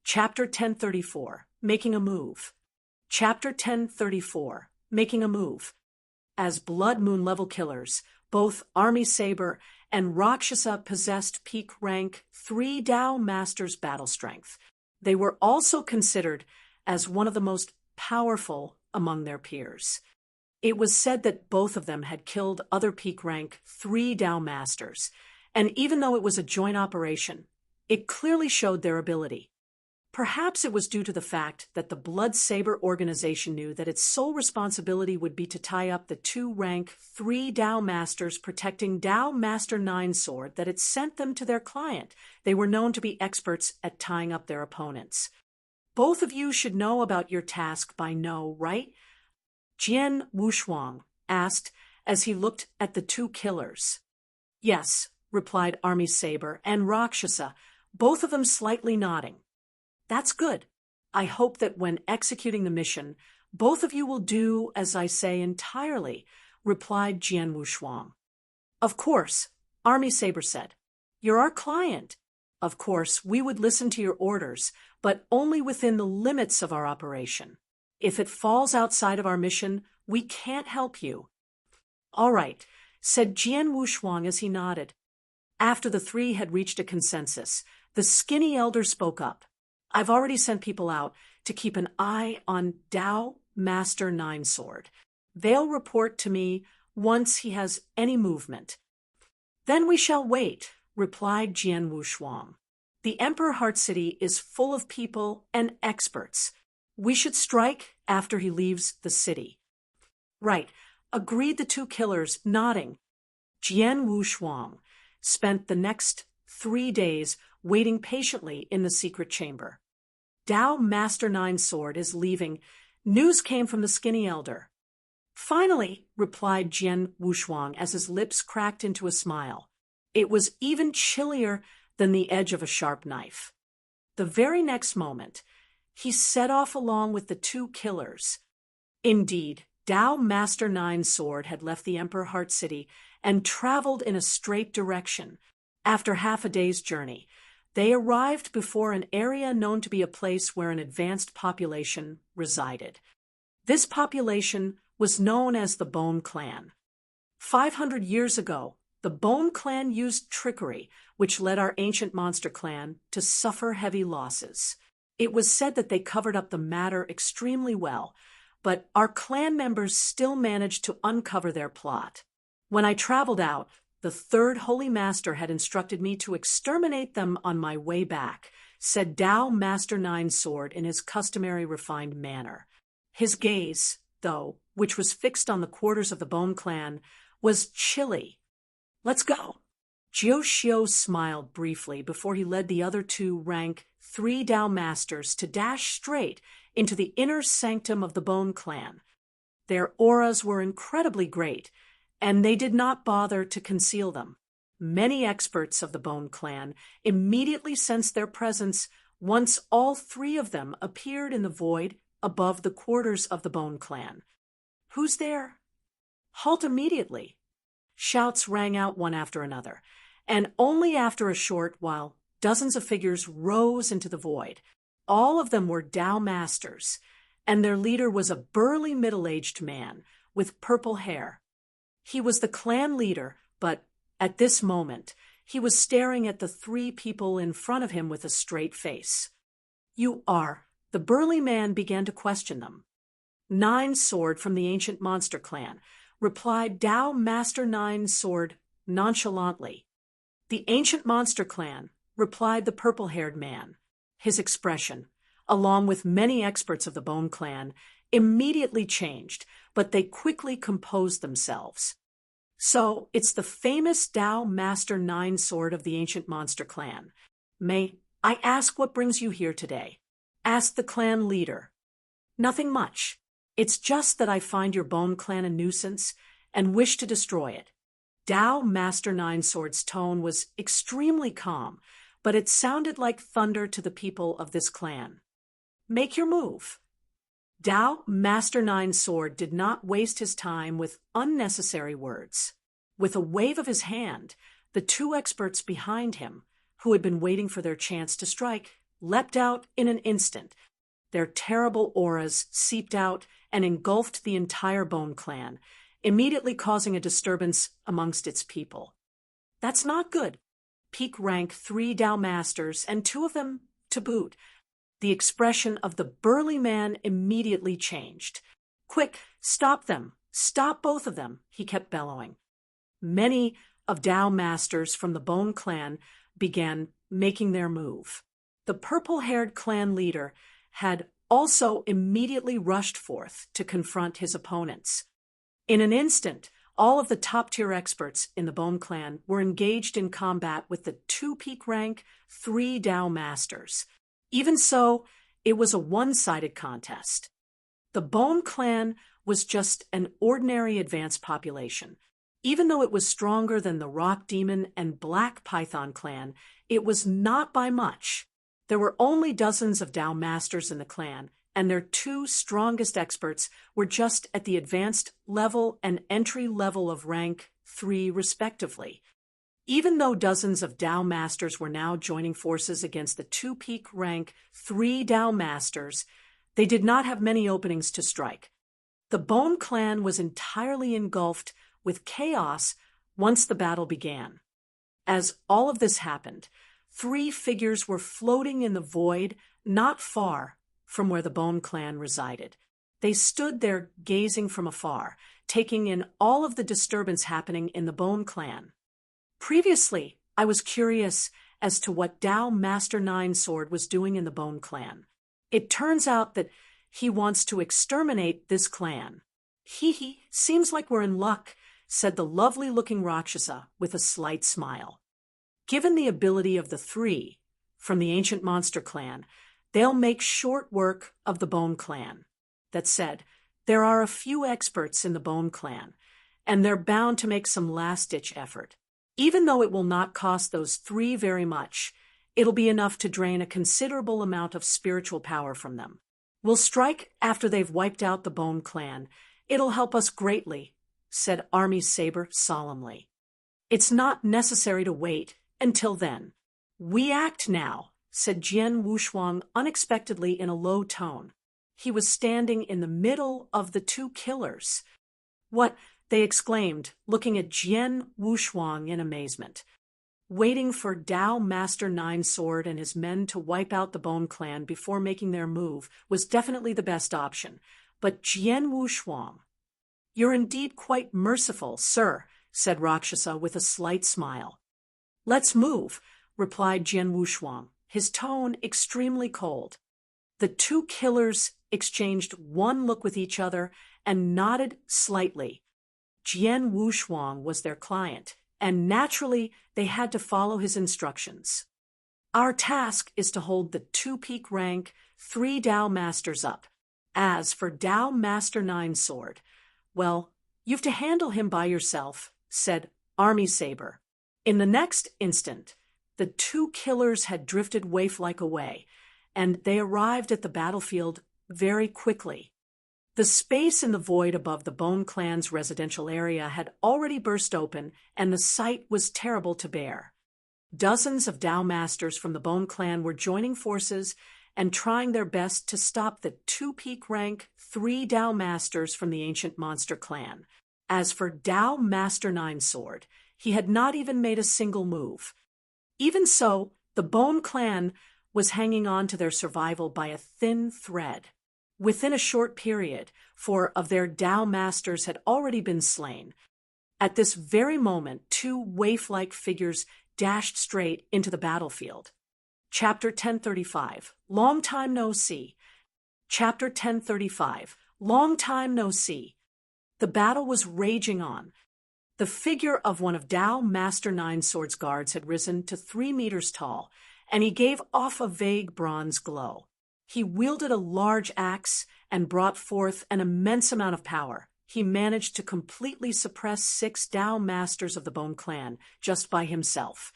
Chapter 1034, Making a Move. Chapter 1034, Making a Move. As Blood Moon level killers, both Army Saber and Rakshasa possessed peak rank 3 Dao Masters battle strength. They were also considered as one of the most powerful among their peers. It was said that both of them had killed other peak rank 3 Dao Masters, and even though it was a joint operation, it clearly showed their ability. Perhaps it was due to the fact that the Blood Saber organization knew that its sole responsibility would be to tie up the 2 rank 3 Dao Masters protecting Dao Master 9 Sword that it sent them to their client. They were known to be experts at tying up their opponents. Both of you should know about your task by now, right? Jian Wushuang asked as he looked at the 2 killers. Yes, replied Army Saber and Rakshasa, both of them slightly nodding. That's good. I hope that when executing the mission, both of you will do as I say entirely, replied Jian Wushuang. Of course, Army Saber said. You're our client. Of course, we would listen to your orders, but only within the limits of our operation. If it falls outside of our mission, we can't help you. All right, said Jian Wushuang as he nodded. After the 3 had reached a consensus, the skinny elder spoke up. I've already sent people out to keep an eye on Dao Master 9 Sword. They'll report to me once he has any movement. Then we shall wait, replied Jian Wushuang. The Emperor Heart City is full of people and experts. We should strike after he leaves the city. Right, agreed the 2 killers, nodding. Jian Wushuang spent the next 3 days waiting patiently in the secret chamber. Dao Master 9 Sword is leaving. News came from the skinny elder. Finally, replied Jian Wushuang as his lips cracked into a smile. It was even chillier than the edge of a sharp knife. The very next moment, he set off along with the 2 killers. Indeed, Dao Master 9 Sword had left the Emperor Heart City and traveled in a straight direction. After half a day's journey, they arrived before an area known to be a place where an advanced population resided. This population was known as the Bone Clan. 500 years ago, the Bone Clan used trickery, which led our ancient monster clan to suffer heavy losses. It was said that they covered up the matter extremely well, but our clan members still managed to uncover their plot. When I traveled out, the 3rd Holy Master had instructed me to exterminate them on my way back, said Dao Master 9 Sword in his customary refined manner. His gaze, though, which was fixed on the quarters of the Bone Clan, was chilly. Let's go. Jiu Xiu smiled briefly before he led the other 2 rank 3 Dao Masters to dash straight into the inner sanctum of the Bone Clan. Their auras were incredibly great, and they did not bother to conceal them. Many experts of the Bone Clan immediately sensed their presence once all 3 of them appeared in the void above the quarters of the Bone Clan. Who's there? Halt immediately. Shouts rang out one after another, and only after a short while dozens of figures rose into the void. All of them were Dao Masters, and their leader was a burly middle-aged man with purple hair. He was the clan leader, but at this moment, he was staring at the 3 people in front of him with a straight face. You are. The burly man began to question them. 9 Sword from the ancient monster clan, replied Dao Master 9 Sword nonchalantly. The ancient monster clan, replied the purple-haired man. His expression, along with many experts of the Bone Clan, immediately changed, but they quickly composed themselves. So, it's the famous Dao Master 9 Sword of the ancient monster clan. May I ask what brings you here today? Asked the clan leader. Nothing much. It's just that I find your Bone Clan a nuisance and wish to destroy it. Dao Master 9 Sword's tone was extremely calm, but it sounded like thunder to the people of this clan. Make your move. Dao Master 9 Sword did not waste his time with unnecessary words. With a wave of his hand, the 2 experts behind him, who had been waiting for their chance to strike, leapt out in an instant. Their terrible auras seeped out and engulfed the entire Bone Clan, immediately causing a disturbance amongst its people. That's not good. Peak rank 3 Dao Masters, and 2 of them to boot. The expression of the burly man immediately changed. "Quick, stop them! Stop both of them!" he kept bellowing. Many of Dao Masters from the Bone Clan began making their move. The purple-haired clan leader had also immediately rushed forth to confront his opponents. In an instant, all of the top-tier experts in the Bone Clan were engaged in combat with the 2 peak rank 3 Dao Masters. Even so, it was a one-sided contest. The Bone Clan was just an ordinary advanced population. Even though it was stronger than the Rock Demon and Black Python clan, it was not by much. There were only dozens of Dao Masters in the clan, and their 2 strongest experts were just at the advanced level and entry level of rank 3 respectively. Even though dozens of Dao Masters were now joining forces against the 2 peak rank 3 Dao Masters, they did not have many openings to strike. The Bone Clan was entirely engulfed with chaos once the battle began. As all of this happened, 3 figures were floating in the void not far from where the Bone Clan resided. They stood there gazing from afar, taking in all of the disturbance happening in the Bone Clan. Previously, I was curious as to what Dao Master Nine Sword was doing in the Bone Clan. It turns out that he wants to exterminate this clan. Hee, seems like we're in luck, said the lovely-looking Rakshasa with a slight smile. Given the ability of the 3 from the ancient monster clan, they'll make short work of the Bone Clan. That said, there are a few experts in the Bone Clan, and they're bound to make some last-ditch effort. Even though it will not cost those 3 very much, it'll be enough to drain a considerable amount of spiritual power from them. We'll strike after they've wiped out the Bone Clan. It'll help us greatly, said Army Saber solemnly. It's not necessary to wait until then. We act now, said Jian Wushuang unexpectedly in a low tone. He was standing in the middle of the 2 killers. What? They exclaimed, looking at Jian Wushuang in amazement. Waiting for Dao Master Nine Sword and his men to wipe out the Bone Clan before making their move was definitely the best option. But Jian Wushuang, you're indeed quite merciful, sir, said Rakshasa with a slight smile. Let's move, replied Jian Wushuang, his tone extremely cold. The 2 killers exchanged one look with each other and nodded slightly. Jian Wushuang was their client, and naturally they had to follow his instructions. Our task is to hold the 2 peak rank 3 Dao Masters up. As for Dao Master Nine Sword, well, you've to handle him by yourself, said Army Saber. In the next instant, the 2 killers had drifted waif-like away, and they arrived at the battlefield very quickly. The space in the void above the Bone Clan's residential area had already burst open, and the sight was terrible to bear. Dozens of Dao Masters from the Bone Clan were joining forces and trying their best to stop the 2 peak rank 3 Dao Masters from the ancient monster clan. As for Dao Master Nine Sword, he had not even made a single move. Even so, the Bone Clan was hanging on to their survival by a thin thread. Within a short period, 4 of their Dao Masters had already been slain. At this very moment, 2 waif-like figures dashed straight into the battlefield. Chapter 1035, Long Time No See. Chapter 1035, Long Time No See. The battle was raging on. The figure of one of Dao Master Nine Sword's guards had risen to 3 meters tall, and he gave off a vague bronze glow. He wielded a large axe and brought forth an immense amount of power. He managed to completely suppress 6 Dao Masters of the Bone Clan just by himself.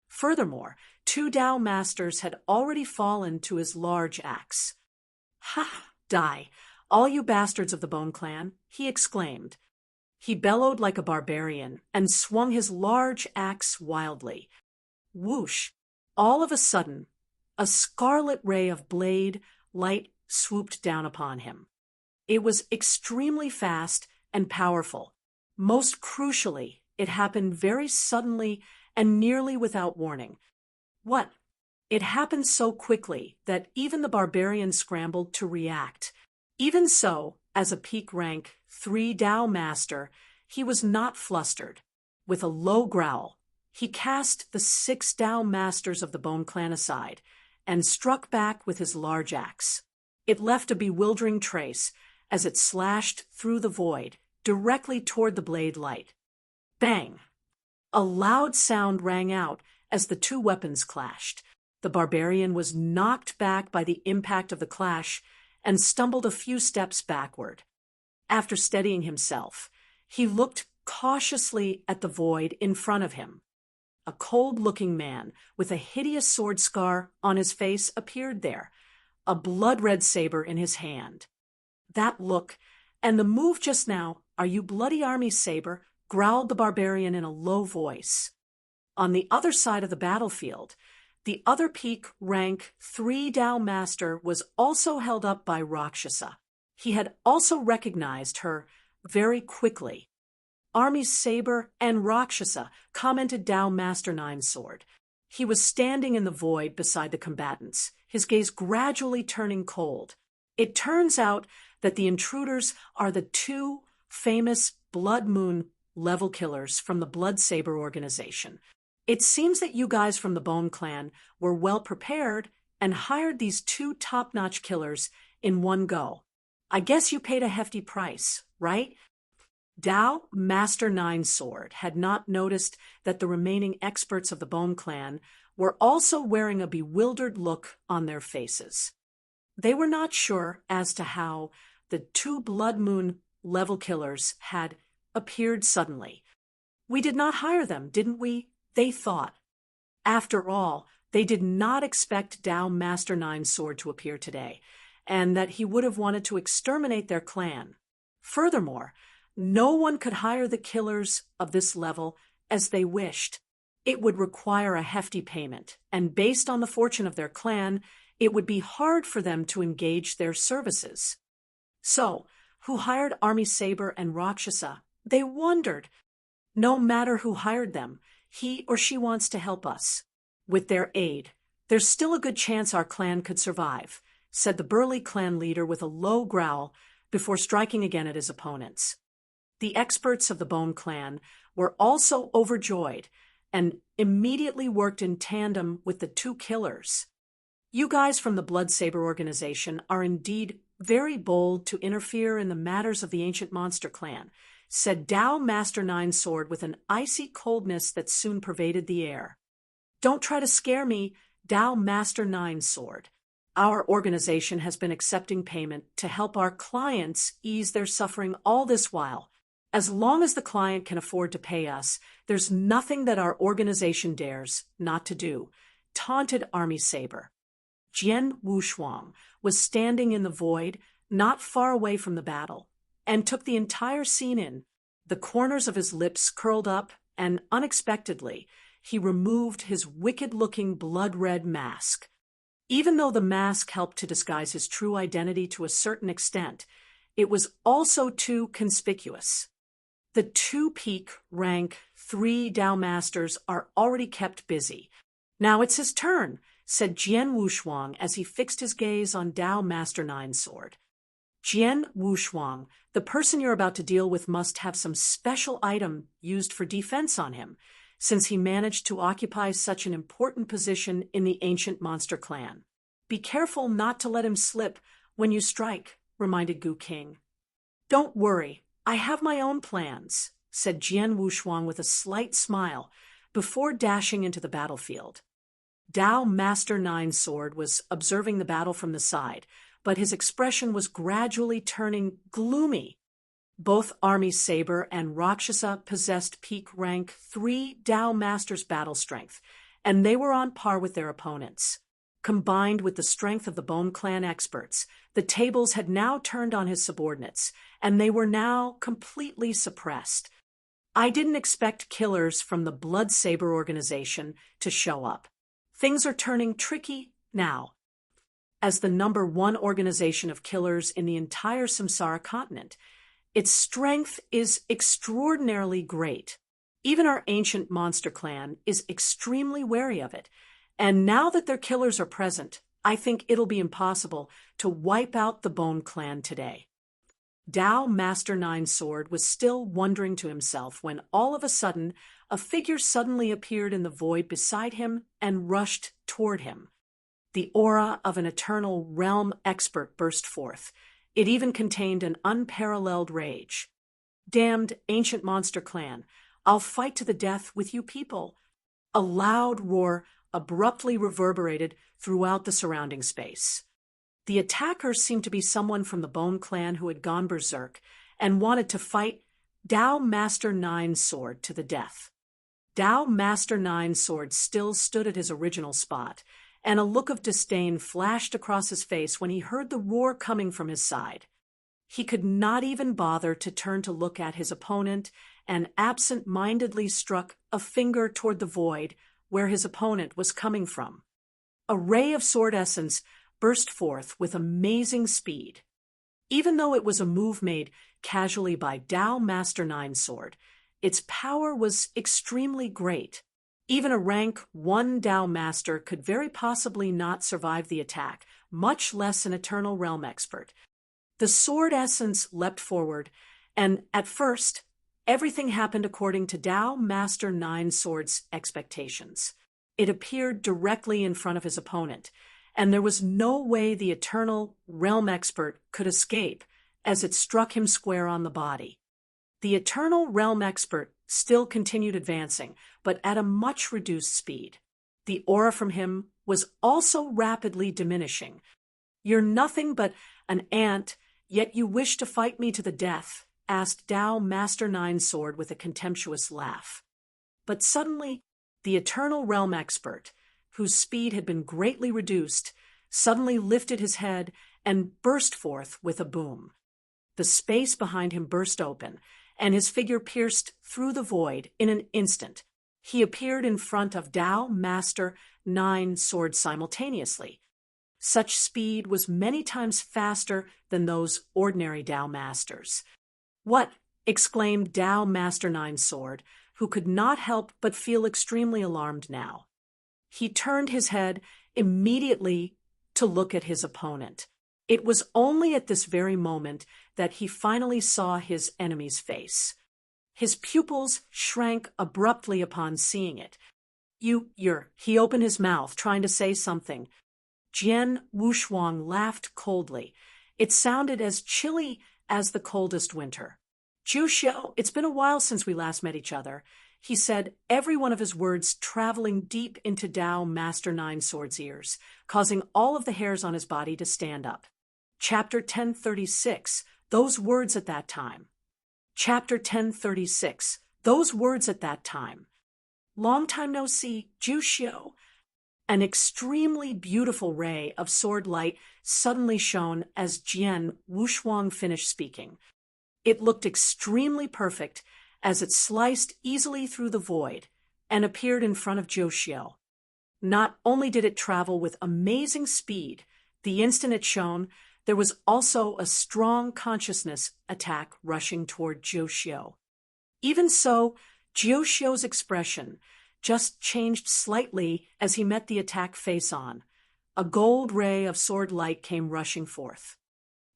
Furthermore, 2 Dao Masters had already fallen to his large axe. Ha! Die, all you bastards of the Bone Clan, he exclaimed. He bellowed like a barbarian and swung his large axe wildly. Whoosh! All of a sudden, A scarlet ray of blade light swooped down upon him. It was extremely fast and powerful. Most crucially, it happened very suddenly and nearly without warning. What? It happened so quickly that even the barbarian scrambled to react. Even so, as a peak rank 3 Dao master, he was not flustered. With a low growl, he cast the 6 Dao masters of the Bone Clan aside and struck back with his large axe. It left a bewildering trace as it slashed through the void, directly toward the blade light. Bang! A loud sound rang out as the two weapons clashed. The barbarian was knocked back by the impact of the clash and stumbled a few steps backward. After steadying himself, he looked cautiously at the void in front of him. A cold-looking man with a hideous sword scar on his face appeared there, a blood-red saber in his hand. That look and the move just now, "Are you bloody army saber?" growled the barbarian in a low voice. On the other side of the battlefield, the other peak rank 3 Dao master was also held up by Rakshasa. He had also recognized her very quickly. "Army saber and Rakshasa," commented Dao Master Nine Sword. He was standing in the void beside the combatants, his gaze gradually turning cold. It turns out that the intruders are the 2 famous Blood Moon level killers from the Blood Saber organization. It seems that you guys from the Bone Clan were well prepared and hired these 2 top-notch killers in one go. I guess you paid a hefty price, right? Dao Master Nine Sword had not noticed that the remaining experts of the Bone Clan were also wearing a bewildered look on their faces. They were not sure as to how the 2 Blood Moon level killers had appeared suddenly. "We did not hire them, didn't we?" they thought. After all, they did not expect Dao Master Nine Sword to appear today, and that he would have wanted to exterminate their clan. Furthermore, no one could hire the killers of this level as they wished. It would require a hefty payment, and based on the fortune of their clan, it would be hard for them to engage their services. So, who hired Army Saber and Rakshasa? They wondered. No matter who hired them, he or she wants to help us. With their aid, there's still a good chance our clan could survive, said the burly clan leader with a low growl before striking again at his opponents. The experts of the Bone Clan were also overjoyed and immediately worked in tandem with the 2 killers. "You guys from the Blood Saber organization are indeed very bold to interfere in the matters of the ancient monster clan," said Dao Master Nine Sword with an icy coldness that soon pervaded the air. "Don't try to scare me, Dao Master Nine Sword. Our organization has been accepting payment to help our clients ease their suffering all this while. As long as the client can afford to pay us, there's nothing that our organization dares not to do," taunted Army Saber. Jian Wushuang was standing in the void, not far away from the battle, and took the entire scene in. The corners of his lips curled up, and unexpectedly, he removed his wicked-looking blood-red mask. Even though the mask helped to disguise his true identity to a certain extent, it was also too conspicuous. The 2 peak rank 3 Dao masters are already kept busy. "Now it's his turn," said Jian Wushuang as he fixed his gaze on Dao Master Nine Sword. "Jian Wushuang, the person you're about to deal with must have some special item used for defense on him, since he managed to occupy such an important position in the ancient monster clan. Be careful not to let him slip when you strike," reminded Gu King. "Don't worry, I have my own plans," said Jian Wushuang with a slight smile before dashing into the battlefield. Dao Master Nine Sword was observing the battle from the side, but his expression was gradually turning gloomy. Both Army Saber and Rakshasa possessed peak rank 3 Dao Masters battle strength, and they were on par with their opponents. Combined with the strength of the Bone Clan experts, the tables had now turned on his subordinates, and they were now completely suppressed. "I didn't expect killers from the Blood Saber organization to show up. Things are turning tricky Now, as the #1 organization of killers in the entire Samsara continent, its strength is extraordinarily great. Even our ancient monster clan is extremely wary of it, and now that their killers are present, I think it'll be impossible to wipe out the Bone Clan today. Tao Master Nine Sword was still wondering to himself when all of a sudden a figure suddenly appeared in the void beside him and rushed toward him. The aura of an eternal realm expert burst forth. It even contained an unparalleled rage. "Damned ancient monster clan, I'll fight to the death with you people." A loud roar abruptly reverberated throughout the surrounding space. The attacker seemed to be someone from the Bone Clan who had gone berserk and wanted to fight Tao Master Nine Sword to the death. Tao Master Nine Sword still stood at his original spot, and a look of disdain flashed across his face when he heard the roar coming from his side. He could not even bother to turn to look at his opponent and absent-mindedly struck a finger toward the void where his opponent was coming from. A ray of sword essence burst forth with amazing speed. Even though it was a move made casually by Tao Master Nine Sword, its power was extremely great. Even a rank 1 Tao Master could very possibly not survive the attack, much less an Eternal Realm expert. The sword essence leapt forward, and at first, everything happened according to Tao Master Nine Sword's expectations. It appeared directly in front of his opponent, and there was no way the Eternal Realm expert could escape as it struck him square on the body. The Eternal Realm expert still continued advancing, but at a much reduced speed. The aura from him was also rapidly diminishing. "You're nothing but an ant, yet you wish to fight me to the death," asked Tao Master Nine Sword with a contemptuous laugh. But suddenly, the Eternal Realm expert, whose speed had been greatly reduced, suddenly lifted his head and burst forth with a boom. The space behind him burst open, and his figure pierced through the void in an instant. He appeared in front of Tao Master Nine Sword simultaneously. Such speed was many times faster than those ordinary Tao Masters. "What?" exclaimed Tao Master Nine Sword, who could not help but feel extremely alarmed now. He turned his head immediately to look at his opponent. It was only at this very moment that he finally saw his enemy's face. His pupils shrank abruptly upon seeing it. He opened his mouth, trying to say something. Jian Wushuang laughed coldly. It sounded as chilly as the coldest winter. "Juxiao, it's been a while since we last met each other," he said, every one of his words traveling deep into Tao Master Nine Sword's ears, causing all of the hairs on his body to stand up. Chapter 1036, Those Words at That Time. Chapter 1036, Those Words at That Time. "Long time no see, Juxiao." An extremely beautiful ray of sword light suddenly shone as Jian Wushuang finished speaking. It looked extremely perfect as it sliced easily through the void and appeared in front of Juxiao. Not only did it travel with amazing speed, the instant it shone, there was also a strong consciousness attack rushing toward Juxiao. Even so, Juxiao's expression just changed slightly as he met the attack face-on. A gold ray of sword light came rushing forth.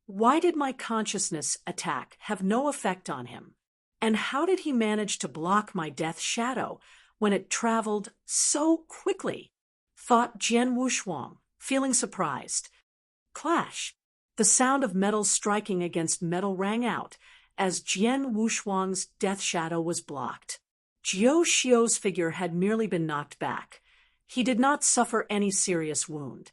Why did my consciousness attack have no effect on him? And how did he manage to block my death shadow when it traveled so quickly? Thought Jian Wushuang, feeling surprised. Clash! The sound of metal striking against metal rang out as Jian Wushuang's death shadow was blocked. Juxiao's figure had merely been knocked back. He did not suffer any serious wound.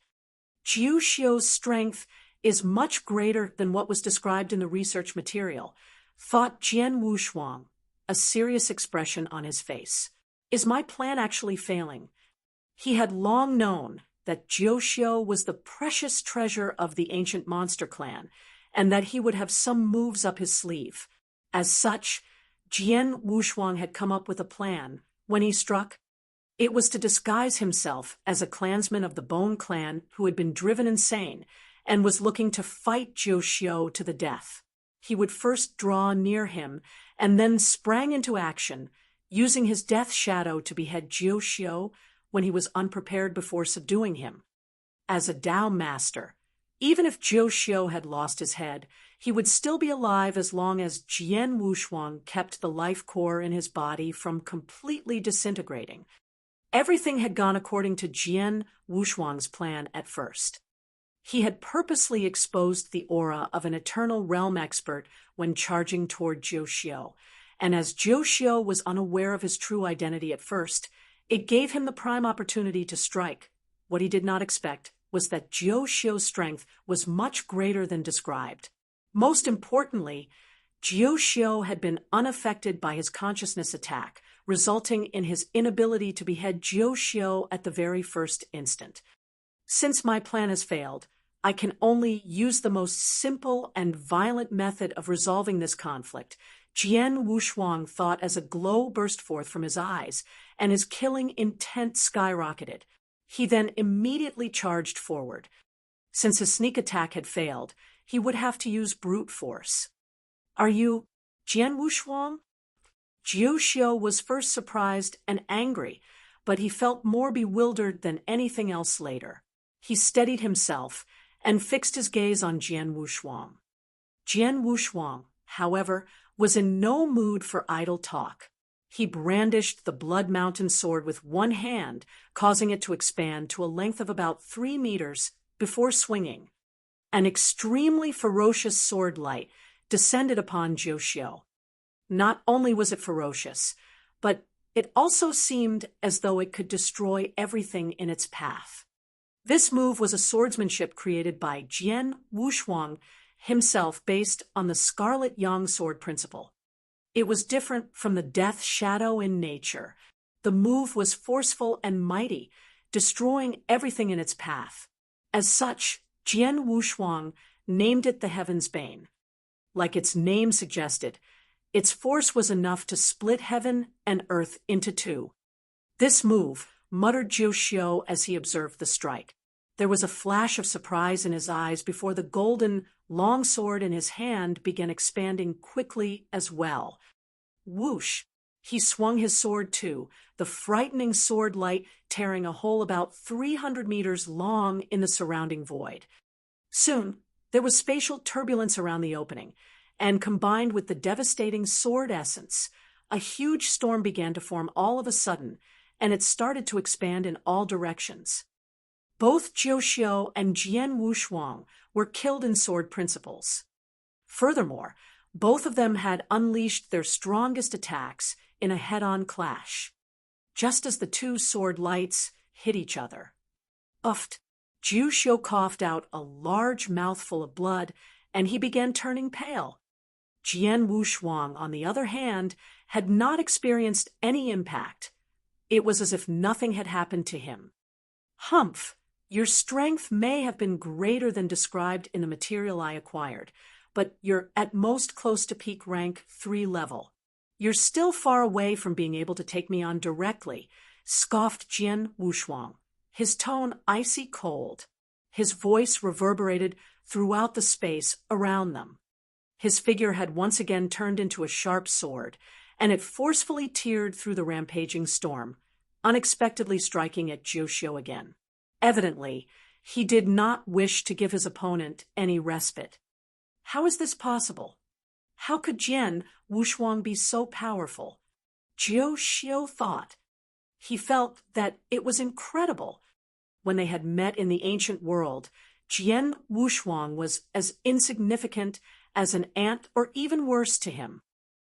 Juxiao's strength is much greater than what was described in the research material, thought Jian Wushuang, a serious expression on his face. Is my plan actually failing? He had long known that Juxiao was the precious treasure of the ancient monster clan, and that he would have some moves up his sleeve. As such, Jian Wushuang had come up with a plan when he struck. It was to disguise himself as a clansman of the Bone clan who had been driven insane and was looking to fight Joshio to the death. He would first draw near him and then sprang into action, using his death shadow to behead Joshio when he was unprepared before subduing him. As a Dao master, even if Joshio had lost his head, he would still be alive as long as Jian Wushuang kept the life core in his body from completely disintegrating. Everything had gone according to Jian Wushuang's plan at first. He had purposely exposed the aura of an Eternal Realm expert when charging toward Joshio, and as Joshio was unaware of his true identity at first, it gave him the prime opportunity to strike. What he did not expect was that Joshio's strength was much greater than described. Most importantly, Joshio had been unaffected by his consciousness attack, resulting in his inability to behead Joshio at the very first instant. Since my plan has failed, I can only use the most simple and violent method of resolving this conflict. Jian Wushuang thought as a glow burst forth from his eyes, and his killing intent skyrocketed. He then immediately charged forward. Since his sneak attack had failed, he would have to use brute force. "Are you Jian Wushuang?" Joshio was first surprised and angry, but he felt more bewildered than anything else later. He steadied himself and fixed his gaze on Jian Wushuang. Jian Wushuang, however, was in no mood for idle talk. He brandished the Blood Mountain sword with one hand, causing it to expand to a length of about 3 meters before swinging. An extremely ferocious sword light descended upon Joshio. Not only was it ferocious, but it also seemed as though it could destroy everything in its path. This move was a swordsmanship created by Jian Wushuang himself based on the Scarlet Yang sword principle. It was different from the death shadow in nature. The move was forceful and mighty, destroying everything in its path. As such, Jian Wushuang named it the Heaven's Bane. Like its name suggested, its force was enough to split heaven and earth into two. "This move," muttered Joshio as he observed the strike. There was a flash of surprise in his eyes before the golden long sword in his hand began expanding quickly as well. Whoosh! He swung his sword too, the frightening sword light tearing a hole about 300 meters long in the surrounding void. Soon, there was spatial turbulence around the opening, and combined with the devastating sword essence, a huge storm began to form all of a sudden, and it started to expand in all directions. Both Joshio and Jian Wushuang were killed in sword principles. Furthermore, both of them had unleashed their strongest attacks in a head-on clash, just as the two sword lights hit each other. Uffed! Joshio coughed out a large mouthful of blood, and he began turning pale. Jian Wushuang, on the other hand, had not experienced any impact. It was as if nothing had happened to him. "Humph! Your strength may have been greater than described in the material I acquired, but you're at most close to peak rank 3 level. You're still far away from being able to take me on directly," scoffed Jian Wushuang, his tone icy cold. His voice reverberated throughout the space around them. His figure had once again turned into a sharp sword, and it forcefully teared through the rampaging storm, unexpectedly striking at Joshio again. Evidently, he did not wish to give his opponent any respite. How is this possible? How could Jian Wushuang be so powerful? Joshio thought. He felt that it was incredible. When they had met in the ancient world, Jian Wushuang was as insignificant as an ant or even worse to him.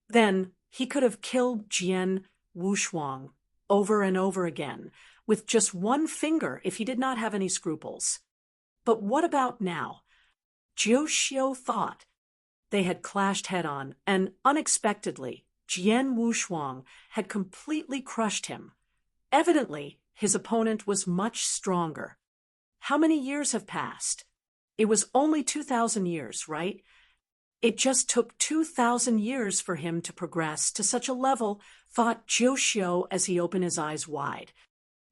Then he could have killed Jian Wushuang over and over again, with just one finger if he did not have any scruples. But what about now? Joshio thought. They had clashed head-on, and unexpectedly, Jian Wushuang had completely crushed him. Evidently, his opponent was much stronger. How many years have passed? It was only 2,000 years, right? It just took 2,000 years for him to progress to such a level, thought Joshio as he opened his eyes wide.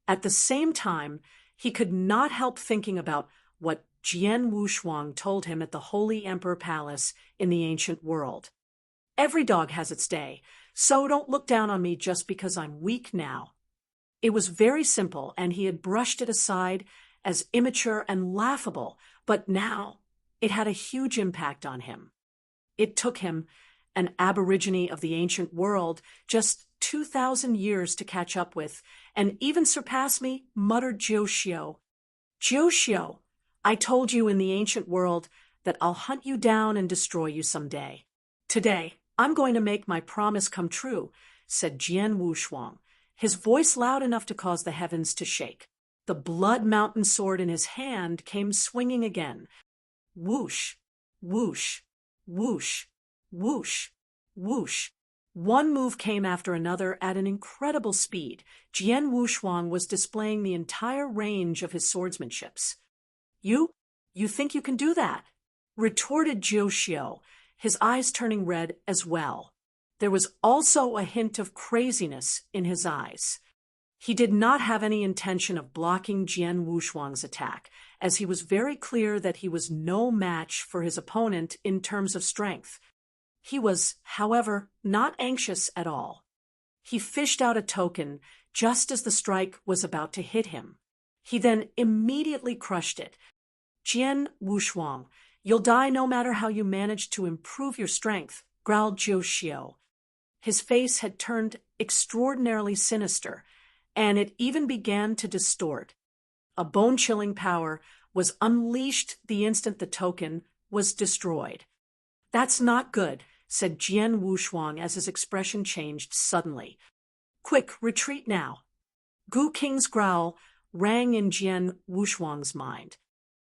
At the same time, he could not help thinking about what Jian Wushuang told him at the Holy Emperor Palace in the ancient world. Every dog has its day, so don't look down on me just because I'm weak now. It was very simple, and he had brushed it aside as immature and laughable, but now it had a huge impact on him. It took him, an aborigine of the ancient world, just 2,000 years to catch up with, and even surpass me, muttered Jiuxiu. Jiuxiu, I told you in the ancient world that I'll hunt you down and destroy you someday. Today, I'm going to make my promise come true, said Jian Wushuang, his voice loud enough to cause the heavens to shake. The blood mountain sword in his hand came swinging again. Whoosh, whoosh, whoosh, whoosh, whoosh. One move came after another at an incredible speed. Jian Wushuang was displaying the entire range of his swordsmanships. You think you can do that? Retorted Jiuxiu, his eyes turning red as well. There was also a hint of craziness in his eyes. He did not have any intention of blocking Jian Wushuang's attack, as he was very clear that he was no match for his opponent in terms of strength. He was, however, not anxious at all. He fished out a token just as the strike was about to hit him. He then immediately crushed it. Jian Wushuang, you'll die no matter how you manage to improve your strength, growled Jiuxiu. His face had turned extraordinarily sinister, and it even began to distort. A bone-chilling power was unleashed the instant the token was destroyed. That's not good, said Jian Wushuang as his expression changed suddenly. Quick, retreat now. Gu Qing's growl rang in Jian Wushuang's mind.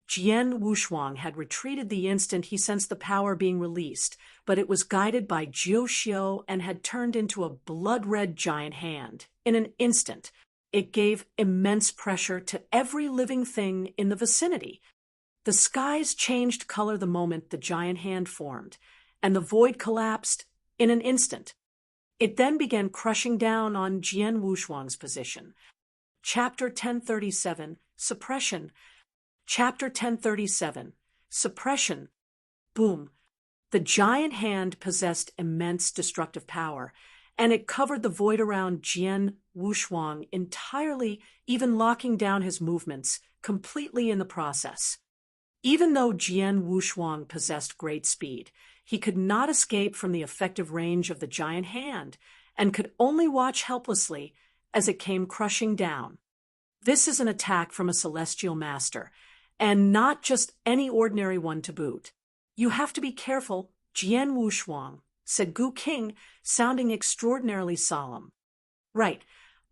Jian Wushuang had retreated the instant he sensed the power being released, but it was guided by Jiuxiu and had turned into a blood-red giant hand. In an instant, it gave immense pressure to every living thing in the vicinity. The skies changed color the moment the giant hand formed, and the void collapsed in an instant. It then began crushing down on Jian Wushuang's position. Chapter 1037, Suppression. Chapter 1037, Suppression. Boom. The giant hand possessed immense destructive power, and it covered the void around Jian Wushuang entirely, even locking down his movements completely in the process. Even though Jian Wushuang possessed great speed, he could not escape from the effective range of the giant hand, and could only watch helplessly as it came crushing down. This is an attack from a celestial master, and not just any ordinary one to boot. You have to be careful, Jian Wushuang, said Gu Qing, sounding extraordinarily solemn. Right,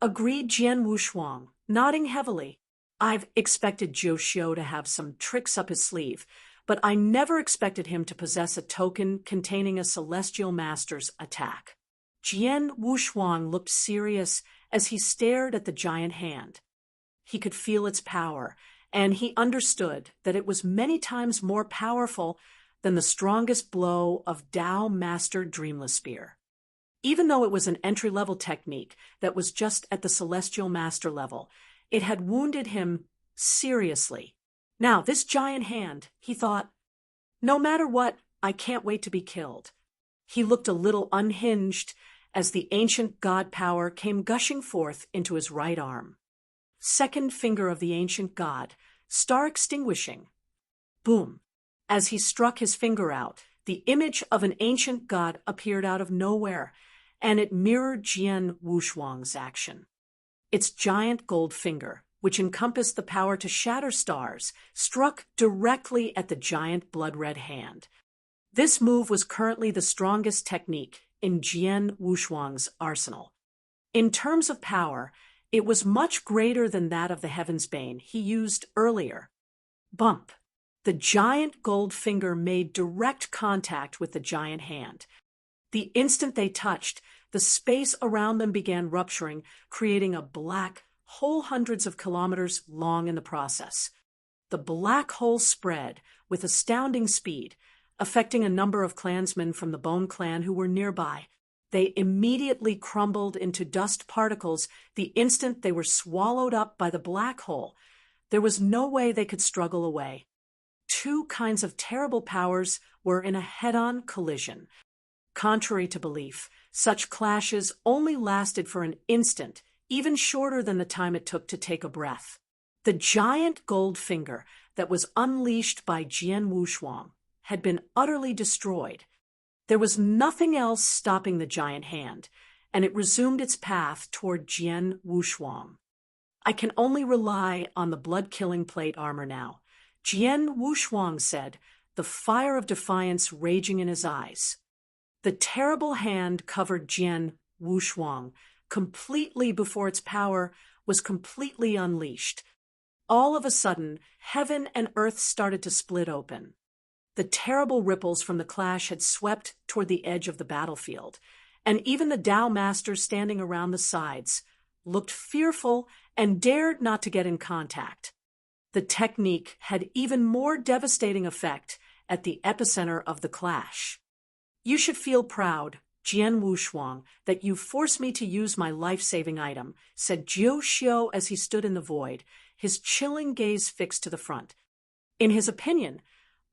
agreed Jian Wushuang, nodding heavily. I've expected Jiuxiu to have some tricks up his sleeve, but I never expected him to possess a token containing a celestial master's attack. Jian Wushuang looked serious as he stared at the giant hand. He could feel its power, and he understood that it was many times more powerful than the strongest blow of Tao Master Dreamless Spear. Even though it was an entry-level technique that was just at the Celestial Master level, it had wounded him seriously. Now, this giant hand, he thought, no matter what, I can't wait to be killed. He looked a little unhinged as the ancient god power came gushing forth into his right arm. Second finger of the ancient god, star extinguishing. Boom. As he struck his finger out, the image of an ancient god appeared out of nowhere, and it mirrored Jian Wushuang's action. Its giant gold finger, which encompassed the power to shatter stars, struck directly at the giant blood-red hand. This move was currently the strongest technique in Jian Wushuang's arsenal. In terms of power, it was much greater than that of the Heaven's Bane he used earlier. Bump. The giant gold finger made direct contact with the giant hand. The instant they touched, the space around them began rupturing, creating a black hole hundreds of kilometers long in the process. The black hole spread with astounding speed, affecting a number of clansmen from the Bone Clan who were nearby. They immediately crumbled into dust particles the instant they were swallowed up by the black hole. There was no way they could struggle away. Two kinds of terrible powers were in a head-on collision. Contrary to belief, such clashes only lasted for an instant, even shorter than the time it took to take a breath. The giant gold finger that was unleashed by Jian Wushuang had been utterly destroyed. There was nothing else stopping the giant hand, and it resumed its path toward Jian Wushuang. I can only rely on the blood-killing plate armor now, Jian Wushuang said, the fire of defiance raging in his eyes. The terrible hand covered Jian Wushuang completely before its power was completely unleashed. All of a sudden, heaven and earth started to split open. The terrible ripples from the clash had swept toward the edge of the battlefield, and even the Tao masters standing around the sides looked fearful and dared not to get in contact. The technique had even more devastating effect at the epicenter of the clash. You should feel proud, Jian Wushuang, that you forced me to use my life-saving item, said Jiu Xiu as he stood in the void, his chilling gaze fixed to the front. In his opinion,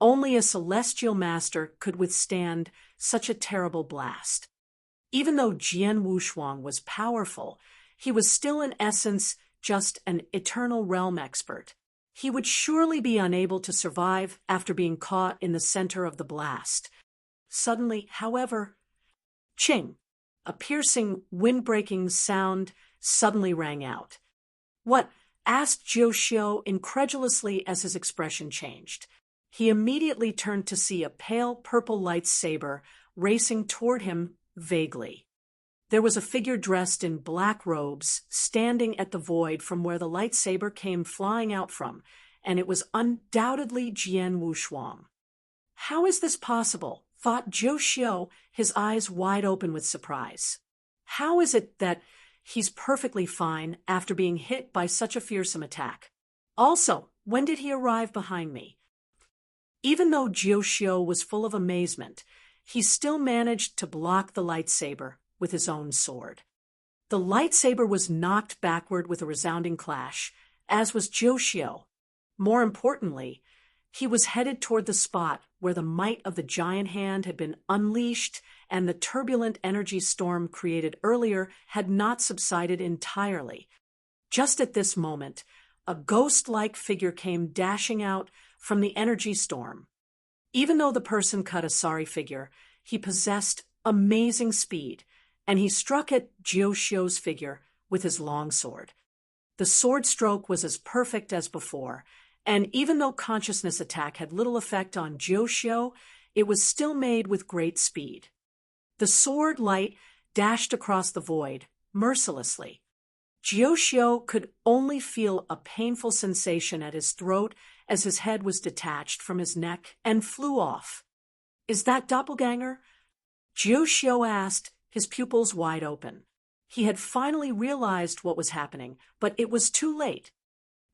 only a celestial master could withstand such a terrible blast. Even though Jian Wushuang was powerful, he was still in essence just an eternal realm expert. He would surely be unable to survive after being caught in the center of the blast. Suddenly, however, ching! A piercing, wind-breaking sound suddenly rang out. What? Asked Jiu Xiu incredulously as his expression changed. He immediately turned to see a pale purple lightsaber racing toward him vaguely. There was a figure dressed in black robes standing at the void from where the lightsaber came flying out from, and it was undoubtedly Jian Wushuang. How is this possible? Thought Jiu Xiu, his eyes wide open with surprise. How is it that he's perfectly fine after being hit by such a fearsome attack? Also, when did he arrive behind me? Even though Jiu Xiu was full of amazement, he still managed to block the lightsaber with his own sword. The lightsaber was knocked backward with a resounding clash, as was Jiu Xiu. More importantly, he was headed toward the spot where the might of the giant hand had been unleashed and the turbulent energy storm created earlier had not subsided entirely. Just at this moment, a ghost-like figure came dashing out from the energy storm. Even though the person cut a sorry figure, he possessed amazing speed, and he struck at Jiu Xiu's figure with his long sword. The sword stroke was as perfect as before, and even though consciousness attack had little effect on Jiu Xiu, it was still made with great speed. The sword light dashed across the void, mercilessly. Jiu Xiu could only feel a painful sensation at his throat as his head was detached from his neck and flew off. "Is that doppelganger?" Jiu Xiu asked, his pupils wide open. He had finally realized what was happening, but it was too late.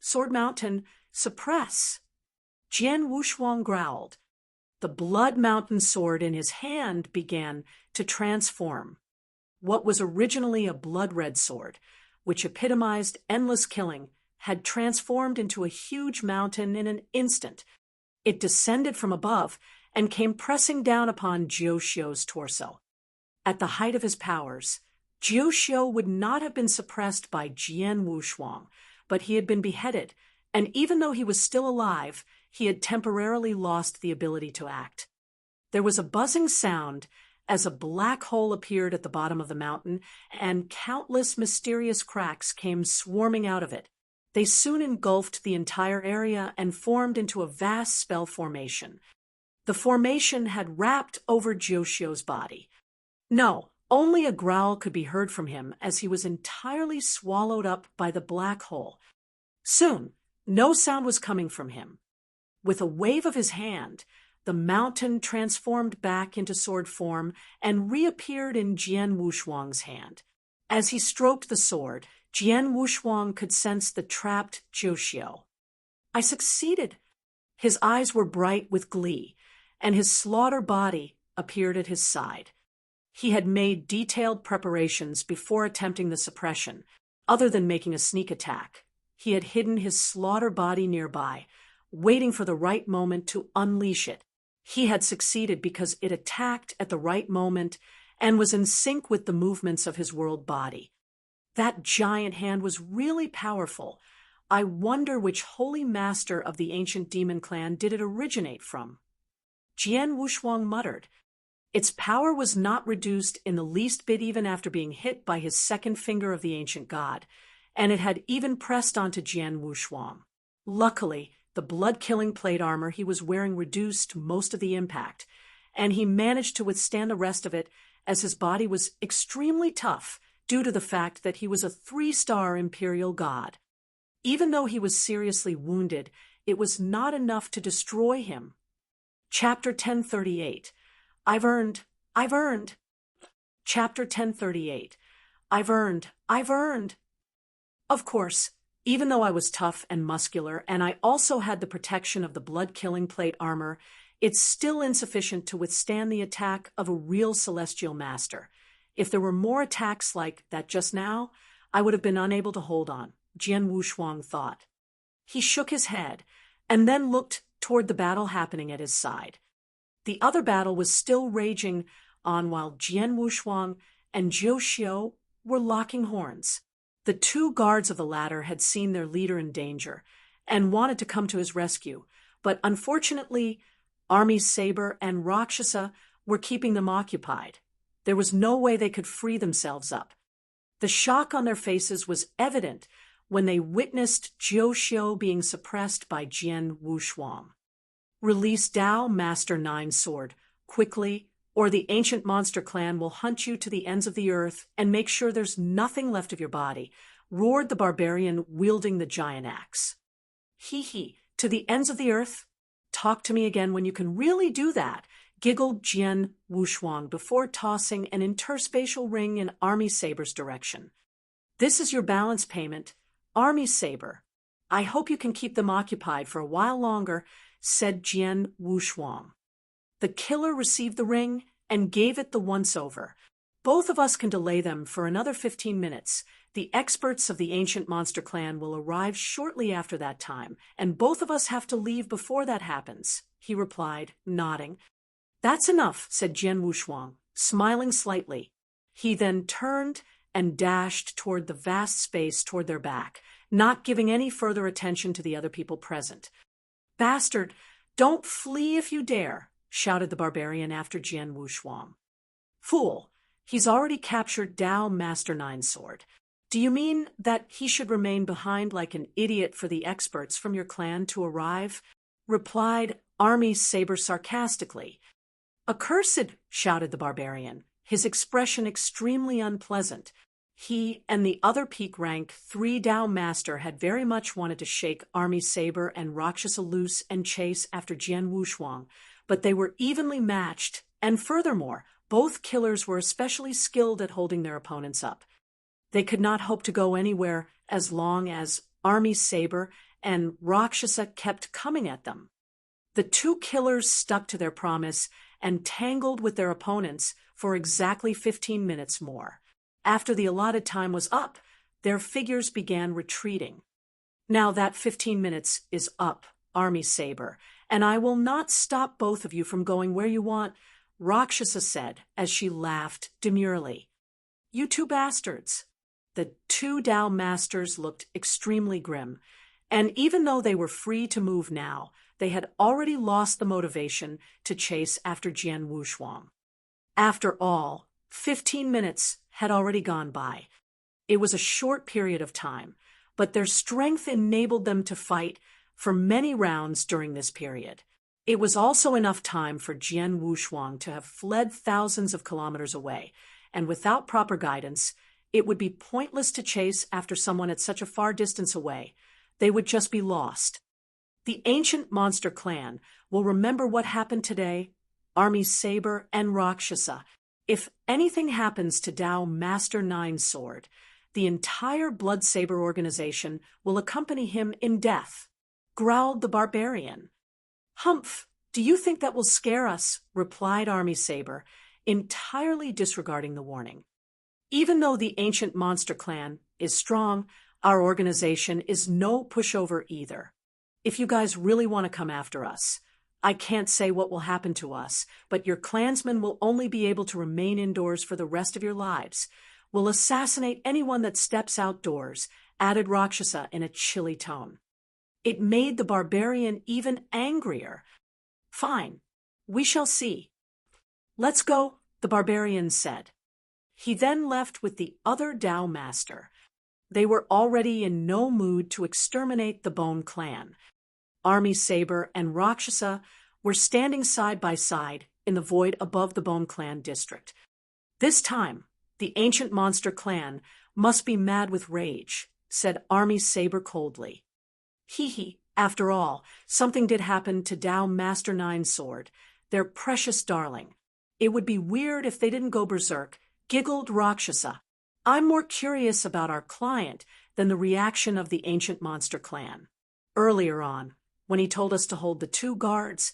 "Sword Mountain, suppress!" Jian Wushuang growled. The Blood Mountain sword in his hand began to transform. What was originally a blood-red sword, which epitomized endless killing, had transformed into a huge mountain in an instant. It descended from above and came pressing down upon Jiu Xiu's torso. At the height of his powers, Jiu Xiu would not have been suppressed by Jian Wushuang, but he had been beheaded, and even though he was still alive, he had temporarily lost the ability to act. There was a buzzing sound as a black hole appeared at the bottom of the mountain, and countless mysterious cracks came swarming out of it. They soon engulfed the entire area and formed into a vast spell formation. The formation had wrapped over Jiu Xiu's body. No, only a growl could be heard from him as he was entirely swallowed up by the black hole. Soon, no sound was coming from him. With a wave of his hand, the mountain transformed back into sword form and reappeared in Jian Wushuang's hand. As he stroked the sword, Jian Wushuang could sense the trapped Jiu Xiu. "I succeeded!" His eyes were bright with glee, and his slaughter body appeared at his side. He had made detailed preparations before attempting the suppression, other than making a sneak attack. He had hidden his slaughter body nearby, waiting for the right moment to unleash it. He had succeeded because it attacked at the right moment and was in sync with the movements of his world body. That giant hand was really powerful. I wonder which holy master of the ancient demon clan did it originate from. Jian Wushuang muttered. Its power was not reduced in the least bit even after being hit by his second finger of the ancient god, and it had even pressed onto Jian Wushuang. Luckily, the blood-killing plate armor he was wearing reduced most of the impact, and he managed to withstand the rest of it as his body was extremely tough due to the fact that he was a 3-star imperial god. Even though he was seriously wounded, it was not enough to destroy him. Chapter 1038. I've earned. Chapter 1038. I've earned. Of course, even though I was tough and muscular, and I also had the protection of the blood-killing plate armor, it's still insufficient to withstand the attack of a real celestial master. If there were more attacks like that just now, I would have been unable to hold on, Jian Wushuang thought. He shook his head, and then looked toward the battle happening at his side. The other battle was still raging on while Jian Wushuang and Zhou Xiu were locking horns. The 2 guards of the latter had seen their leader in danger and wanted to come to his rescue, but unfortunately, Army Saber and Rakshasa were keeping them occupied. There was no way they could free themselves up. The shock on their faces was evident when they witnessed Zhou Xiu being suppressed by Jian Wushuang. Release Dao Master 9 Sword, quickly, or the ancient monster clan will hunt you to the ends of the earth and make sure there's nothing left of your body, roared the barbarian wielding the giant axe. Hee, to the ends of the earth? Talk to me again when you can really do that, giggled Jian Wushuang before tossing an interspatial ring in Army Saber's direction. This is your balance payment, Army Saber. I hope you can keep them occupied for a while longer, said Jian Wushuang. The killer received the ring and gave it the once-over. Both of us can delay them for another 15 minutes. The experts of the ancient monster clan will arrive shortly after that time, and both of us have to leave before that happens, he replied, nodding. That's enough, said Jian Wushuang, smiling slightly. He then turned and dashed toward the vast space toward their back, not giving any further attention to the other people present. Bastard, don't flee if you dare, shouted the barbarian after Jian Wushuang. Fool, he's already captured Dao Master 9 Sword. Do you mean that he should remain behind like an idiot for the experts from your clan to arrive? Replied Army Saber sarcastically. Accursed, shouted the barbarian, his expression extremely unpleasant. He and the other peak-rank 3 Dao Master had very much wanted to shake Army Saber and Rakshasa loose and chase after Jian Wushuang, but they were evenly matched, and furthermore, both killers were especially skilled at holding their opponents up. They could not hope to go anywhere as long as Army Saber and Rakshasa kept coming at them. The 2 killers stuck to their promise and tangled with their opponents for exactly 15 minutes more. After the allotted time was up, their figures began retreating. Now that 15 minutes is up, Army Saber, and I will not stop both of you from going where you want, Rakshasa said as she laughed demurely. You 2 bastards. The 2 Dao Masters looked extremely grim, and even though they were free to move now, they had already lost the motivation to chase after Jian Wushuang. After all, 15 minutes had already gone by. It was a short period of time, but their strength enabled them to fight for many rounds during this period. It was also enough time for Jian Wushuang to have fled thousands of kilometers away, and without proper guidance, it would be pointless to chase after someone at such a far distance away. They would just be lost. The ancient monster clan will remember what happened today, Army Saber and Rakshasa. If anything happens to Dao Master 9 Sword, the entire Blood Saber organization will accompany him in death, growled the barbarian. Humph, do you think that will scare us? Replied Army Saber, entirely disregarding the warning. Even though the ancient monster clan is strong, our organization is no pushover either. If you guys really want to come after us, I can't say what will happen to us, but your clansmen will only be able to remain indoors for the rest of your lives. We'll assassinate anyone that steps outdoors, added Rakshasa in a chilly tone. It made the barbarian even angrier. Fine, we shall see. Let's go, the barbarian said. He then left with the other Tao master. They were already in no mood to exterminate the Bone clan. Army Saber and Rakshasa were standing side by side in the void above the Bone clan district. This time, the ancient monster clan must be mad with rage, said Army Saber coldly. Hee, after all, something did happen to Tao Master Nine Sword, their precious darling. It would be weird if they didn't go berserk, giggled Rakshasa. I'm more curious about our client than the reaction of the ancient monster clan. Earlier on, when he told us to hold the 2 guards,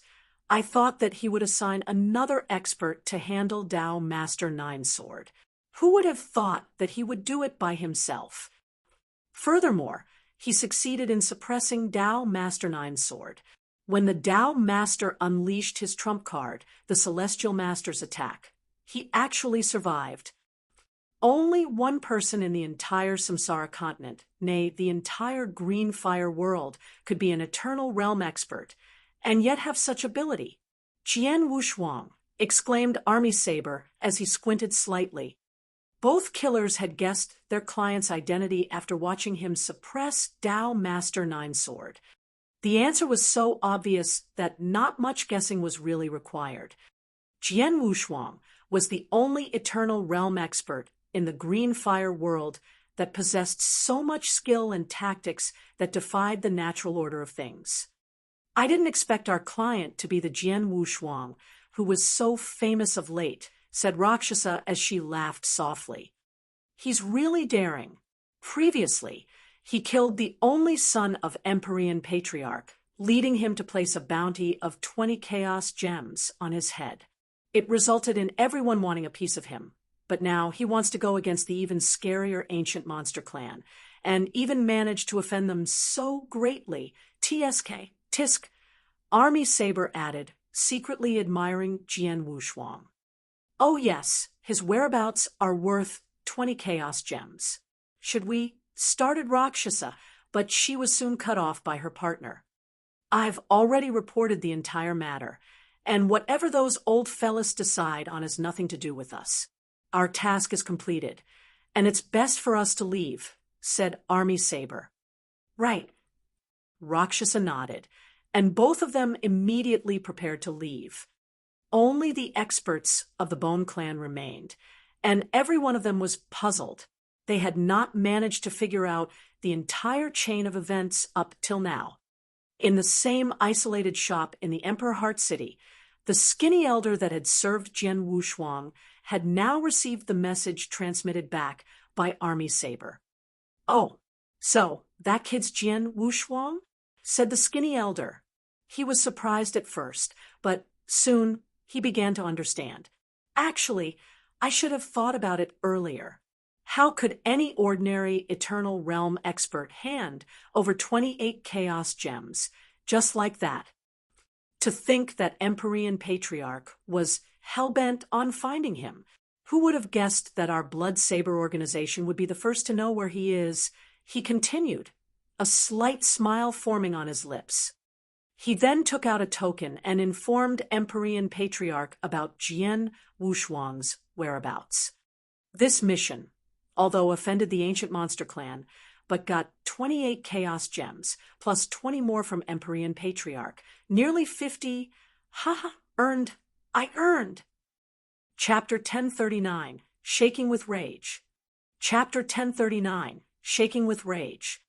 I thought that he would assign another expert to handle Tao Master Nine Sword. Who would have thought that he would do it by himself? Furthermore, he succeeded in suppressing Tao Master Nine Sword. When the Tao Master unleashed his trump card, the Celestial Master's attack, he actually survived. Only one person in the entire Samsara continent, nay, the entire Green Fire world, could be an Eternal Realm expert, and yet have such ability. Jian Wushuang, exclaimed Army Saber as he squinted slightly. Both killers had guessed their client's identity after watching him suppress Tao Master Nine Sword. The answer was so obvious that not much guessing was really required. Jian Wushuang was the only Eternal Realm expert in the Green Fire world that possessed so much skill and tactics that defied the natural order of things. I didn't expect our client to be the Jian Wushuang, who was so famous of late, said Rakshasa as she laughed softly. He's really daring. Previously, he killed the only son of Empyrean Patriarch, leading him to place a bounty of 20 Chaos Gems on his head. It resulted in everyone wanting a piece of him. But now he wants to go against the even scarier ancient monster clan, and even managed to offend them so greatly. Tisk, Army Saber added, secretly admiring Jian Wushuang. Oh yes, his whereabouts are worth 20 Chaos Gems. Should we? Started Rakshasa, but she was soon cut off by her partner. I've already reported the entire matter, and whatever those old fellas decide on has nothing to do with us. Our task is completed, and it's best for us to leave, said Army Saber. Right. Rakshasa nodded, and both of them immediately prepared to leave. Only the experts of the Bone Clan remained, and every one of them was puzzled. They had not managed to figure out the entire chain of events up till now. In the same isolated shop in the Emperor Heart City, the skinny elder that had served Jian Wushuang had now received the message transmitted back by Army Saber. Oh, so that kid's Jian Wushuang? Said the skinny elder. He was surprised at first, but soon he began to understand. Actually, I should have thought about it earlier. How could any ordinary Eternal Realm expert hand over 28 Chaos Gems, just like that? To think that Empyrean Patriarch was hell-bent on finding him. Who would have guessed that our Blood Saber organization would be the first to know where he is? He continued, a slight smile forming on his lips. He then took out a token and informed Empyrean Patriarch about Jian Wushuang's whereabouts. This mission, although offended the ancient monster clan, but got 28 Chaos Gems, plus 20 more from Empyrean Patriarch, nearly 50, earned. Chapter 1039, Shaking with Rage. Chapter 1039, Shaking with Rage.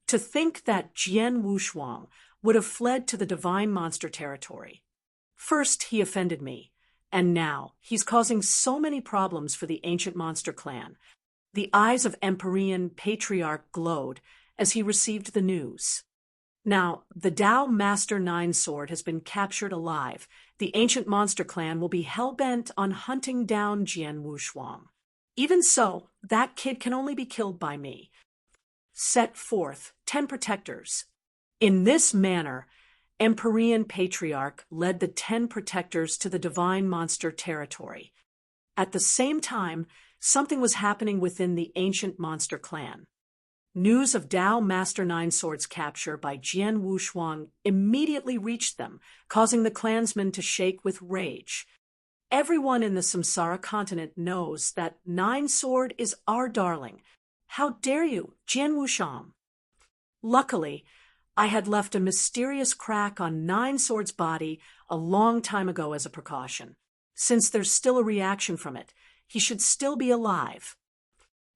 To think that Jian Wushuang would have fled to the divine monster territory. First, he offended me, and now he's causing so many problems for the ancient monster clan. The eyes of Empyrean Patriarch glowed as he received the news. Now, the Tao Master 9 sword has been captured alive. The ancient monster clan will be hell-bent on hunting down Jian Wushuang. Even so, that kid can only be killed by me. Set forth 10 protectors. In this manner, Empyrean Patriarch led the 10 protectors to the divine monster territory. At the same time, something was happening within the ancient monster clan. News of Tao Master 9 Sword's capture by Jian Wushuang immediately reached them, causing the clansmen to shake with rage. Everyone in the Samsara continent knows that 9 Sword is our darling. How dare you, Jian Wushuang? Luckily, I had left a mysterious crack on 9 Sword's body a long time ago as a precaution. Since there's still a reaction from it, he should still be alive.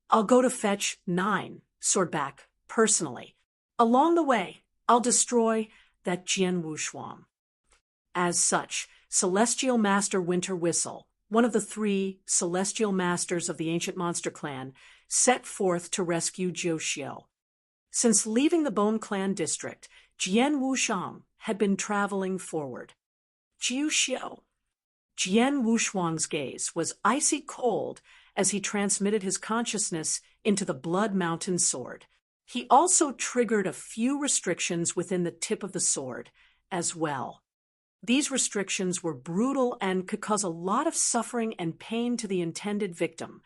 I'll go to fetch 9 Sword back, personally. Along the way, I'll destroy that Jian Wushuang. As such, Celestial Master Winter Whistle, one of the 3 Celestial Masters of the Ancient Monster Clan, set forth to rescue Jiuxiu. Since leaving the Bone Clan district, Jian Wushuang had been traveling forward. Jiuxiu. Jian Wushuang's gaze was icy cold as he transmitted his consciousness into the Blood Mountain sword. He also triggered a few restrictions within the tip of the sword as well. These restrictions were brutal and could cause a lot of suffering and pain to the intended victim.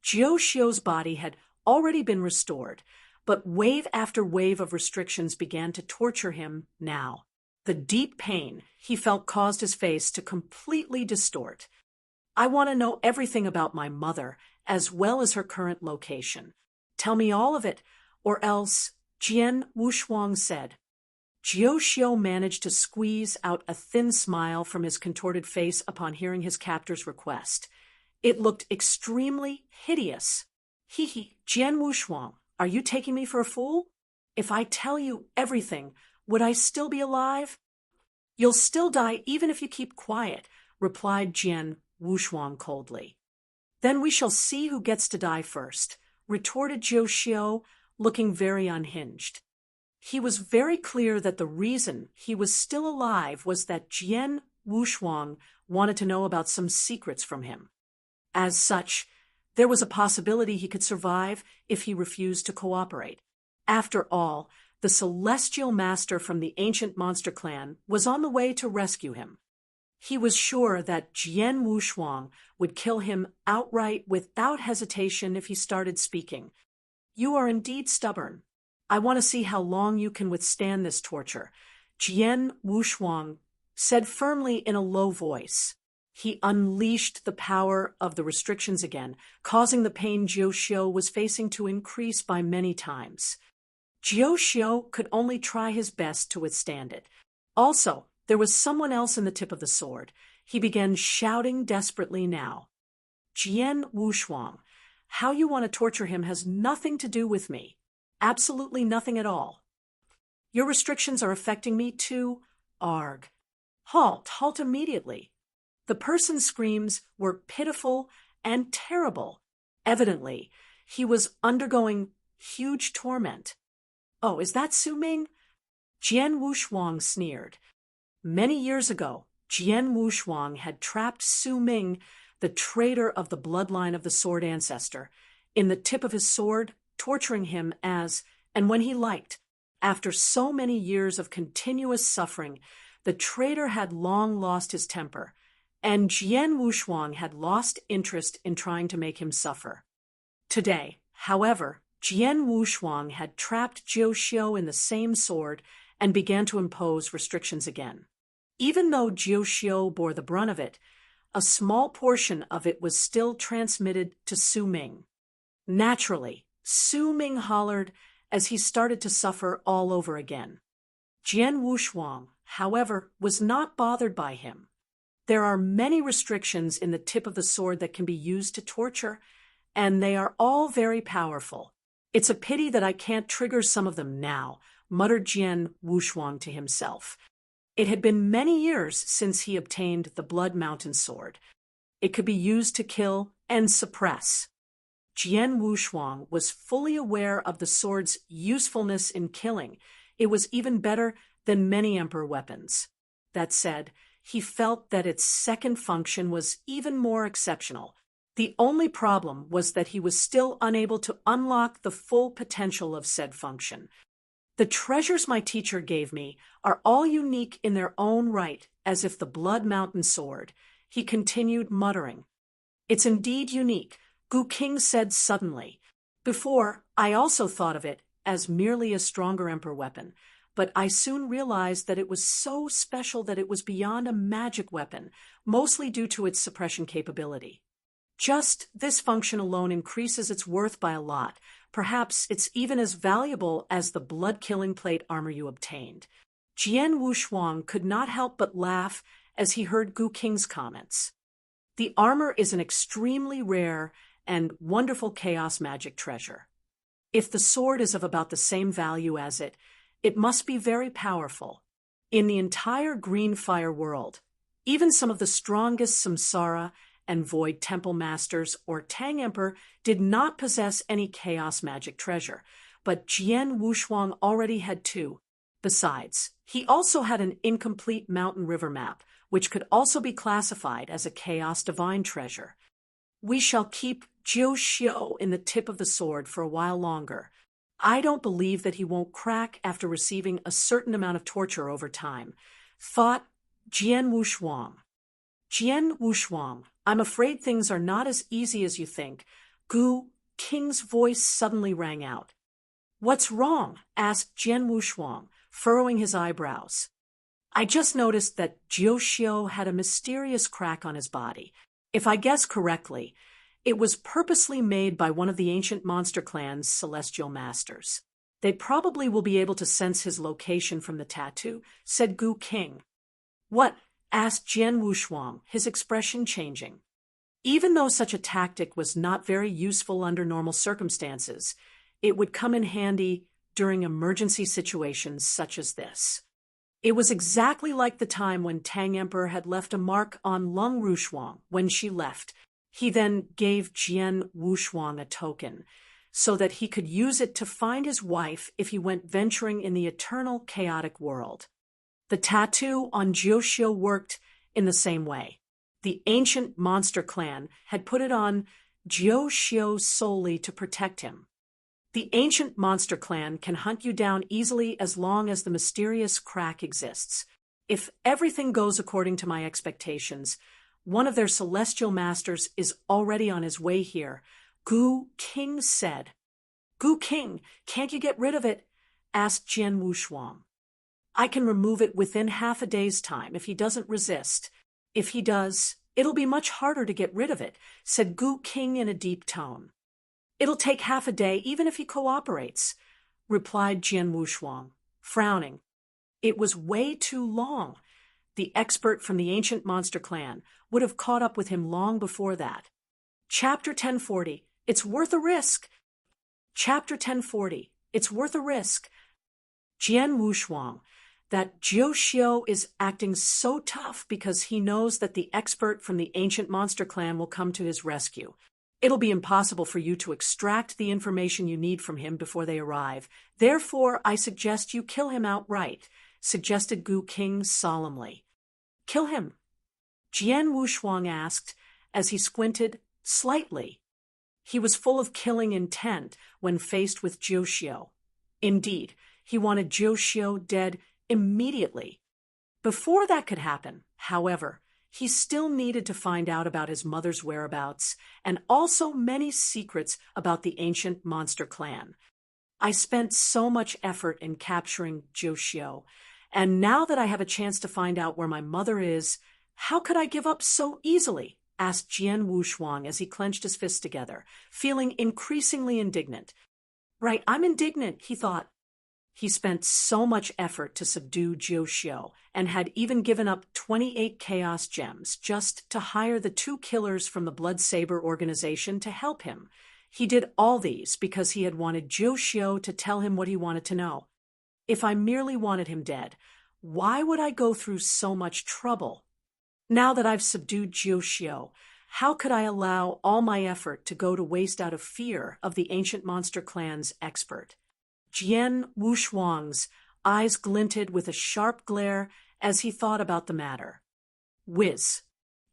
Jiuxiu's body had already been restored, but wave after wave of restrictions began to torture him now. The deep pain he felt caused his face to completely distort. I want to know everything about my mother, as well as her current location. Tell me all of it, or else, Jian Wushuang said. Jiuxiu managed to squeeze out a thin smile from his contorted face upon hearing his captor's request. It looked extremely hideous. Hee, Jian Wushuang, are you taking me for a fool? If I tell you everything, would I still be alive? You'll still die even if you keep quiet, replied Jian Wushuang coldly. Then we shall see who gets to die first, retorted Jiuxiu, looking very unhinged. He was very clear that the reason he was still alive was that Jian Wushuang wanted to know about some secrets from him. As such, there was a possibility he could survive if he refused to cooperate. After all, the Celestial Master from the Ancient Monster Clan was on the way to rescue him. He was sure that Jian Wushuang would kill him outright without hesitation if he started speaking. You are indeed stubborn. I want to see how long you can withstand this torture, Jian Wushuang said firmly in a low voice. He unleashed the power of the restrictions again, causing the pain Jiuxiu was facing to increase by many times. Jiuxiu could only try his best to withstand it. Also, there was someone else in the tip of the sword. He began shouting desperately now. Jian Wushuang, how you want to torture him has nothing to do with me. Absolutely nothing at all. Your restrictions are affecting me too. Arg. Halt immediately. The person's screams were pitiful and terrible. Evidently, he was undergoing huge torment. Oh, is that Su Ming? Jian Wushuang sneered. Many years ago, Jian Wushuang had trapped Su Ming, the traitor of the bloodline of the sword ancestor, in the tip of his sword, torturing him as, and when he liked. After so many years of continuous suffering, the traitor had long lost his temper, and Jian Wushuang had lost interest in trying to make him suffer. Today, however, Jian Wushuang had trapped Jiuxiu in the same sword and began to impose restrictions again. Even though Jiuxiu bore the brunt of it, a small portion of it was still transmitted to Su Ming. Naturally, Su Ming hollered as he started to suffer all over again. Jian Wushuang, however, was not bothered by him. There are many restrictions in the tip of the sword that can be used to torture, and they are all very powerful. It's a pity that I can't trigger some of them now, muttered Jian Wushuang to himself. It had been many years since he obtained the Blood Mountain sword. It could be used to kill and suppress. Jian Wushuang was fully aware of the sword's usefulness in killing. It was even better than many Emperor weapons. That said, he felt that its second function was even more exceptional. The only problem was that he was still unable to unlock the full potential of said function. The treasures my teacher gave me are all unique in their own right, as if the Blood Mountain sword, he continued, muttering. It's indeed unique, Gu King said suddenly. Before, I also thought of it as merely a stronger Emperor weapon, but I soon realized that it was so special that it was beyond a magic weapon, mostly due to its suppression capability. Just this function alone increases its worth by a lot. Perhaps it's even as valuable as the blood-killing plate armor you obtained. Jian Wushuang could not help but laugh as he heard Gu King's comments. The armor is an extremely rare and wonderful chaos magic treasure. If the sword is of about the same value as it must be very powerful. In the entire Green Fire world, even some of the strongest Samsara and Void Temple Masters or Tang Emperor did not possess any chaos magic treasure, but Jian Wushuang already had two. Besides, he also had an incomplete mountain river map, which could also be classified as a chaos divine treasure. We shall keep Jiu Xiu in the tip of the sword for a while longer. I don't believe that he won't crack after receiving a certain amount of torture over time, thought Jian Wushuang. Jian Wushuang, I'm afraid things are not as easy as you think. Gu King's voice suddenly rang out. What's wrong? Asked Jian Wushuang, furrowing his eyebrows. I just noticed that Jiu Xiu had a mysterious crack on his body. If I guess correctly, it was purposely made by one of the ancient monster clan's celestial masters. They probably will be able to sense his location from the tattoo, said Gu King. What? Asked Jian Wushuang, his expression changing. Even though such a tactic was not very useful under normal circumstances, it would come in handy during emergency situations such as this. It was exactly like the time when Tang Emperor had left a mark on Lung Rushuang when she left. He then gave Jian Wushuang a token, so that he could use it to find his wife if he went venturing in the eternal chaotic world. The tattoo on Jiu Xiu worked in the same way. The ancient monster clan had put it on Jiu Xiu solely to protect him. The ancient monster clan can hunt you down easily as long as the mysterious crack exists. If everything goes according to my expectations, one of their celestial masters is already on his way here, Gu King said. Gu King, can't you get rid of it? Asked Jian Wushuang. I can remove it within half a day's time if he doesn't resist. If he does, it'll be much harder to get rid of it, said Gu King in a deep tone. It'll take half a day even if he cooperates, replied Jian Wushuang, frowning. It was way too long. The expert from the ancient monster clan would have caught up with him long before that. Chapter 1040, It's Worth a Risk. Chapter 1040, It's Worth a Risk. Jian Wushuang, that Jiu Xiu is acting so tough because he knows that the expert from the ancient monster clan will come to his rescue. It'll be impossible for you to extract the information you need from him before they arrive. Therefore, I suggest you kill him outright, suggested Gu King solemnly. Kill him? Jian Wushuang asked as he squinted slightly. He was full of killing intent when faced with Jiu Xiu. Indeed, he wanted Jiu Xiu dead immediately. Before that could happen, however, he still needed to find out about his mother's whereabouts and also many secrets about the ancient monster clan. I spent so much effort in capturing Jiu Xiu, and now that I have a chance to find out where my mother is, how could I give up so easily? Asked Jian Wushuang as he clenched his fists together, feeling increasingly indignant. Right, I'm indignant, he thought. He spent so much effort to subdue Jiu Xiu and had even given up 28 Chaos Gems just to hire the 2 killers from the Blood Saber organization to help him. He did all these because he had wanted Jiu Xiu to tell him what he wanted to know. If I merely wanted him dead, why would I go through so much trouble? Now that I've subdued Jiu Xiu, how could I allow all my effort to go to waste out of fear of the ancient monster clan's expert? Jian Wushuang's eyes glinted with a sharp glare as he thought about the matter. Whiz!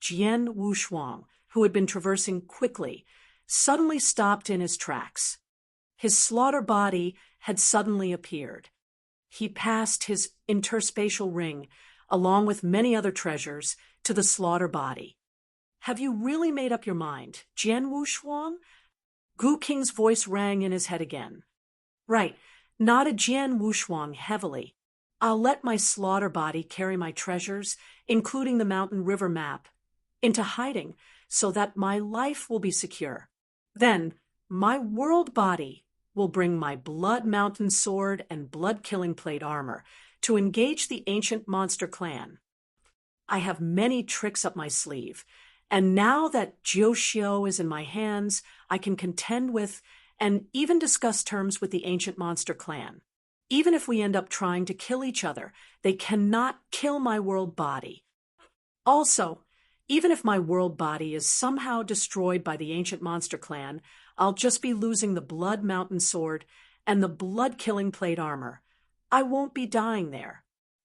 Jian Wushuang, who had been traversing quickly, suddenly stopped in his tracks. His slaughter body had suddenly appeared. He passed his interspatial ring, along with many other treasures, to the slaughter body. Have you really made up your mind, Jian Wushuang? Gu Qing's voice rang in his head again. Right, nodded Jian Wushuang heavily. I'll let my slaughter body carry my treasures, including the mountain river map, into hiding so that my life will be secure. Then, my world body will bring my blood mountain sword and blood killing plate armor to engage the ancient monster clan. I have many tricks up my sleeve, and now that Jiuxiu is in my hands, I can contend with and even discuss terms with the ancient monster clan. Even if we end up trying to kill each other, they cannot kill my world body. Also, even if my world body is somehow destroyed by the ancient monster clan, I'll just be losing the blood mountain sword and the blood killing plate armor. I won't be dying there.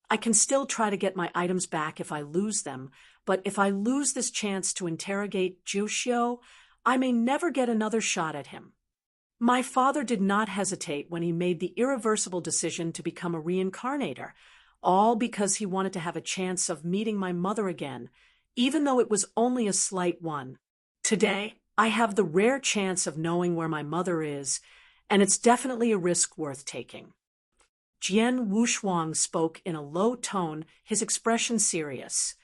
I can still try to get my items back if I lose them, but if I lose this chance to interrogate Jiuxiu, I may never get another shot at him. My father did not hesitate when he made the irreversible decision to become a reincarnator, all because he wanted to have a chance of meeting my mother again, even though it was only a slight one. Today, I have the rare chance of knowing where my mother is, and it's definitely a risk worth taking. Jian Wushuang spoke in a low tone, his expression serious.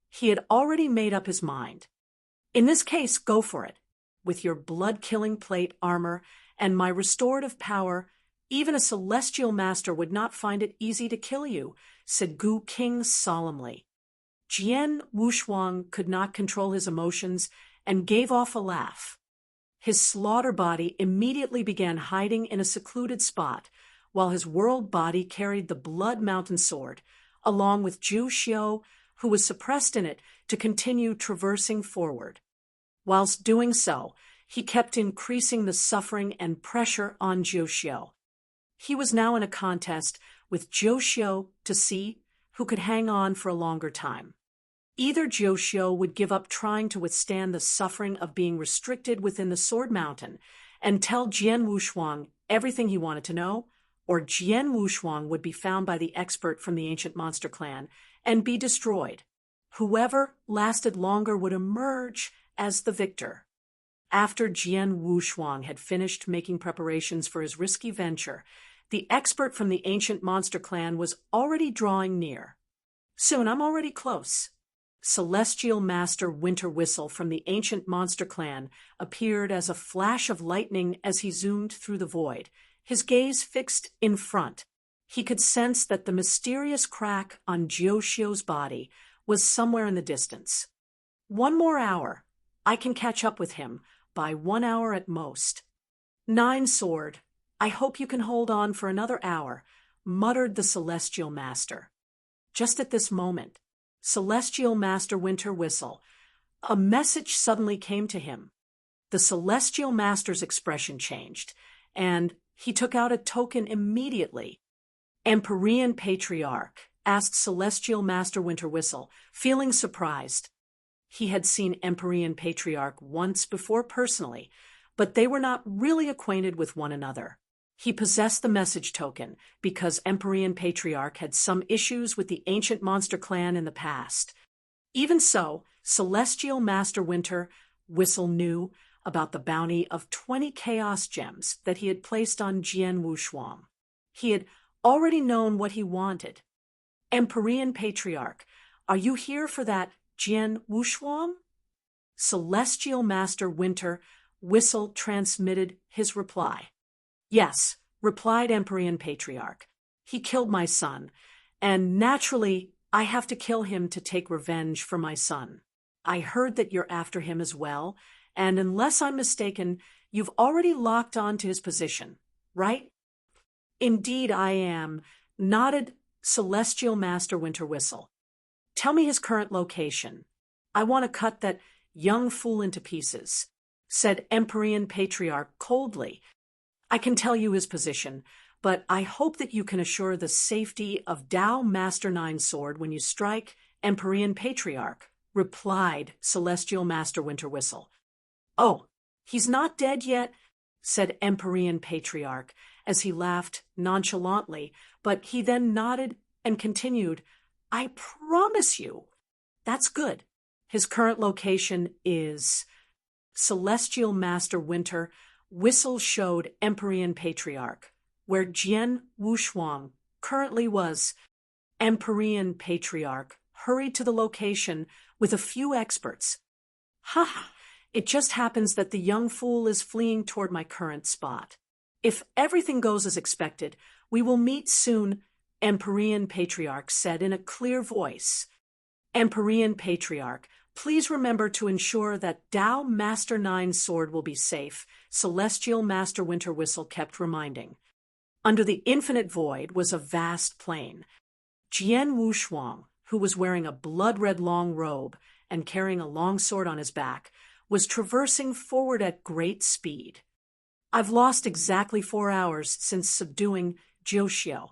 He had already made up his mind. In this case, go for it. With your blood-killing plate armor and my restorative power, even a celestial master would not find it easy to kill you, said Gu Qing solemnly. Jian Wushuang could not control his emotions and gave off a laugh. His slaughter body immediately began hiding in a secluded spot, while his world body carried the blood mountain sword, along with Jiuxiu, who was suppressed in it, to continue traversing forward. Whilst doing so, he kept increasing the suffering and pressure on Jiuxiu. He was now in a contest with Jiuxiu to see who could hang on for a longer time. Either Jiuxiu would give up trying to withstand the suffering of being restricted within the Sword Mountain and tell Jian Wushuang everything he wanted to know, or Jian Wushuang would be found by the expert from the ancient monster clan and be destroyed. Whoever lasted longer would emerge as the victor. After Jian Wushuang had finished making preparations for his risky venture, the expert from the ancient monster clan was already drawing near. Soon, I'm already close. Celestial Master Winter Whistle from the ancient monster clan appeared as a flash of lightning as he zoomed through the void, his gaze fixed in front. He could sense that the mysterious crack on Jiuxiu's body was somewhere in the distance. 1 more hour. I can catch up with him, by 1 hour at most. 9 Sword, I hope you can hold on for another hour, muttered the Celestial Master. Just at this moment, Celestial Master Winter Whistle, a message suddenly came to him. The Celestial Master's expression changed, and he took out a token immediately. Empyrean Patriarch, asked Celestial Master Winter Whistle, feeling surprised. He had seen Empyrean Patriarch once before personally, but they were not really acquainted with one another. He possessed the message token because Empyrean Patriarch had some issues with the ancient monster clan in the past. Even so, Celestial Master Winter Whistle knew about the bounty of 20 Chaos Gems that he had placed on Jian Wushuang. He had already known what he wanted. Empyrean Patriarch, are you here for that Jian Wushuang? Celestial Master Winter Whistle transmitted his reply. Yes, replied Empyrean Patriarch. He killed my son, and naturally I have to kill him to take revenge for my son. I heard that you're after him as well, and unless I'm mistaken, you've already locked on to his position, right? Indeed I am, nodded Celestial Master Winter Whistle. Tell me his current location. I want to cut that young fool into pieces, said Empyrean Patriarch coldly. I can tell you his position, but I hope that you can assure the safety of Tao Master Nine Sword when you strike Empyrean Patriarch, replied Celestial Master Winter Whistle. Oh, he's not dead yet, said Empyrean Patriarch, as he laughed nonchalantly, but he then nodded and continued, I promise you. That's good. His current location is... Celestial Master Winter Whistle showed Empyrean Patriarch, where Jian Wushuang currently was. Empyrean Patriarch hurried to the location with a few experts. Ha! It just happens that the young fool is fleeing toward my current spot. If everything goes as expected, we will meet soon, Empyrean Patriarch said in a clear voice. Empyrean Patriarch, please remember to ensure that Tao Master Nine Sword will be safe, Celestial Master Winter Whistle kept reminding. Under the infinite void was a vast plain. Jian Wushuang, who was wearing a blood-red long robe and carrying a long sword on his back, was traversing forward at great speed. I've lost exactly 4 hours since subduing Jiuxiao.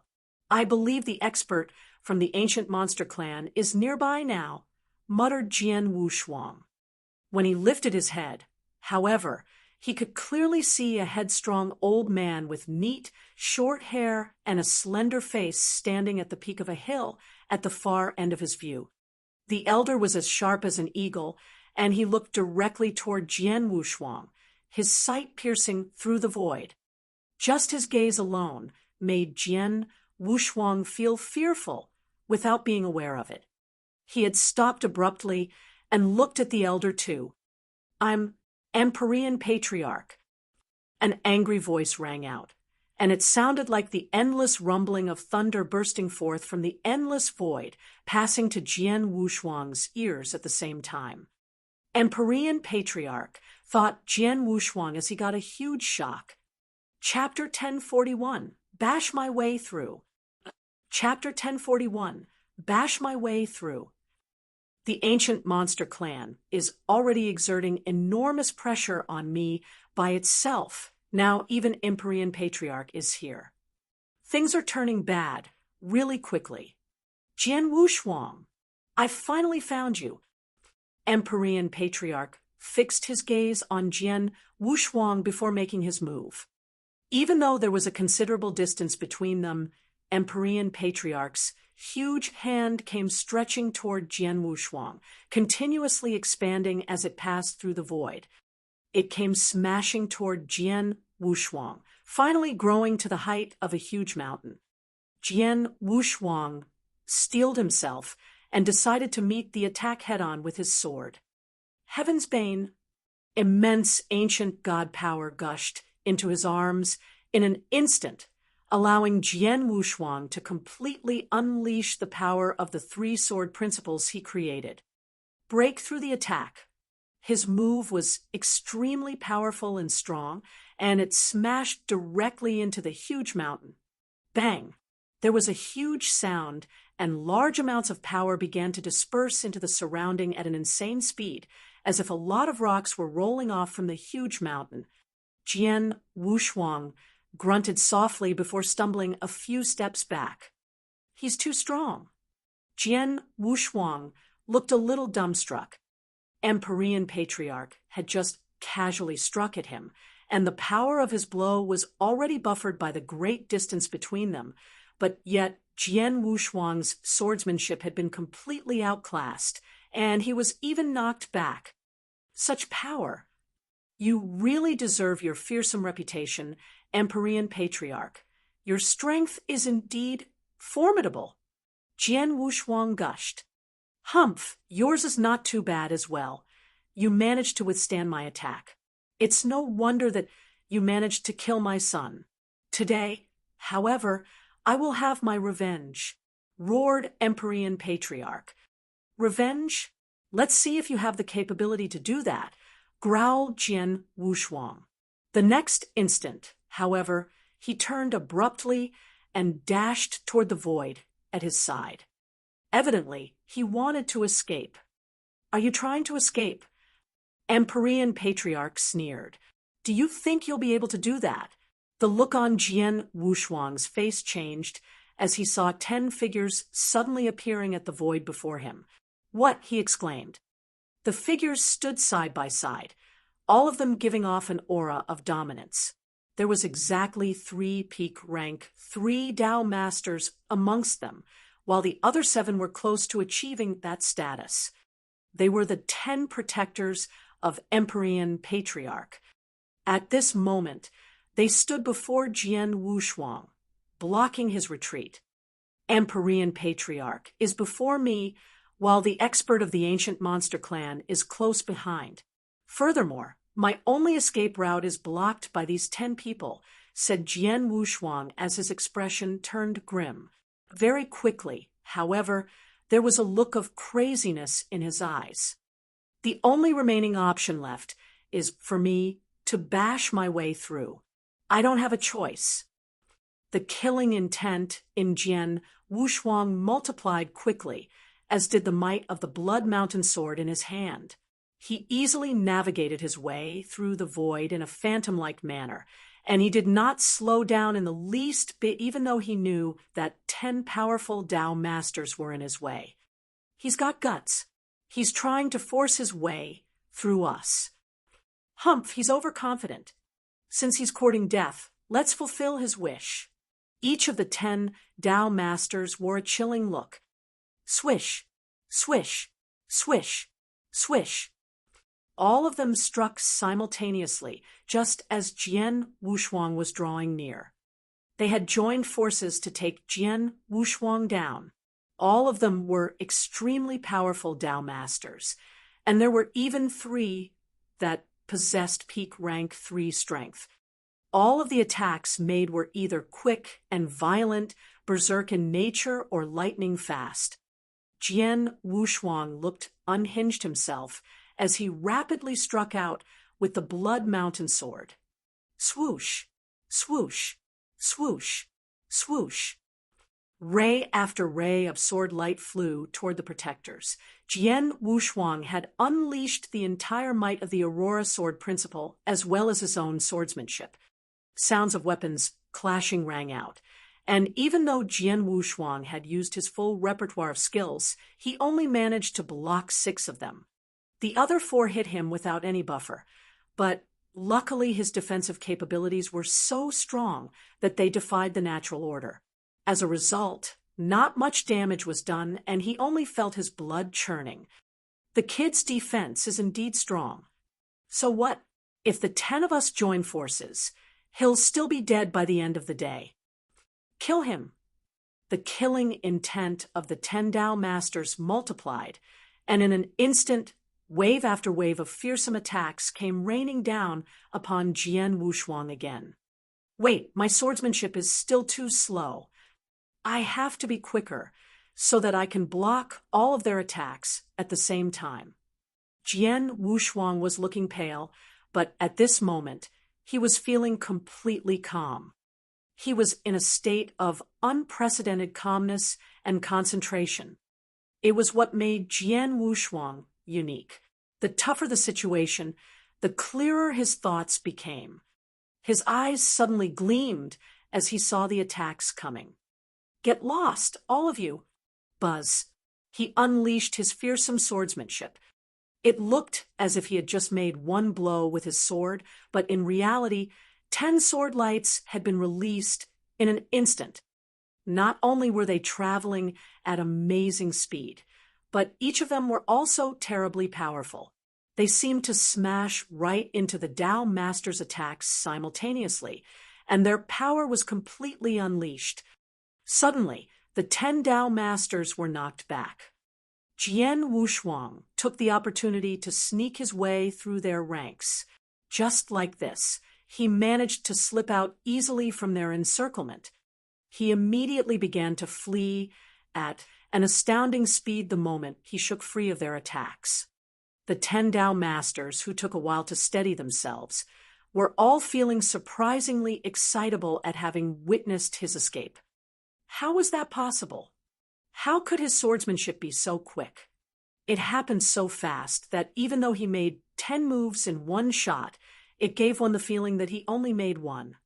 I believe the expert from the ancient monster clan is nearby now, muttered Jian Wushuang. When he lifted his head, however, he could clearly see a headstrong old man with neat, short hair and a slender face standing at the peak of a hill at the far end of his view. The elder was as sharp as an eagle, and he looked directly toward Jian Wushuang, his sight piercing through the void. Just his gaze alone made Jian Wushuang feel fearful without being aware of it. He had stopped abruptly and looked at the elder too. I'm Empyrean Patriarch. An angry voice rang out, and it sounded like the endless rumbling of thunder bursting forth from the endless void, passing to Jian Wushuang's ears at the same time. Empyrean Patriarch thought Jian Wushuang as he got a huge shock. Chapter 1041, Bash My Way Through. Chapter 1041, Bash My Way Through. The ancient monster clan is already exerting enormous pressure on me by itself. Now even Empyrean Patriarch is here. Things are turning bad really quickly. Jian Wushuang, I finally found you. Empyrean Patriarch fixed his gaze on Jian Wushuang before making his move. Even though there was a considerable distance between them, Empyrean Patriarch's huge hand came stretching toward Jian Wushuang, continuously expanding as it passed through the void. It came smashing toward Jian Wushuang, finally growing to the height of a huge mountain. Jian Wushuang steeled himself and decided to meet the attack head-on with his sword. Heaven's Bane, immense ancient god power gushed into his arms in an instant, allowing Jian Wushuang to completely unleash the power of the three-sword principles he created. Break through the attack. His move was extremely powerful and strong, and it smashed directly into the huge mountain. Bang! There was a huge sound, and large amounts of power began to disperse into the surrounding at an insane speed, as if a lot of rocks were rolling off from the huge mountain. Jian Wushuang grunted softly before stumbling a few steps back. He's too strong. Jian Wushuang looked a little dumbstruck. Empyrean Patriarch had just casually struck at him, and the power of his blow was already buffered by the great distance between them, but yet Jian Wushuang's swordsmanship had been completely outclassed, and he was even knocked back. Such power! You really deserve your fearsome reputation, Empyrean Patriarch. Your strength is indeed formidable. Jian Wushuang gushed. Humph, yours is not too bad as well. You managed to withstand my attack. It's no wonder that you managed to kill my son. Today, however, I will have my revenge, roared Empyrean Patriarch. Revenge? Let's see if you have the capability to do that, growled Jian Wushuang. The next instant, however, he turned abruptly and dashed toward the void at his side. Evidently, he wanted to escape. Are you trying to escape? Empyrean Patriarch sneered. Do you think you'll be able to do that? The look on Jian Wushuang's face changed as he saw 10 figures suddenly appearing at the void before him. "What?" he exclaimed. The figures stood side by side, all of them giving off an aura of dominance. There was exactly 3 peak rank, 3 Dao Masters amongst them, while the other 7 were close to achieving that status. They were the 10 protectors of Empyrean Patriarch. At this moment, they stood before Jian Wushuang, blocking his retreat. Empyrean Patriarch is before me, while the expert of the ancient monster clan is close behind. Furthermore, my only escape route is blocked by these 10 people, said Jian Wushuang as his expression turned grim. Very quickly, however, there was a look of craziness in his eyes. The only remaining option left is for me to bash my way through. I don't have a choice. The killing intent in Jian Wushuang multiplied quickly, as did the might of the Blood Mountain sword in his hand. He easily navigated his way through the void in a phantom-like manner, and he did not slow down in the least bit even though he knew that 10 powerful Dao Masters were in his way. He's got guts. He's trying to force his way through us. Humph, he's overconfident. Since he's courting death, let's fulfill his wish. Each of the 10 Dao Masters wore a chilling look. Swish, swish, swish, swish. All of them struck simultaneously, just as Jian Wushuang was drawing near. They had joined forces to take Jian Wushuang down. All of them were extremely powerful Dao Masters, and there were even 3 that possessed peak rank 3 strength. All of the attacks made were either quick and violent, berserk in nature, or lightning fast. Jian Wushuang looked unhinged himself as he rapidly struck out with the Blood Mountain sword. Swoosh, swoosh, swoosh, swoosh. Ray after ray of sword light flew toward the protectors. Jian Wushuang had unleashed the entire might of the Aurora sword principle as well as his own swordsmanship. Sounds of weapons clashing rang out, and even though Jian Wushuang had used his full repertoire of skills, he only managed to block 6 of them. The other 4 hit him without any buffer, but luckily his defensive capabilities were so strong that they defied the natural order. As a result, not much damage was done, and he only felt his blood churning. The kid's defense is indeed strong. So what? If the 10 of us join forces, he'll still be dead by the end of the day. Kill him. The killing intent of the 10 Dao Masters multiplied, and in an instant, wave after wave of fearsome attacks came raining down upon Jian Wushuang again. Wait, my swordsmanship is still too slow. I have to be quicker so that I can block all of their attacks at the same time. Jian Wushuang was looking pale, but at this moment, he was feeling completely calm. He was in a state of unprecedented calmness and concentration. It was what made Jian Wushuang unique. The tougher the situation, the clearer his thoughts became. His eyes suddenly gleamed as he saw the attacks coming. Get lost, all of you. Buzz. He unleashed his fearsome swordsmanship. It looked as if he had just made 1 blow with his sword, but in reality, 10 sword lights had been released in an instant. Not only were they traveling at amazing speed, but each of them were also terribly powerful. They seemed to smash right into the Dao Master's attacks simultaneously, and their power was completely unleashed. Suddenly, the 10 Dao Masters were knocked back. Jian Wushuang took the opportunity to sneak his way through their ranks. Just like this, he managed to slip out easily from their encirclement. He immediately began to flee at an astounding speed the moment he shook free of their attacks. The 10 Dao Masters, who took a while to steady themselves, were all feeling surprisingly excitable at having witnessed his escape. How was that possible? How could his swordsmanship be so quick? It happened so fast that even though he made 10 moves in 1 shot, it gave one the feeling that he only made 1.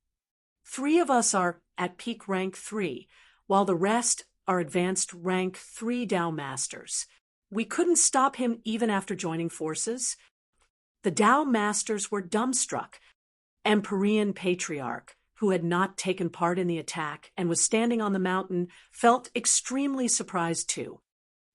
3 of us are at peak rank 3, while the rest are advanced rank 3 Dao Masters. We couldn't stop him even after joining forces. The Dao Masters were dumbstruck. Empyrean Patriarch, who had not taken part in the attack and was standing on the mountain, felt extremely surprised too.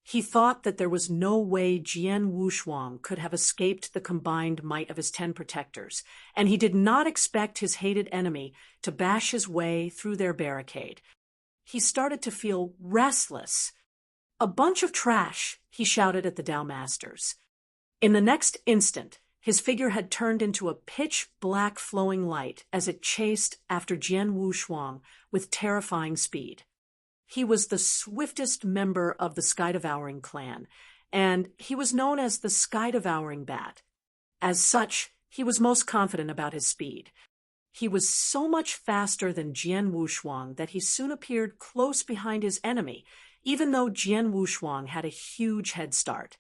He thought that there was no way Jian Wushuang could have escaped the combined might of his 10 protectors, and he did not expect his hated enemy to bash his way through their barricade. He started to feel restless. "A bunch of trash," he shouted at the Dao Masters. In the next instant, his figure had turned into a pitch-black flowing light as it chased after Jian Wushuang with terrifying speed. He was the swiftest member of the Sky-Devouring clan, and he was known as the Sky-Devouring Bat. As such, he was most confident about his speed. He was so much faster than Jian Wushuang that he soon appeared close behind his enemy, even though Jian Wushuang had a huge head start.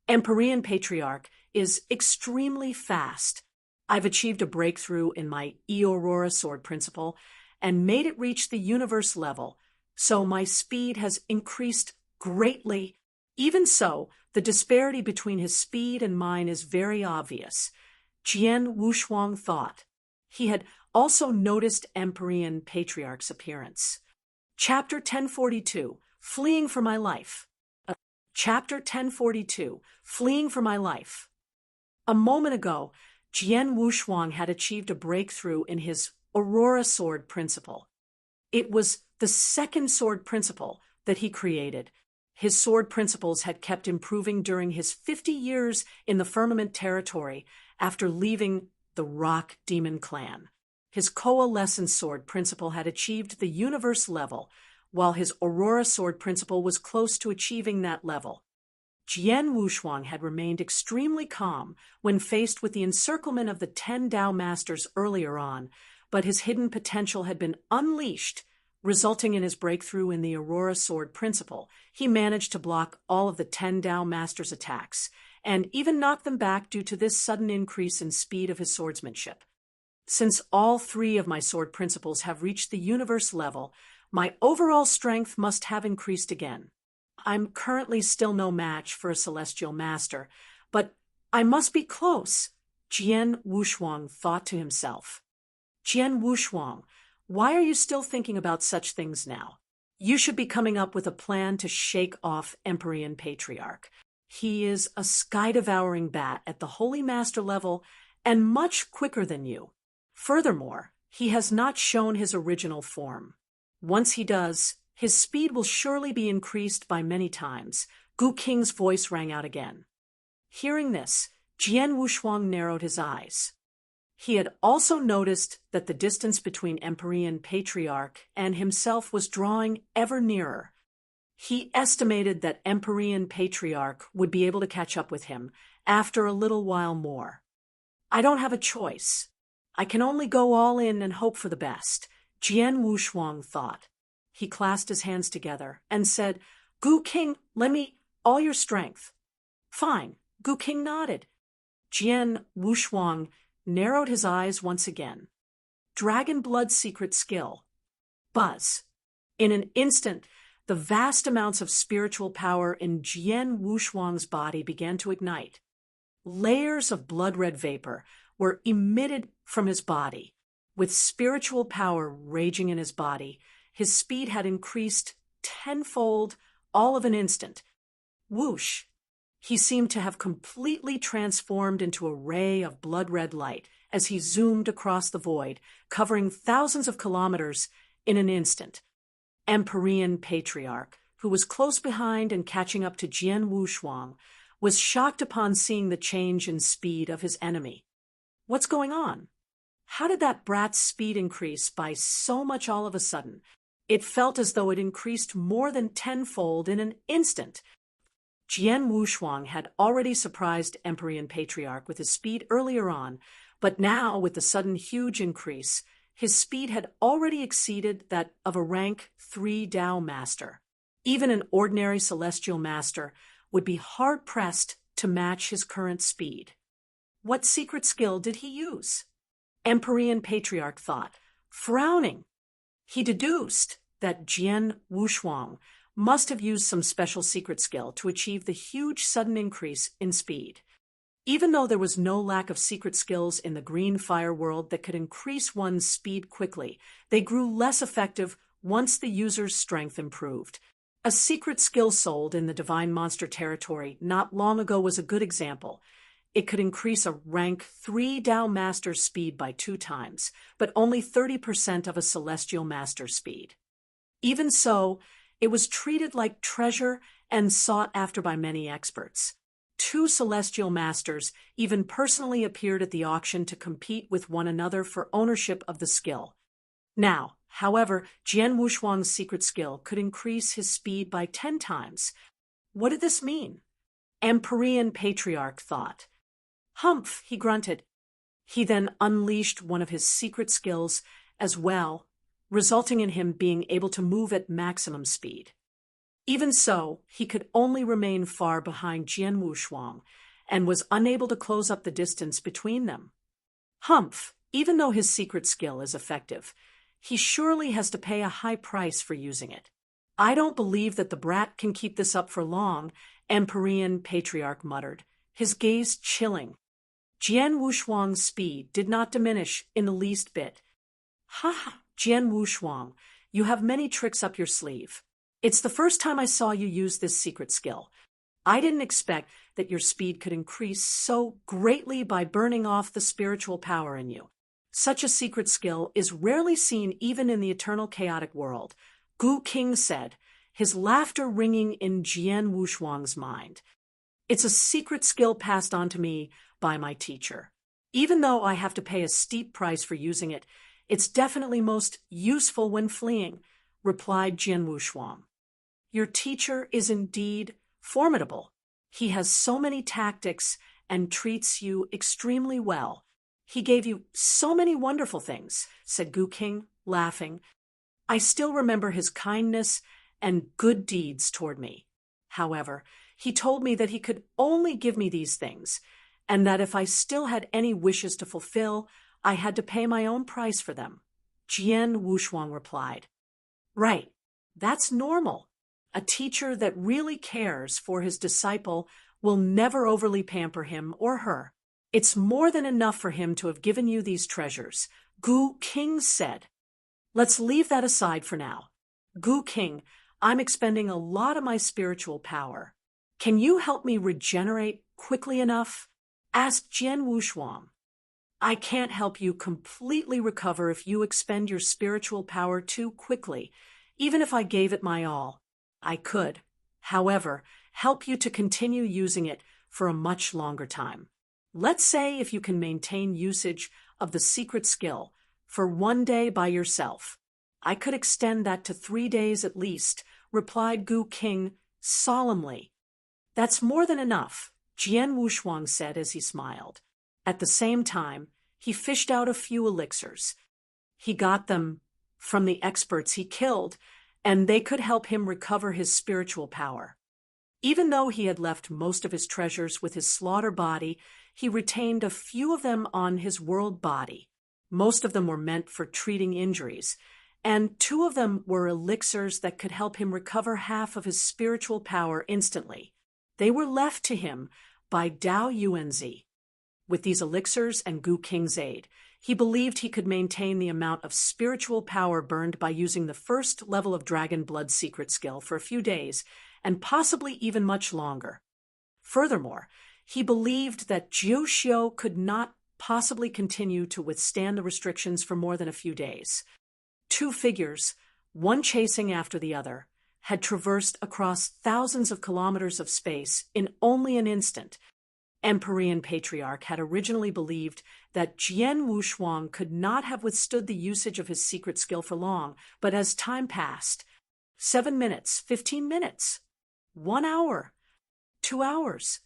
Empyrean Patriarch is extremely fast. I've achieved a breakthrough in my E-Aurora Sword principle and made it reach the universe level, so my speed has increased greatly. Even so, the disparity between his speed and mine is very obvious. Jian Wushuang thought. He had also noticed Empyrean Patriarch's appearance. Chapter 1042, Fleeing for My Life. Chapter 1042, Fleeing for My Life. A moment ago, Jian Wushuang had achieved a breakthrough in his Aurora Sword principle. It was the second sword principle that he created. His sword principles had kept improving during his 50 years in the Firmament territory after leaving the Rock Demon clan. His Coalescence sword principle had achieved the universe level, while his Aurora sword principle was close to achieving that level. Jian Wushuang had remained extremely calm when faced with the encirclement of the 10 Dao Masters earlier on, but his hidden potential had been unleashed, resulting in his breakthrough in the Aurora Sword principle. He managed to block all of the 10 Dao Masters' attacks, and even knock them back due to this sudden increase in speed of his swordsmanship. Since all 3 of my sword principles have reached the universe level, my overall strength must have increased again. I'm currently still no match for a celestial master, but I must be close, Jian Wushuang thought to himself. Jian Wushuang, why are you still thinking about such things now? You should be coming up with a plan to shake off Empyrean Patriarch. He is a sky-devouring bat at the Holy Master level and much quicker than you. Furthermore, he has not shown his original form. Once he does, his speed will surely be increased by many times. Gu Qing's voice rang out again. Hearing this, Jian Wushuang narrowed his eyes. He had also noticed that the distance between Empyrean Patriarch and himself was drawing ever nearer. He estimated that Empyrean Patriarch would be able to catch up with him after a little while more. I don't have a choice. I can only go all in and hope for the best, Jian Wushuang thought. He clasped his hands together and said, Gu Qing, lend me all your strength. Fine, Gu Qing nodded. Jian Wushuang narrowed his eyes once again. Dragon Blood secret skill. Buzz. In an instant, the vast amounts of spiritual power in Jian Wushuang's body began to ignite. Layers of blood-red vapor were emitted from his body. With spiritual power raging in his body, his speed had increased tenfold all of an instant. Whoosh! He seemed to have completely transformed into a ray of blood-red light as he zoomed across the void, covering thousands of kilometers in an instant. Empyrean Patriarch, who was close behind and catching up to Jian Wushuang, was shocked upon seeing the change in speed of his enemy. What's going on? How did that brat's speed increase by so much all of a sudden? It felt as though it increased more than tenfold in an instant. Jian Wushuang had already surprised Empyrean Patriarch with his speed earlier on, but now, with the sudden huge increase, his speed had already exceeded that of a rank 3 Dao Master. Even an ordinary Celestial Master would be hard-pressed to match his current speed. What secret skill did he use? Empyrean Patriarch thought. Frowning, he deduced that Jian Wushuang must have used some special secret skill to achieve the huge sudden increase in speed. Even though there was no lack of secret skills in the green fire world that could increase one's speed quickly, they grew less effective once the user's strength improved. A secret skill sold in the Divine Monster territory not long ago was a good example. It could increase a rank 3 Dao Master's speed by 2 times, but only 30% of a Celestial Master's speed. Even so, it was treated like treasure and sought after by many experts. 2 Celestial Masters even personally appeared at the auction to compete with one another for ownership of the skill. Now, however, Jian Wushuang's secret skill could increase his speed by 10 times. What did this mean? Empyrean Patriarch thought. Humph, he grunted. He then unleashed one of his secret skills as well, resulting in him being able to move at maximum speed. Even so, he could only remain far behind Jian Wushuang and was unable to close up the distance between them. Humph, even though his secret skill is effective, he surely has to pay a high price for using it. I don't believe that the brat can keep this up for long, Empyrean Patriarch muttered, his gaze chilling. Jian Wushuang's speed did not diminish in the least bit. Ha ha, Jian Wushuang, you have many tricks up your sleeve. It's the first time I saw you use this secret skill. I didn't expect that your speed could increase so greatly by burning off the spiritual power in you. Such a secret skill is rarely seen even in the eternal chaotic world, Gu King said, his laughter ringing in Jian Wushuang's mind. It's a secret skill passed on to me by my teacher. Even though I have to pay a steep price for using it, it's definitely most useful when fleeing, replied Jian Wushuang. Your teacher is indeed formidable. He has so many tactics and treats you extremely well. He gave you so many wonderful things, said Gu King, laughing. I still remember his kindness and good deeds toward me. However, he told me that he could only give me these things, and that if I still had any wishes to fulfill, I had to pay my own price for them. Jian Wushuang replied. Right, that's normal. A teacher that really cares for his disciple will never overly pamper him or her. It's more than enough for him to have given you these treasures, Gu King said. Let's leave that aside for now. Gu King, I'm expending a lot of my spiritual power. Can you help me regenerate quickly enough? Asked Jian Wushuang. I can't help you completely recover if you expend your spiritual power too quickly, even if I gave it my all. I could, however, help you to continue using it for a much longer time. Let's say if you can maintain usage of the secret skill for 1 day by yourself. I could extend that to 3 days at least, replied Gu King solemnly. That's more than enough, Jian Wushuang said as he smiled. At the same time, he fished out a few elixirs. He got them from the experts he killed, and they could help him recover his spiritual power. Even though he had left most of his treasures with his slaughter body, he retained a few of them on his world body. Most of them were meant for treating injuries, and 2 of them were elixirs that could help him recover half of his spiritual power instantly. They were left to him by Dao Yuanzi. With these elixirs and Gu King's aid, he believed he could maintain the amount of spiritual power burned by using the first level of Dragon Blood secret skill for a few days, and possibly even much longer. Furthermore, he believed that Jiu Xiu could not possibly continue to withstand the restrictions for more than a few days. 2 figures, one chasing after the other, had traversed across thousands of kilometers of space in only an instant. Empyrean Patriarch had originally believed that Jian Wushuang could not have withstood the usage of his secret skill for long, but as time passed, 7 minutes, 15 minutes, 1 hour, 2 hours,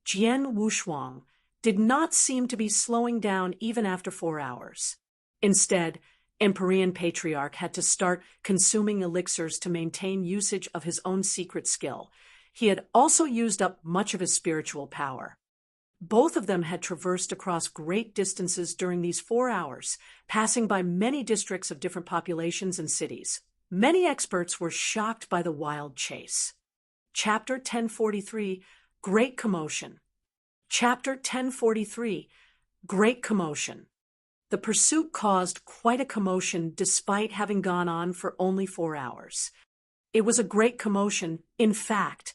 Jian Wushuang did not seem to be slowing down even after 4 hours. Instead, Empyrean Patriarch had to start consuming elixirs to maintain usage of his own secret skill. He had also used up much of his spiritual power. Both of them had traversed across great distances during these 4 hours, passing by many districts of different populations and cities. Many experts were shocked by the wild chase. Chapter 1043, Great Commotion. Chapter 1043, Great Commotion. The pursuit caused quite a commotion despite having gone on for only 4 hours. It was a great commotion. In fact,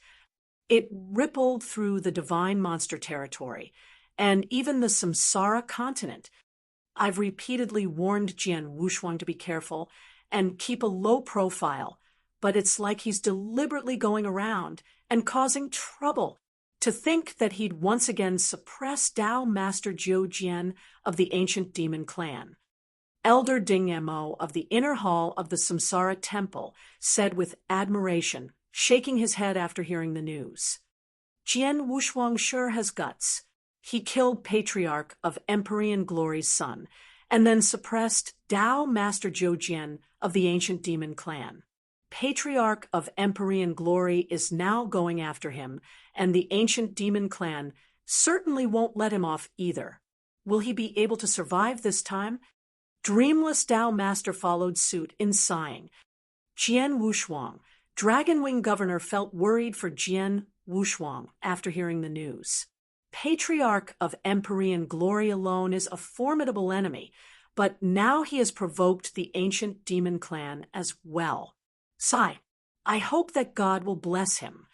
it rippled through the divine monster territory and even the Samsara continent. I've repeatedly warned Jian Wushuang to be careful and keep a low profile, but it's like he's deliberately going around and causing trouble. To think that he'd once again suppress Tao Master Jiu Jian of the ancient demon clan. Elder Ding Mo of the inner hall of the Samsara temple said with admiration, shaking his head after hearing the news. Jian Wushuang sure has guts. He killed Patriarch of Empyrean Glory's son, and then suppressed Tao Master Jiu Jian of the ancient demon clan. Patriarch of Empyrean Glory is now going after him, and the ancient demon clan certainly won't let him off either. Will he be able to survive this time? Dreamless Tao Master followed suit in sighing. Jian Wushuang, Dragon Wing Governor, felt worried for Jian Wushuang after hearing the news. Patriarch of Empyrean Glory alone is a formidable enemy, but now he has provoked the ancient demon clan as well. Sigh, I hope that God will bless him.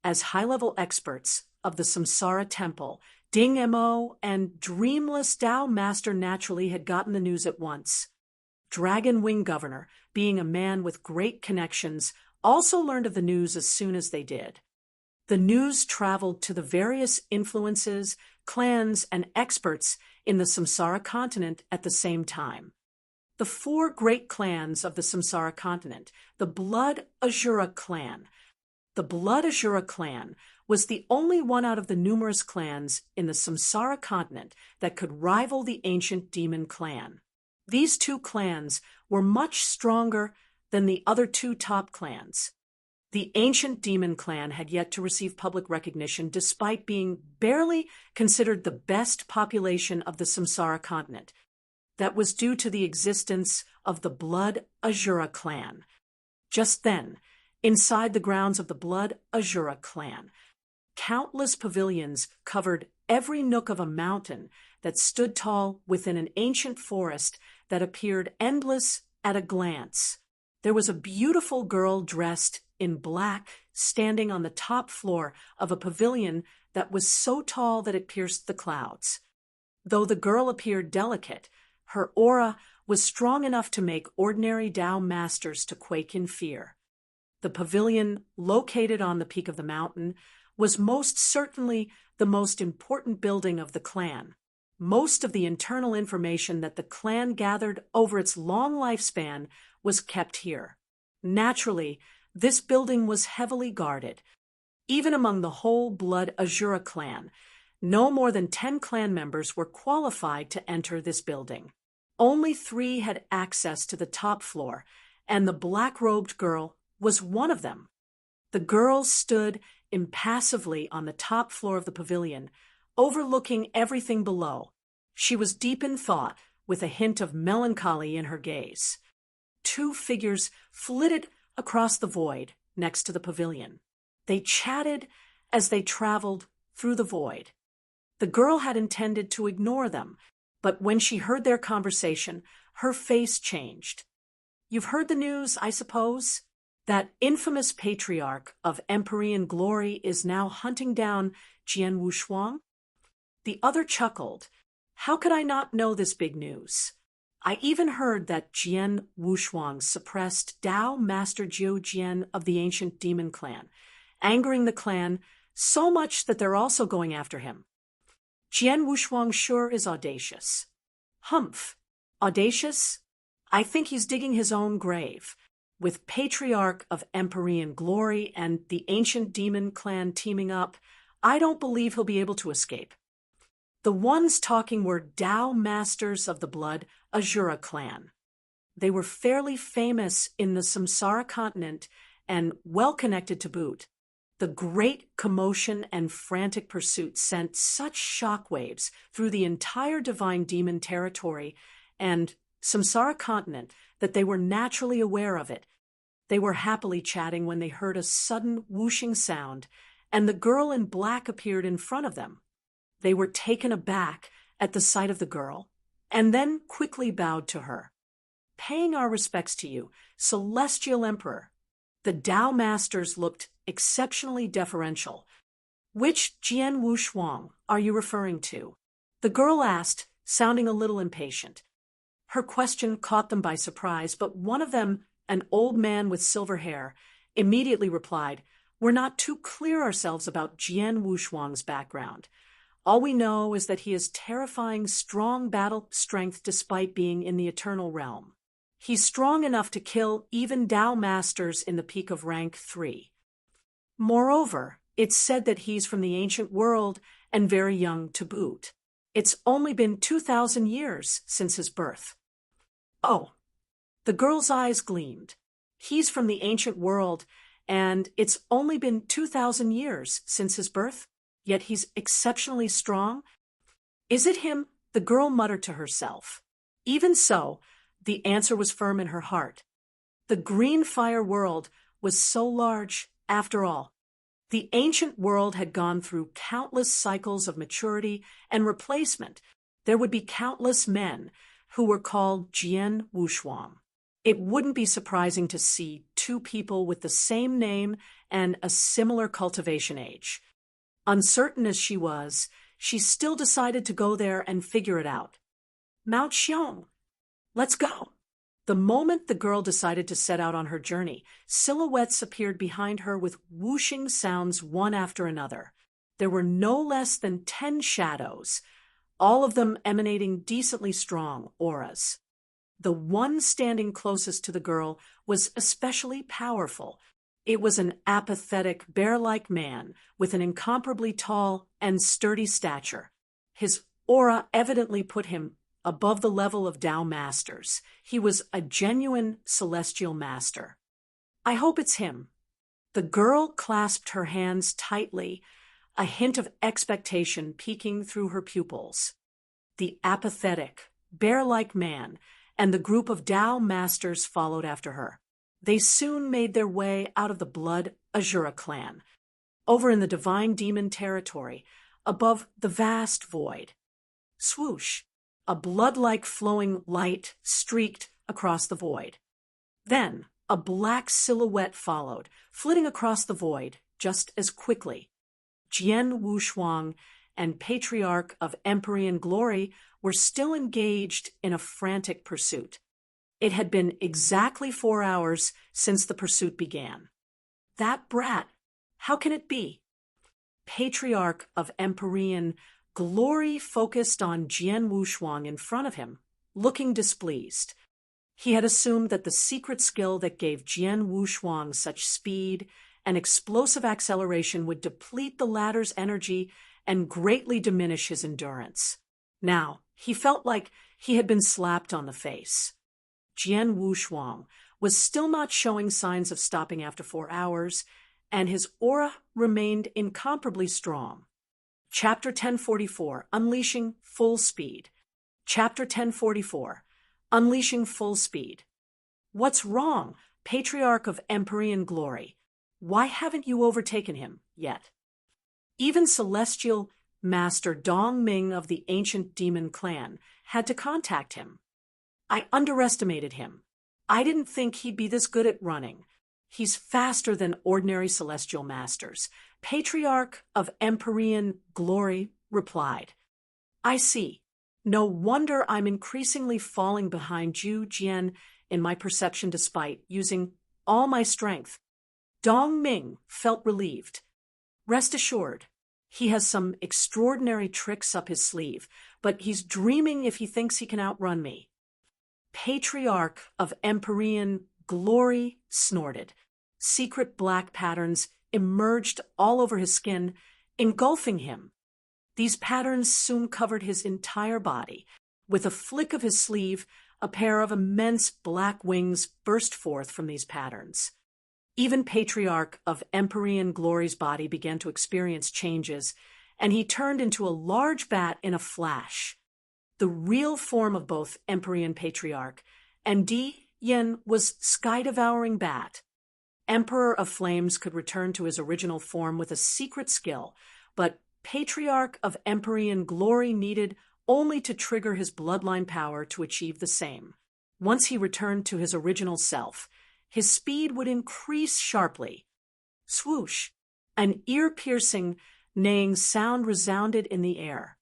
As high-level experts of the Samsara Temple, Ding Mo and Dreamless Tao Master naturally had gotten the news at once. Dragon Wing Governor, being a man with great connections, also learned of the news as soon as they did. The news traveled to the various influences, clans, and experts in the Samsara continent at the same time. The 4 great clans of the Samsara continent, the Blood Asura clan. The Blood Asura clan was the only one out of the numerous clans in the Samsara continent that could rival the ancient demon clan. These 2 clans were much stronger than the other 2 top clans. The ancient demon clan had yet to receive public recognition despite being barely considered the best population of the Samsara continent. That was due to the existence of the Blood Asura clan. Just then, inside the grounds of the Blood Asura clan, countless pavilions covered every nook of a mountain that stood tall within an ancient forest that appeared endless at a glance. There was a beautiful girl dressed in black standing on the top floor of a pavilion that was so tall that it pierced the clouds. Though the girl appeared delicate, her aura was strong enough to make ordinary Tao masters to quake in fear. The pavilion, located on the peak of the mountain, was most certainly the most important building of the clan. Most of the internal information that the clan gathered over its long lifespan was kept here. Naturally, this building was heavily guarded. Even among the whole Blood Asura clan, no more than 10 clan members were qualified to enter this building. Only 3 had access to the top floor, and the black-robed girl was one of them. The girl stood impassively on the top floor of the pavilion, overlooking everything below. She was deep in thought, with a hint of melancholy in her gaze. 2 figures flitted across the void next to the pavilion. They chatted as they traveled through the void. The girl had intended to ignore them, but when she heard their conversation, her face changed. You've heard the news, I suppose? That infamous patriarch of Empyrean Glory is now hunting down Jian Wushuang? The other chuckled. How could I not know this big news? I even heard that Jian Wushuang suppressed Tao Master Jiu Jian of the ancient demon clan, angering the clan so much that they're also going after him. Jian Wushuang sure is audacious. Humph. Audacious? I think he's digging his own grave. With Patriarch of Empyrean Glory and the ancient demon clan teaming up, I don't believe he'll be able to escape. The ones talking were Tao Masters of the Blood Asura clan. They were fairly famous in the Samsara continent and well connected to boot. The great commotion and frantic pursuit sent such shockwaves through the entire divine demon territory and Samsara continent that they were naturally aware of it. They were happily chatting when they heard a sudden whooshing sound, and the girl in black appeared in front of them. They were taken aback at the sight of the girl, and then quickly bowed to her. "Paying our respects to you, Celestial Emperor." The Tao Masters looked exceptionally deferential. "Which Jian Wu Shuang are you referring to?" the girl asked, sounding a little impatient. Her question caught them by surprise, but one of them, an old man with silver hair, immediately replied, "We're not too clear ourselves about Jian Wu Shuang's background. All we know is that he has terrifying, strong battle strength despite being in the eternal realm. He's strong enough to kill even Tao Masters in the peak of rank 3. Moreover, it's said that he's from the ancient world and very young to boot. It's only been 2,000 years since his birth." "Oh." The girl's eyes gleamed. "He's from the ancient world, and it's only been 2,000 years since his birth? Yet he's exceptionally strong? Is it him?" the girl muttered to herself. Even so, the answer was firm in her heart. The green fire world was so large, after all. The ancient world had gone through countless cycles of maturity and replacement. There would be countless men who were called Jian Wu Shuang. It wouldn't be surprising to see two people with the same name and a similar cultivation age. Uncertain as she was, she still decided to go there and figure it out. "Mao Xiong, let's go." The moment the girl decided to set out on her journey, silhouettes appeared behind her with whooshing sounds one after another. There were no less than 10 shadows, all of them emanating decently strong auras. The one standing closest to the girl was especially powerful. It was an apathetic, bear-like man with an incomparably tall and sturdy stature. His aura evidently put him above the level of Tao Masters. He was a genuine celestial master. "I hope it's him." The girl clasped her hands tightly, a hint of expectation peeking through her pupils. The apathetic, bear-like man and the group of Tao Masters followed after her. They soon made their way out of the blood Asura clan, over in the divine demon territory, above the vast void. Swoosh! A blood-like flowing light streaked across the void. Then a black silhouette followed, flitting across the void just as quickly. Jian Wu Shuang and Patriarch of Empyrean Glory were still engaged in a frantic pursuit. It had been exactly 4 hours since the pursuit began. That brat! How can it be? Patriarch of Empyrean Glory focused on Jian Wu Shuang in front of him, looking displeased. He had assumed that the secret skill that gave Jian Wu Shuang such speed and explosive acceleration would deplete the latter's energy and greatly diminish his endurance. Now, he felt like he had been slapped on the face. Jian Wu Shuang was still not showing signs of stopping after 4 hours, and his aura remained incomparably strong. Chapter 1044, Unleashing Full Speed. Chapter 1044, Unleashing Full Speed. "What's wrong, Patriarch of Empyrean Glory? Why haven't you overtaken him yet?" Even Celestial Master Dong Ming of the ancient demon clan had to contact him. "I underestimated him. I didn't think he'd be this good at running. He's faster than ordinary celestial masters," Patriarch of Empyrean Glory replied. "I see. No wonder I'm increasingly falling behind you, Jian, in my perception despite using all my strength." Dong Ming felt relieved. "Rest assured, he has some extraordinary tricks up his sleeve, but he's dreaming if he thinks he can outrun me." Patriarch of Empyrean Glory snorted. Secret black patterns emerged all over his skin, engulfing him. These patterns soon covered his entire body. With a flick of his sleeve, a pair of immense black wings burst forth from these patterns. Even Patriarch of Empyrean Glory's body began to experience changes, and he turned into a large bat in a flash. The real form of both Empyrean Patriarch and Di Yen was Sky-Devouring Bat. Emperor of Flames could return to his original form with a secret skill, but Patriarch of Empyrean Glory needed only to trigger his bloodline power to achieve the same. Once he returned to his original self, his speed would increase sharply. Swoosh! An ear-piercing, neighing sound resounded in the air.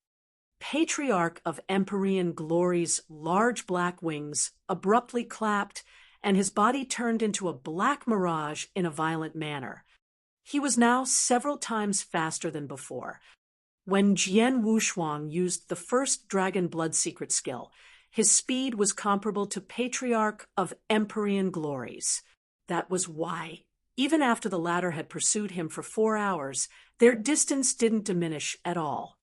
Patriarch of Empyrean Glory's large black wings abruptly clapped, and his body turned into a black mirage in a violent manner. He was now several times faster than before. When Jian Wushuang used the first Dragon Blood secret skill, his speed was comparable to Patriarch of Empyrean Glory's. That was why, even after the latter had pursued him for 4 hours, their distance didn't diminish at all.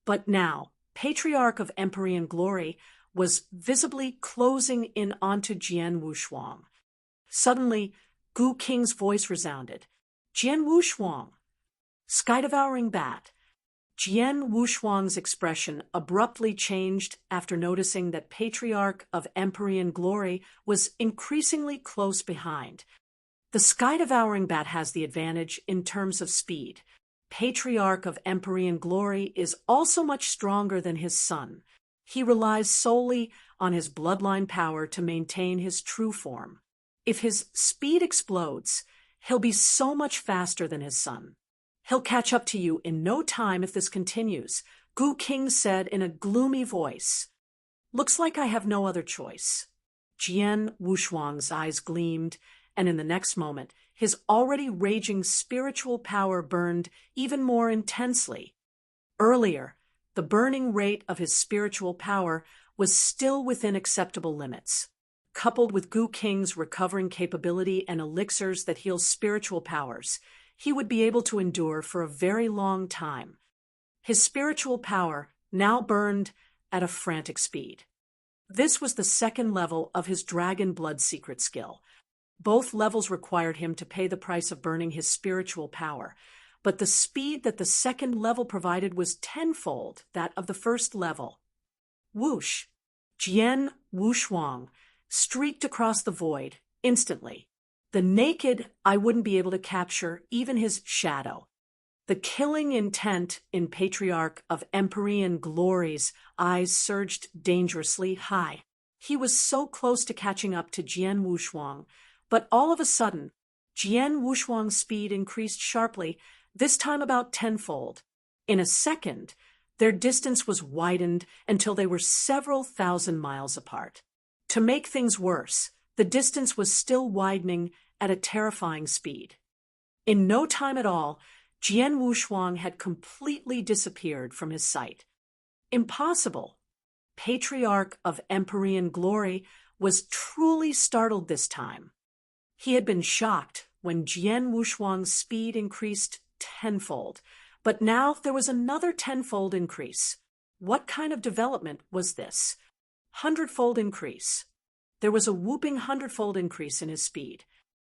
But now, Patriarch of Empyrean Glory was visibly closing in onto Jian Wushuang. Suddenly, Gu Qing's voice resounded. Jian Wushuang! Sky-Devouring Bat! Jian Wushuang's expression abruptly changed after noticing that Patriarch of Empyrean Glory was increasingly close behind. The Sky-Devouring Bat has the advantage in terms of speed. Patriarch of Empyrean Glory is also much stronger than his son. He relies solely on his bloodline power to maintain his true form. If his speed explodes, he'll be so much faster than his son. He'll catch up to you in no time if this continues, Gu Qing said in a gloomy voice. Looks like I have no other choice. Jian Wushuang's eyes gleamed, and in the next moment, his already raging spiritual power burned even more intensely. Earlier, the burning rate of his spiritual power was still within acceptable limits. Coupled with Gu Qing's recovering capability and elixirs that heal spiritual powers, he would be able to endure for a very long time. His spiritual power now burned at a frantic speed. This was the second level of his Dragon Blood secret skill. Both levels required him to pay the price of burning his spiritual power, but the speed that the second level provided was tenfold that of the first level. Whoosh! Jian Wushuang streaked across the void instantly. The naked eye wouldn't be able to capture even his shadow. The killing intent in Patriarch of Empyrean Glory's eyes surged dangerously high. He was so close to catching up to Jian Wushuang, but all of a sudden, Jian Wushuang's speed increased sharply, this time about tenfold. In a second, their distance was widened until they were several thousand miles apart. To make things worse, the distance was still widening at a terrifying speed. In no time at all, Jian Wushuang had completely disappeared from his sight. Impossible! Patriarch of Empyrean Glory was truly startled this time. He had been shocked when Jian Wushuang's speed increased tenfold, but now there was another tenfold increase. What kind of development was this? Hundredfold increase. There was a whooping hundredfold increase in his speed.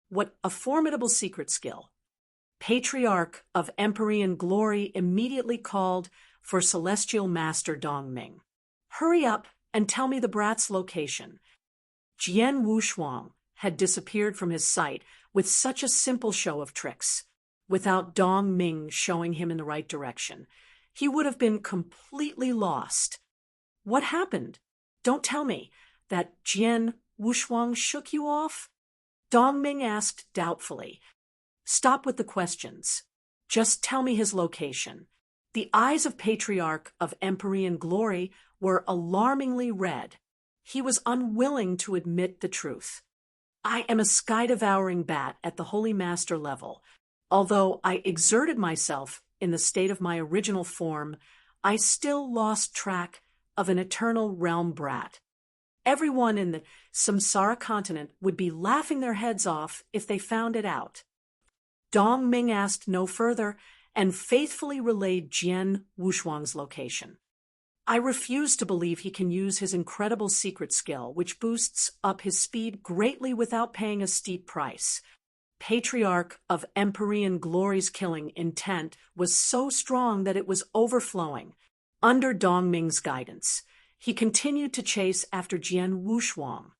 What a formidable secret skill. Patriarch of Empyrean Glory immediately called for Celestial Master Dongming. Hurry up and tell me the brat's location. Jian Wushuang had disappeared from his sight with such a simple show of tricks. Without Dongming showing him in the right direction, he would have been completely lost. What happened? Don't tell me that Jian Wushuang shook you off? Dongming asked doubtfully. Stop with the questions. Just tell me his location. The eyes of Patriarch of Empyrean Glory were alarmingly red. He was unwilling to admit the truth. I am a sky-devouring bat at the Holy Master level. Although I exerted myself in the state of my original form, I still lost track of an eternal realm brat. Everyone in the Samsara continent would be laughing their heads off if they found it out. Dongming asked no further and faithfully relayed Jian Wushuang's location. I refuse to believe he can use his incredible secret skill, which boosts up his speed greatly without paying a steep price. Patriarch of Empyrean Glory's killing intent was so strong that it was overflowing. Under Dongming's guidance, he continued to chase after Jian Wushuang.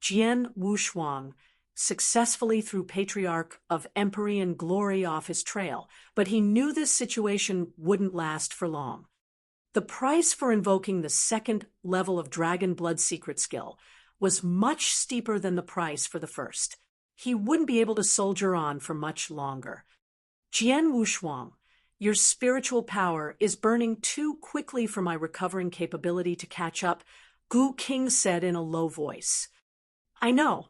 Jian Wushuang successfully threw Patriarch of Empyrean Glory off his trail, but he knew this situation wouldn't last for long. The price for invoking the second level of Dragon Blood secret skill was much steeper than the price for the first. He wouldn't be able to soldier on for much longer. Jian Wushuang, your spiritual power is burning too quickly for my recovering capability to catch up, Gu King said in a low voice. I know.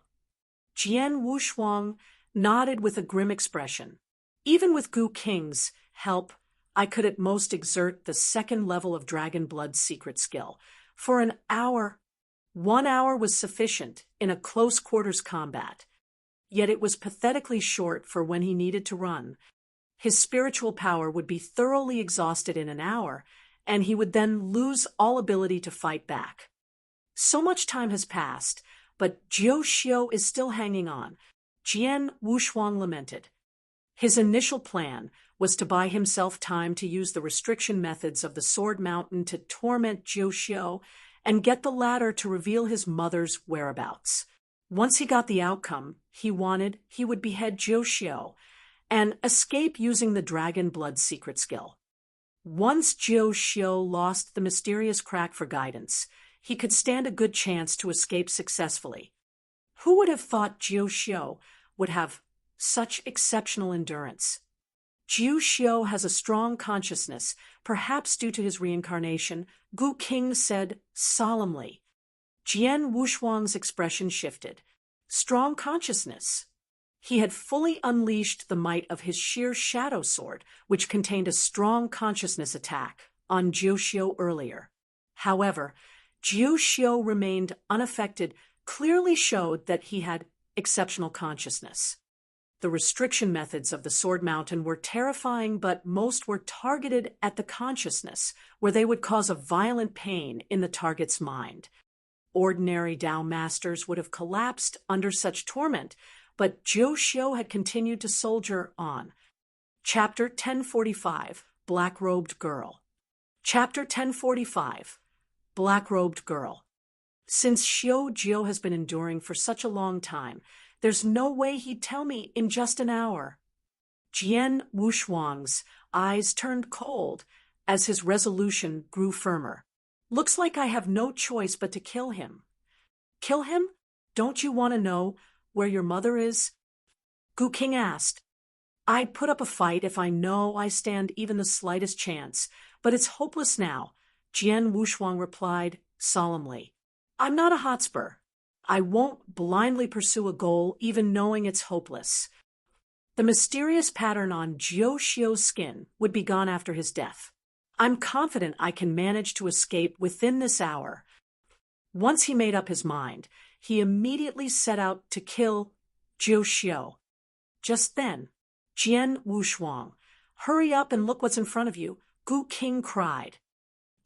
Jian Wushuang nodded with a grim expression. Even with Gu King's help, I could at most exert the second level of Dragon Blood secret skill. For an hour, 1 hour was sufficient in a close quarters combat. Yet it was pathetically short for when he needed to run. His spiritual power would be thoroughly exhausted in an hour, and he would then lose all ability to fight back. So much time has passed, but Jiu Xiu is still hanging on, Jian Wushuang lamented. His initial plan was to buy himself time to use the restriction methods of the Sword Mountain to torment Jiu Xiu and get the latter to reveal his mother's whereabouts. Once he got the outcome he wanted, he would behead Jiu Xiu and escape using the Dragon Blood secret skill. Once Jiu Xiu lost the mysterious crack for guidance, he could stand a good chance to escape successfully. Who would have thought Jiu Xiu would have such exceptional endurance? Jiu Xiu has a strong consciousness, perhaps due to his reincarnation, Gu King said solemnly. Jian Wushuang's expression shifted. Strong consciousness. He had fully unleashed the might of his sheer shadow sword, which contained a strong consciousness attack on Jiu Xiu earlier. However, Jiu Xiu remained unaffected, clearly showed that he had exceptional consciousness. The restriction methods of the Sword Mountain were terrifying, but most were targeted at the consciousness, where they would cause a violent pain in the target's mind. Ordinary Dao masters would have collapsed under such torment, but Jiu Xiu had continued to soldier on. Chapter 1045, Black-Robed Girl. Chapter 1045, Black-Robed Girl. Since Xiu Jiu has been enduring for such a long time, there's no way he'd tell me in just an hour. Jian Wushuang's eyes turned cold as his resolution grew firmer. Looks like I have no choice but to kill him. Kill him? Don't you want to know where your mother is? Gu King asked. I'd put up a fight if I know I stand even the slightest chance, but it's hopeless now, Jian Wushuang replied solemnly. I'm not a hotspur. I won't blindly pursue a goal even knowing it's hopeless. The mysterious pattern on Jiu Xiu's skin would be gone after his death. I'm confident I can manage to escape within this hour. Once he made up his mind, he immediately set out to kill Jiu Xiu. Just then, Jian Wushuang, hurry up and look what's in front of you, Gu King cried.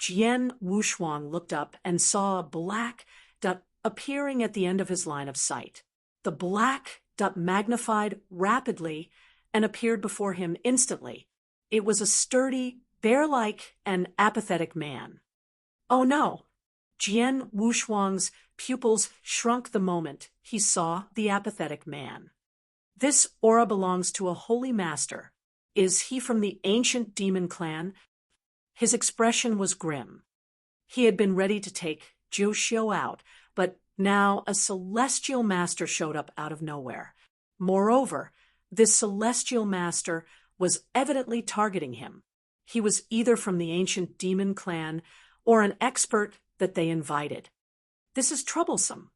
Jian Wushuang looked up and saw a black dot appearing at the end of his line of sight. The black dot magnified rapidly and appeared before him instantly. It was a sturdy, bear-like, and apathetic man. Oh no! Jian Wushuang's pupils shrunk the moment he saw the apathetic man. This aura belongs to a holy master. Is he from the ancient demon clan? His expression was grim. He had been ready to take Jiu Xiu out, but now a celestial master showed up out of nowhere. Moreover, this celestial master was evidently targeting him. He was either from the ancient demon clan or an expert that they invited. This is troublesome.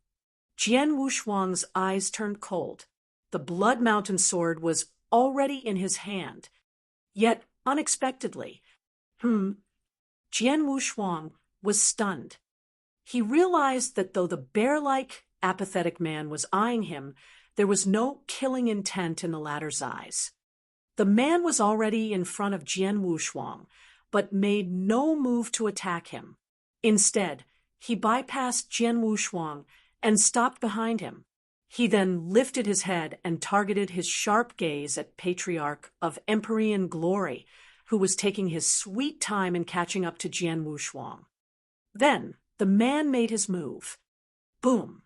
Jian Wushuang's eyes turned cold. The Blood Mountain sword was already in his hand. Yet, unexpectedly, Jian Wushuang was stunned. He realized that though the bear-like, apathetic man was eyeing him, there was no killing intent in the latter's eyes. The man was already in front of Jian Wushuang, but made no move to attack him. Instead, he bypassed Jian Wushuang and stopped behind him. He then lifted his head and targeted his sharp gaze at Patriarch of Empyrean Glory, who was taking his sweet time in catching up to Jian Wushuang. Then, the man made his move. Boom!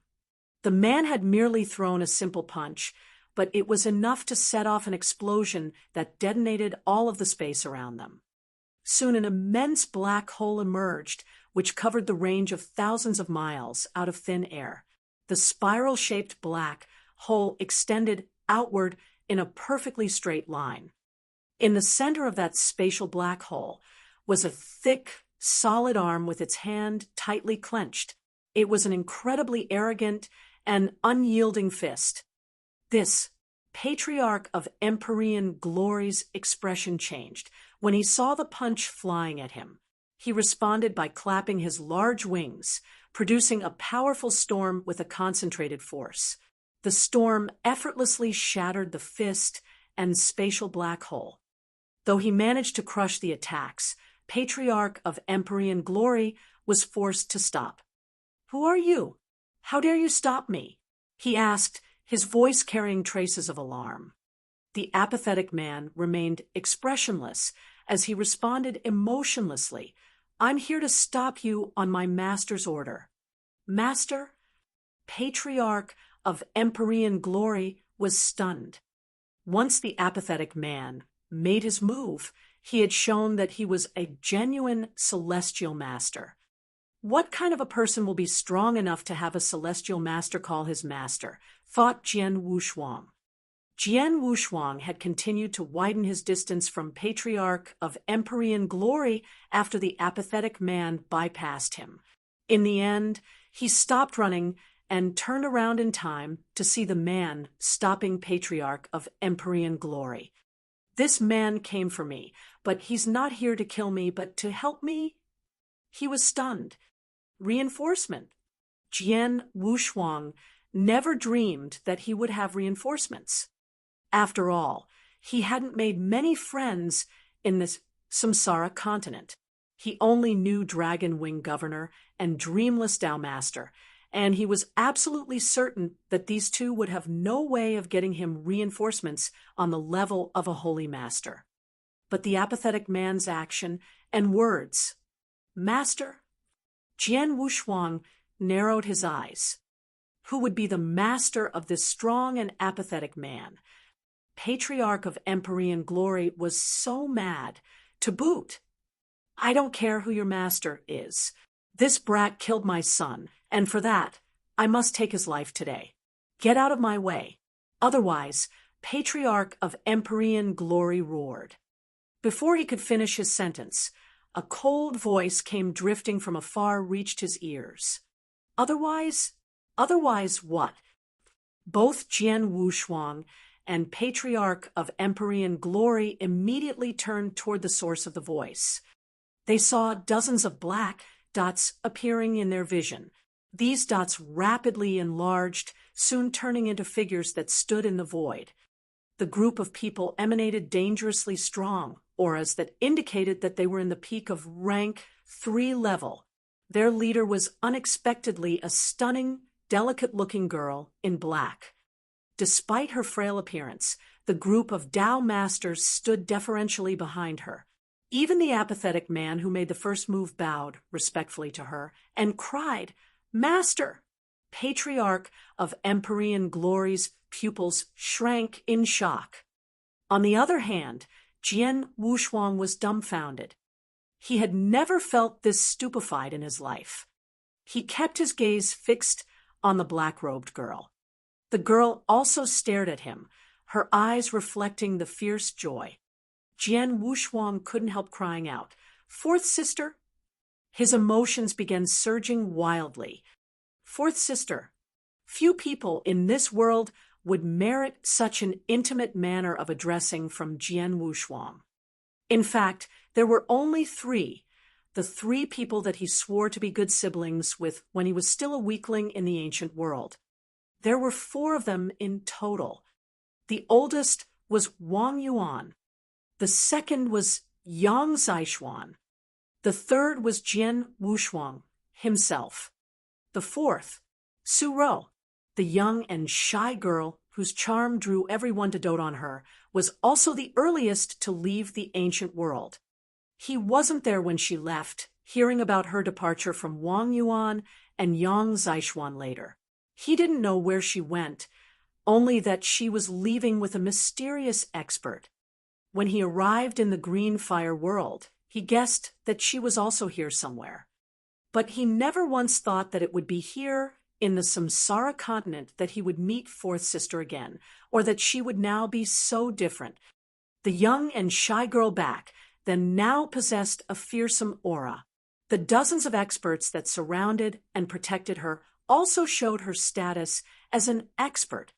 The man had merely thrown a simple punch, but it was enough to set off an explosion that detonated all of the space around them. Soon an immense black hole emerged, which covered the range of thousands of miles out of thin air. The spiral-shaped black hole extended outward in a perfectly straight line. In the center of that spatial black hole was a thick, solid arm with its hand tightly clenched. It was an incredibly arrogant and unyielding fist. This Patriarch of Empyrean Glory's expression changed when he saw the punch flying at him. He responded by clapping his large wings, producing a powerful storm with a concentrated force. The storm effortlessly shattered the fist and spatial black hole. Though he managed to crush the attacks, Patriarch of Empyrean Glory was forced to stop. "Who are you? How dare you stop me?" he asked, his voice carrying traces of alarm. The apathetic man remained expressionless as he responded emotionlessly, "I'm here to stop you on my master's order." "Master?" Patriarch of Empyrean Glory was stunned. Once the apathetic man made his move, he had shown that he was a genuine celestial master. What kind of a person will be strong enough to have a celestial master call his master, thought Jian Wushuang. Jian Wushuang had continued to widen his distance from Patriarch of Empyrean Glory after the apathetic man bypassed him. In the end, he stopped running and turned around in time to see the man stopping Patriarch of Empyrean Glory. "This man came for me, but he's not here to kill me, but to help me?" He was stunned. Reinforcement. Jian Wushuang never dreamed that he would have reinforcements. After all, he hadn't made many friends in this samsara continent. He only knew Dragon Wing Governor and Dreamless Tao Master, and he was absolutely certain that these two would have no way of getting him reinforcements on the level of a holy master. But the apathetic man's action and words, "Master?" Jian Wushuang narrowed his eyes. Who would be the master of this strong and apathetic man? Patriarch of Empyrean Glory was so mad. To boot. "I don't care who your master is. This brat killed my son, and for that, I must take his life today. Get out of my way. Otherwise," Patriarch of Empyrean Glory roared. Before he could finish his sentence, a cold voice came drifting from afar, reached his ears. "Otherwise? Otherwise what?" Both Jian Wushuang and Patriarch of Empyrean Glory immediately turned toward the source of the voice. They saw dozens of black dots appearing in their vision. These dots rapidly enlarged, soon turning into figures that stood in the void. The group of people emanated dangerously strong auras that indicated that they were in the peak of rank 3 level. Their leader was unexpectedly a stunning, delicate-looking girl in black. Despite her frail appearance, the group of Tao masters stood deferentially behind her. Even the apathetic man who made the first move bowed respectfully to her and cried, "Master!" Patriarch of Empyrean Glory's pupils shrank in shock. On the other hand, Jian Wushuang was dumbfounded. He had never felt this stupefied in his life. He kept his gaze fixed on the black-robed girl. The girl also stared at him, her eyes reflecting the fierce joy. Jian Wushuang couldn't help crying out, "Fourth sister?" His emotions began surging wildly. Fourth sister. Few people in this world would merit such an intimate manner of addressing from Jian Wushuang. In fact, there were only 3, the 3 people that he swore to be good siblings with when he was still a weakling in the ancient world. There were 4 of them in total. The oldest was Wang Yuan. The second was Yang Zaishuan. The third was Jian Wushuang himself. The fourth, Su Ro. The young and shy girl, whose charm drew everyone to dote on her, was also the earliest to leave the ancient world. He wasn't there when she left, hearing about her departure from Wang Yuan and Yang Zixuan later. He didn't know where she went, only that she was leaving with a mysterious expert. When he arrived in the Green Fire world, he guessed that she was also here somewhere. But he never once thought that it would be here in the Samsara continent that he would meet Fourth Sister again, or that she would now be so different. The young and shy girl back then now possessed a fearsome aura. The dozens of experts that surrounded and protected her also showed her status as an expert.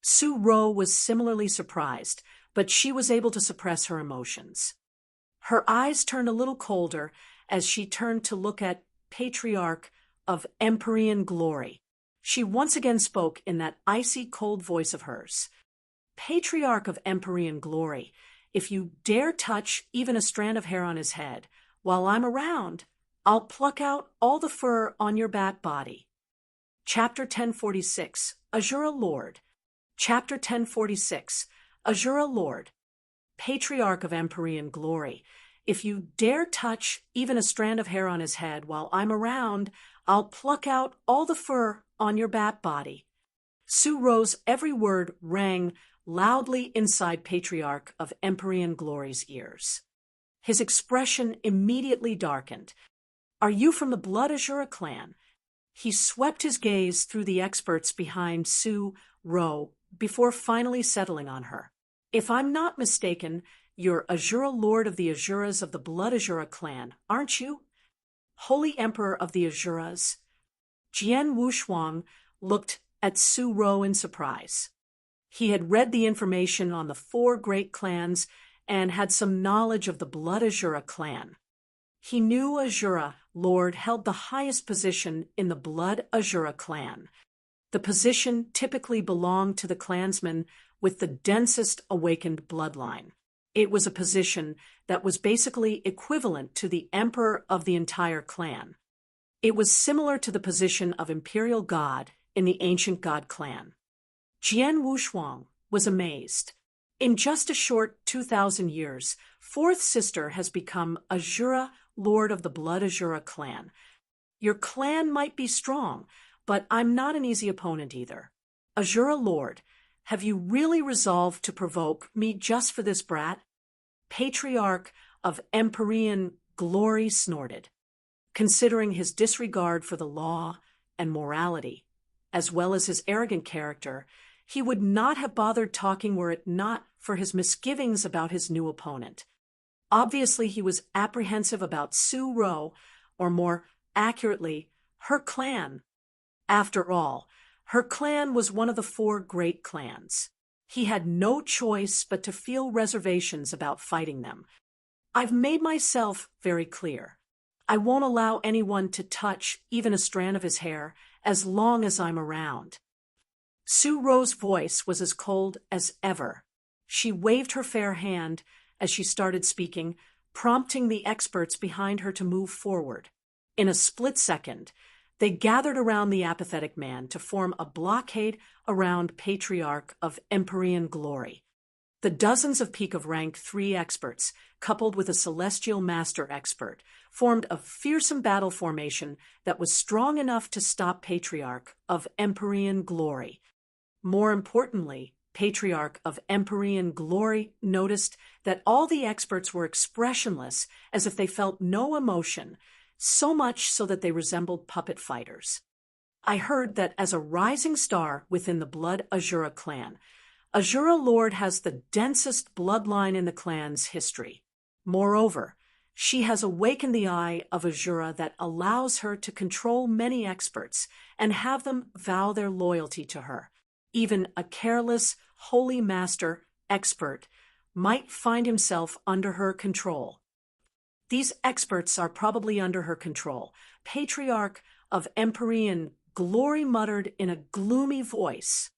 Su Ro was similarly surprised, but she was able to suppress her emotions. Her eyes turned a little colder as she turned to look at Patriarch of Empyrean Glory. She once again spoke in that icy cold voice of hers. Patriarch of Empyrean Glory, if you dare touch even a strand of hair on his head, while I'm around, I'll pluck out all the fur on your back body. Chapter 1046, Asura Lord. Chapter 1046, Asura Lord. Patriarch of Empyrean Glory, if you dare touch even a strand of hair on his head while I'm around, I'll pluck out all the fur on your back body. Su Ro's every word rang loudly inside Patriarch of Empyrean Glory's ears. His expression immediately darkened. Are you from the Blood Asura clan? He swept his gaze through the experts behind Su Ro before finally settling on her. If I'm not mistaken, you're Asura Lord of the Asuras of the Blood Asura clan, aren't you? Holy Emperor of the Asuras. Jian Wushuang looked at Su Ro in surprise. He had read the information on the 4 great clans and had some knowledge of the Blood Asura clan. He knew Asura Lord held the highest position in the Blood Asura clan. The position typically belonged to the clansman with the densest awakened bloodline. It was a position that was basically equivalent to the emperor of the entire clan. It was similar to the position of imperial god in the ancient god clan. Jian Wushuang was amazed. In just a short 2,000 years, Fourth Sister has become Asura Lord of the Blood Asura clan. Your clan might be strong, but I'm not an easy opponent either. Asura Lord, have you really resolved to provoke me just for this brat? Patriarch of Empyrean Glory snorted. Considering his disregard for the law and morality, as well as his arrogant character, he would not have bothered talking were it not for his misgivings about his new opponent. Obviously, he was apprehensive about Su Ro, or more accurately, her clan. After all, her clan was one of the 4 great clans. He had no choice but to feel reservations about fighting them. I've made myself very clear. I won't allow anyone to touch even a strand of his hair as long as I'm around. Su Ro's voice was as cold as ever. She waved her fair hand as she started speaking, prompting the experts behind her to move forward. In a split second, they gathered around the apathetic man to form a blockade around Patriarch of Empyrean Glory. The dozens of peak of rank 3 experts, coupled with a celestial master expert, formed a fearsome battle formation that was strong enough to stop Patriarch of Empyrean Glory. More importantly, Patriarch of Empyrean Glory noticed that all the experts were expressionless, as if they felt no emotion, so much so that they resembled puppet fighters. I heard that as a rising star within the Blood Asura clan, Asura Lord has the densest bloodline in the clan's history. Moreover, she has awakened the eye of Asura that allows her to control many experts and have them vow their loyalty to her. Even a careless, holy master expert might find himself under her control. These experts are probably under her control. Patriarch of Empyrean Glory muttered in a gloomy voice.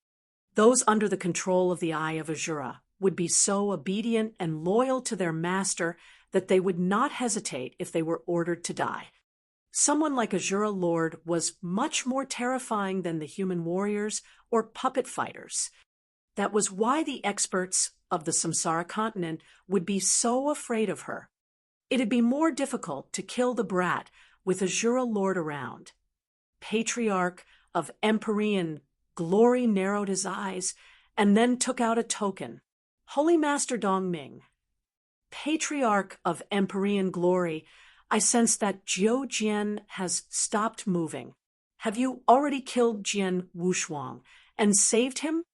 Those under the control of the eye of Asura would be so obedient and loyal to their master that they would not hesitate if they were ordered to die. Someone like Asura Lord was much more terrifying than the human warriors or puppet fighters. That was why the experts of the Samsara continent would be so afraid of her. It'd be more difficult to kill the brat with Asura Lord around. Patriarch of Empyrean Glory narrowed his eyes and then took out a token. Holy Master Dongming. Patriarch of Empyrean Glory, I sense that Jiu Jian has stopped moving. Have you already killed Jian Wushuang and saved him?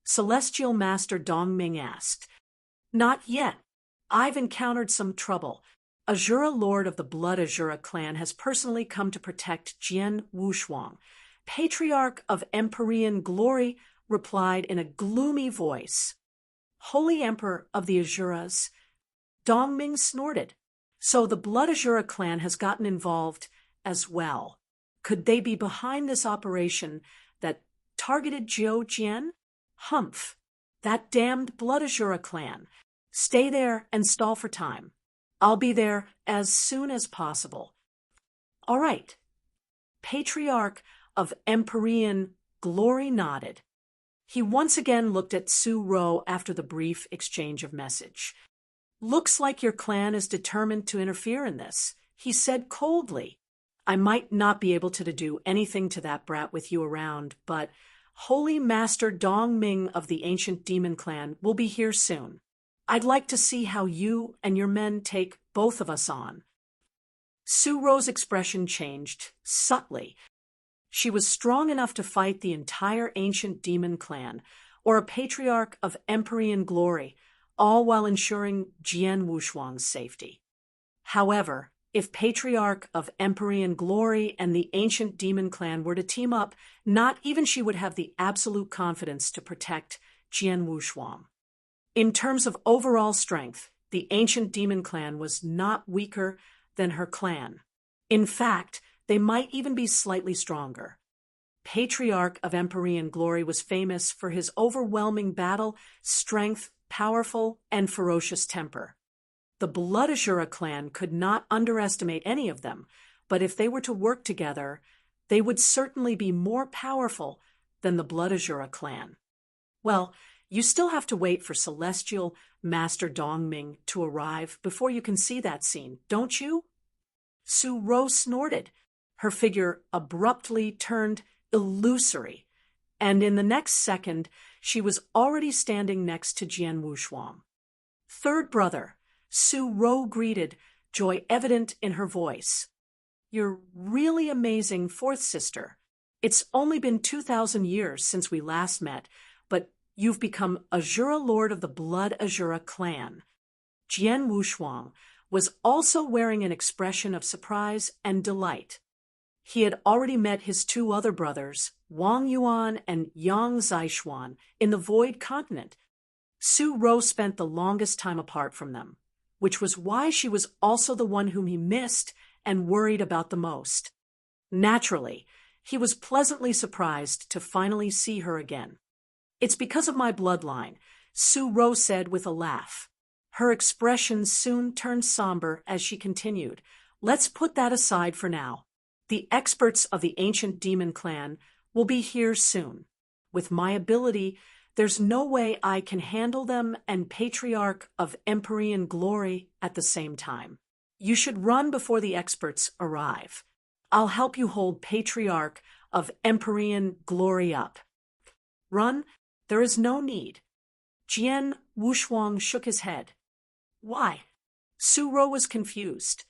Celestial Master Dongming asked. Not yet. I've encountered some trouble. Asura Lord of the Blood Asura clan has personally come to protect Jian Wushuang. Patriarch of Empyrean Glory replied in a gloomy voice. Holy Emperor of the Asuras. Dongming snorted. So the Blood Asura clan has gotten involved as well. Could they be behind this operation that targeted Jiu Jian? Humph. That damned Blood Asura clan. Stay there and stall for time. I'll be there as soon as possible. All right. Patriarch of Empyrean Glory nodded. He once again looked at Su Ro after the brief exchange of message. Looks like your clan is determined to interfere in this, he said coldly. I might not be able to do anything to that brat with you around, but Holy Master Dongming of the Ancient Demon Clan will be here soon. I'd like to see how you and your men take both of us on. Su Ro's expression changed subtly. She was strong enough to fight the entire Ancient Demon Clan, or a Patriarch of Empyrean Glory, all while ensuring Jian Wushuang's safety. However, if Patriarch of Empyrean Glory and the Ancient Demon Clan were to team up, not even she would have the absolute confidence to protect Jian Wushuang. In terms of overall strength, the Ancient Demon Clan was not weaker than her clan. In fact, they might even be slightly stronger. Patriarch of Empyrean Glory was famous for his overwhelming battle, strength, powerful, and ferocious temper. The Blood Asura clan could not underestimate any of them, but if they were to work together, they would certainly be more powerful than the Blood Asura clan. Well, you still have to wait for Celestial Master Dongming to arrive before you can see that scene, don't you? Su Ro snorted. Her figure abruptly turned illusory, and in the next second, she was already standing next to Jian Wushuang. Third brother, Su Ro greeted, joy evident in her voice. You're really amazing, fourth sister. It's only been 2,000 years since we last met, but you've become Asura Lord of the Blood Asura clan. Jian Wushuang was also wearing an expression of surprise and delight. He had already met his two other brothers, Wang Yuan and Yang Zishuan, in the Void Continent. Su Ro spent the longest time apart from them, which was why she was also the one whom he missed and worried about the most. Naturally, he was pleasantly surprised to finally see her again. It's because of my bloodline, Su Ro said with a laugh. Her expression soon turned somber as she continued. Let's put that aside for now. The experts of the Ancient Demon Clan will be here soon. With my ability, there's no way I can handle them and Patriarch of Empyrean Glory at the same time. You should run before the experts arrive. I'll help you hold Patriarch of Empyrean Glory up. Run? There is no need. Jian Wushuang shook his head. Why? Su Ro was confused.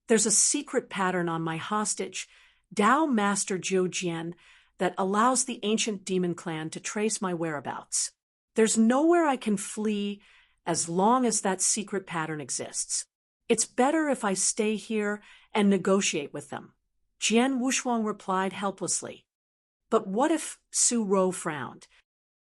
There's a secret pattern on my hostage, Tao Master Jiu Jian, that allows the Ancient Demon Clan to trace my whereabouts. There's nowhere I can flee as long as that secret pattern exists. It's better if I stay here and negotiate with them. Jian Wushuang replied helplessly. But what if Su Ro frowned?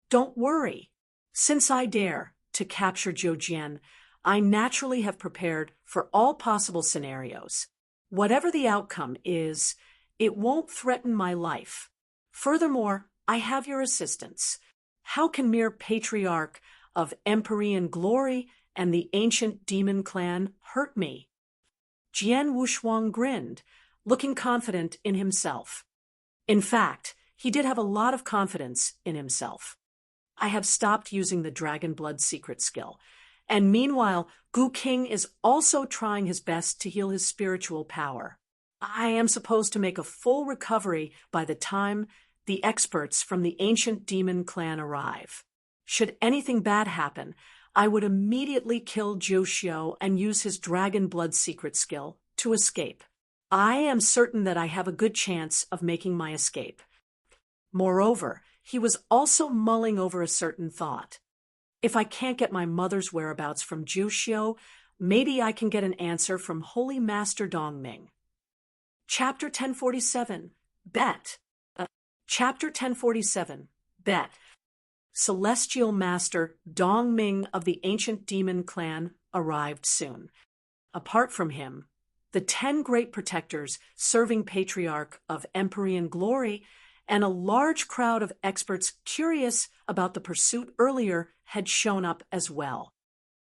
Don't worry. Since I dare to capture Jiu Jian, I naturally have prepared for all possible scenarios. Whatever the outcome is, it won't threaten my life. Furthermore, I have your assistance. How can mere Patriarch of Empyrean Glory and the Ancient Demon Clan hurt me? Jian Wushuang grinned, looking confident in himself. In fact, he did have a lot of confidence in himself. I have stopped using the Dragon Blood secret skill, and meanwhile, Gu King is also trying his best to heal his spiritual power. I am supposed to make a full recovery by the time the experts from the ancient demon clan arrive. Should anything bad happen, I would immediately kill Zhou Xiao and use his Dragon Blood secret skill to escape. I am certain that I have a good chance of making my escape. Moreover, he was also mulling over a certain thought. If I can't get my mother's whereabouts from Zhou Xiao, maybe I can get an answer from Holy Master Dongming. Chapter 1047, Bet. Chapter 1047, Bet. Celestial Master Dongming of the ancient demon clan arrived soon. Apart from him, the 10 great protectors serving Patriarch of Empyrean glory and a large crowd of experts curious about the pursuit earlier had shown up as well.